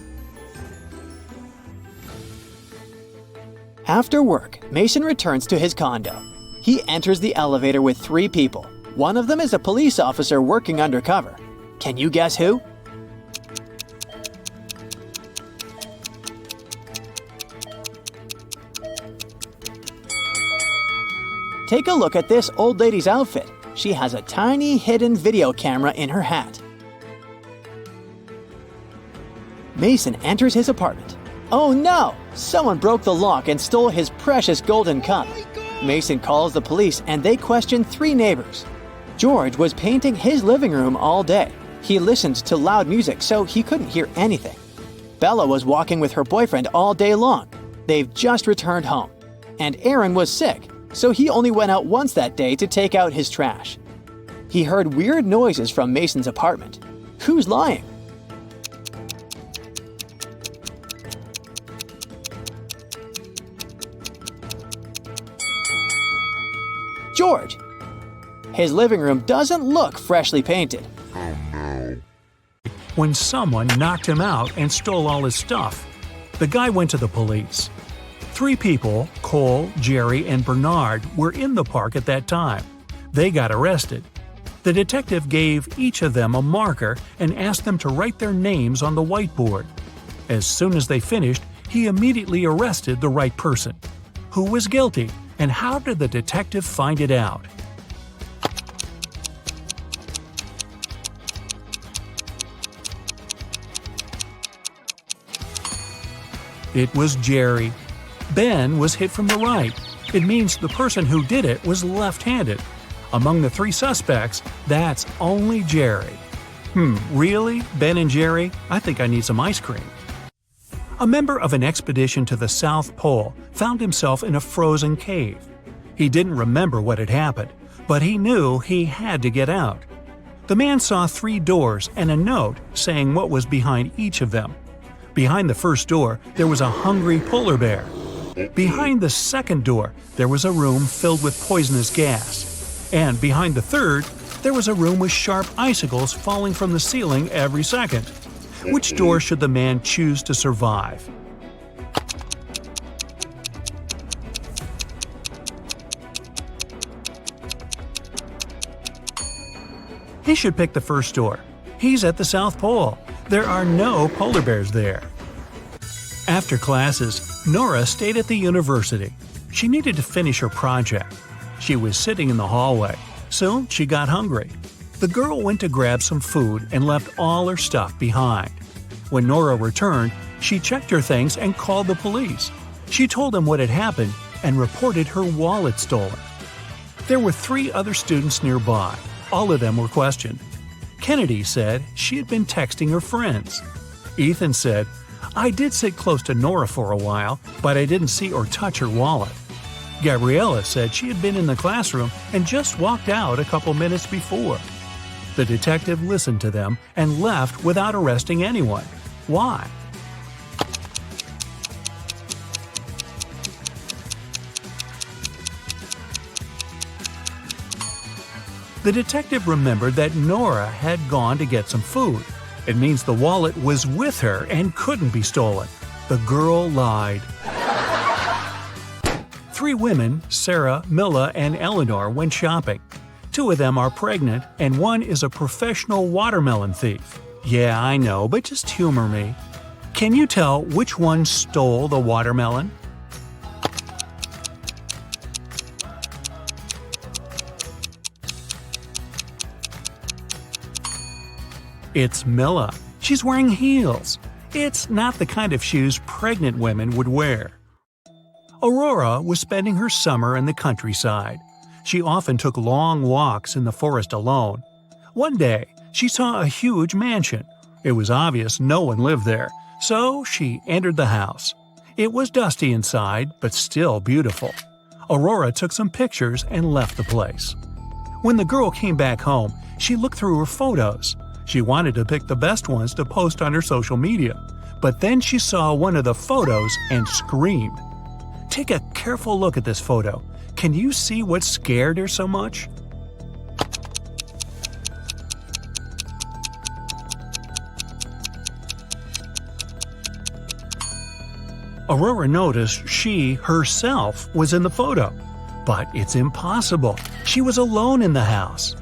After work, Mason returns to his condo. He enters the elevator with 3 people. One of them is a police officer working undercover. Can you guess who? Take a look at this old lady's outfit. She has a tiny hidden video camera in her hat. Mason enters his apartment. Oh no! Someone broke the lock and stole his precious golden cup. Mason calls the police and they question 3 neighbors. George was painting his living room all day. He listened to loud music so he couldn't hear anything. Bella was walking with her boyfriend all day long. They've just returned home. And Aaron was sick, so he only went out once that day to take out his trash. He heard weird noises from Mason's apartment. Who's lying? George. His living room doesn't look freshly painted. When someone knocked him out and stole all his stuff. The guy went to the police. 3 people, Cole, Jerry, and Bernard, were in the park at that time. They got arrested. The detective gave each of them a marker and asked them to write their names on the whiteboard. As soon as they finished, he immediately arrested the right person. Who was guilty, and how did the detective find it out? It was Jerry. Ben was hit from the right. It means the person who did it was left-handed. Among the 3 suspects, that's only Jerry. Really? Ben and Jerry? I think I need some ice cream. A member of an expedition to the South Pole found himself in a frozen cave. He didn't remember what had happened, but he knew he had to get out. The man saw 3 doors and a note saying what was behind each of them. Behind the first door, there was a hungry polar bear. Behind the second door, there was a room filled with poisonous gas. And behind the third, there was a room with sharp icicles falling from the ceiling every second. Which door should the man choose to survive? He should pick the first door. He's at the South Pole. There are no polar bears there. After classes, Nora stayed at the university. She needed to finish her project. She was sitting in the hallway. Soon she got hungry. The girl went to grab some food and left all her stuff behind. When Nora returned, she checked her things and called the police. She told them what had happened and reported her wallet stolen. There were 3 other students nearby. All of them were questioned. Kennedy said she had been texting her friends. Ethan said, "I did sit close to Nora for a while, but I didn't see or touch her wallet." Gabriella said she had been in the classroom and just walked out a couple minutes before. The detective listened to them and left without arresting anyone. Why? The detective remembered that Nora had gone to get some food. It means the wallet was with her and couldn't be stolen. The girl lied. 3 women, Sarah, Milla, and Eleanor, went shopping. 2 of them are pregnant, and 1 is a professional watermelon thief. Yeah, I know, but just humor me. Can you tell which one stole the watermelon? It's Milla. She's wearing heels. It's not the kind of shoes pregnant women would wear. Aurora was spending her summer in the countryside. She often took long walks in the forest alone. One day, she saw a huge mansion. It was obvious no one lived there, so she entered the house. It was dusty inside, but still beautiful. Aurora took some pictures and left the place. When the girl came back home, she looked through her photos. She wanted to pick the best ones to post on her social media, but then she saw one of the photos and screamed. Take a careful look at this photo. Can you see what scared her so much? Aurora noticed she, herself, was in the photo. But it's impossible. She was alone in the house.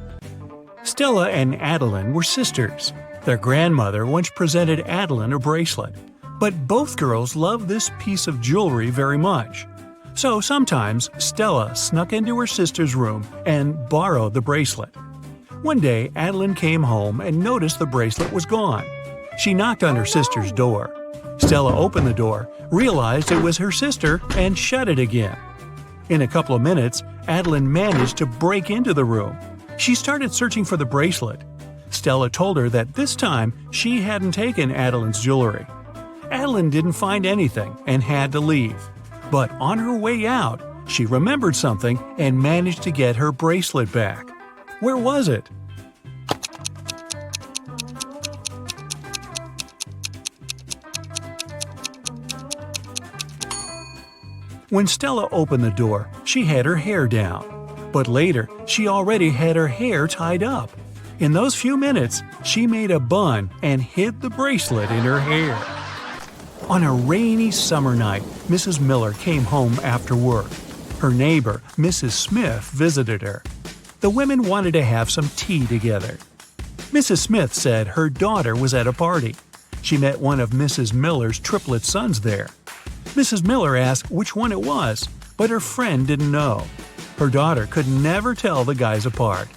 Stella and Adeline were sisters. Their grandmother once presented Adeline a bracelet. But both girls loved this piece of jewelry very much. So sometimes Stella snuck into her sister's room and borrowed the bracelet. One day, Adeline came home and noticed the bracelet was gone. She knocked on her sister's door. Stella opened the door, realized it was her sister, and shut it again. In a couple of minutes, Adeline managed to break into the room. She started searching for the bracelet. Stella told her that this time she hadn't taken Adeline's jewelry. Adeline didn't find anything and had to leave. But on her way out, she remembered something and managed to get her bracelet back. Where was it? When Stella opened the door, she had her hair down. But later, she already had her hair tied up. In those few minutes, she made a bun and hid the bracelet in her hair. On a rainy summer night, Mrs. Miller came home after work. Her neighbor, Mrs. Smith, visited her. The women wanted to have some tea together. Mrs. Smith said her daughter was at a party. She met one of Mrs. Miller's triplet sons there. Mrs. Miller asked which one it was, but her friend didn't know. Her daughter could never tell the guys apart.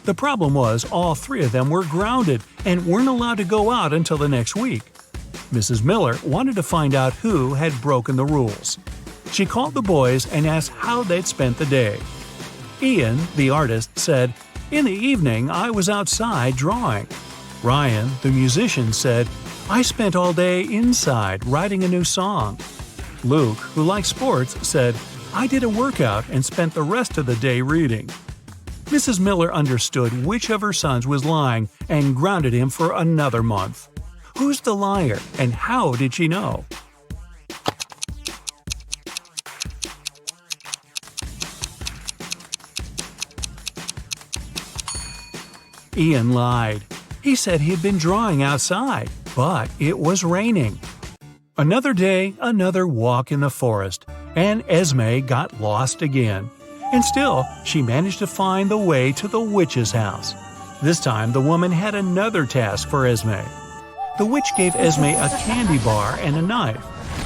The problem was all 3 of them were grounded and weren't allowed to go out until the next week. Mrs. Miller wanted to find out who had broken the rules. She called the boys and asked how they'd spent the day. Ian, the artist, said, "In the evening, I was outside drawing." Ryan, the musician, said, "I spent all day inside writing a new song." Luke, who likes sports, said, "I did a workout and spent the rest of the day reading." Mrs. Miller understood which of her sons was lying and grounded him for another month. Who's the liar, and how did she know? Ian lied. He said he'd been drawing outside, but it was raining. Another day, another walk in the forest, and Esme got lost again. And still, she managed to find the way to the witch's house. This time, the woman had another task for Esme. The witch gave Esme a candy bar and a knife.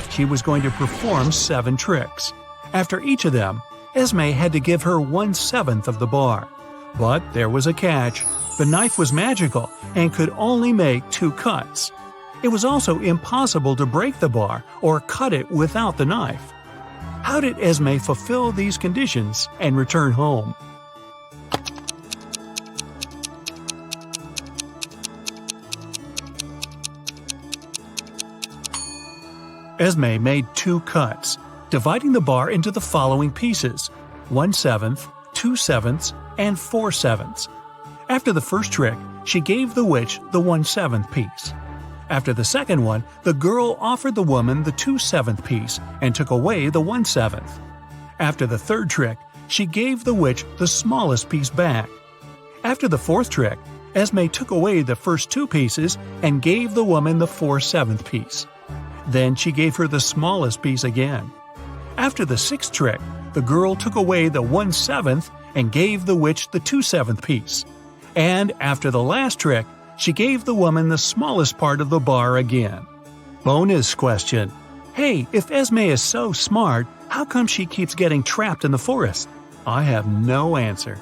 She was going to perform 7 tricks. After each of them, Esme had to give her 1/7 of the bar. But there was a catch. The knife was magical and could only make 2 cuts. It was also impossible to break the bar or cut it without the knife. How did Esme fulfill these conditions and return home? Esme made 2 cuts, dividing the bar into the following pieces: 1/7, 2/7, and 4/7. After the first trick, she gave the witch the 1/7 piece. After the second one, the girl offered the woman the 2/7 piece and took away the 1/7. After the third trick, she gave the witch the smallest piece back. After the fourth trick, Esme took away the first 2 pieces and gave the woman the 4/7 piece. Then she gave her the smallest piece again. After the sixth trick, the girl took away the 1/7 and gave the witch the 2/7 piece. And after the last trick, she gave the woman the smallest part of the bar again. Bonus question. Hey, if Esme is so smart, how come she keeps getting trapped in the forest? I have no answer.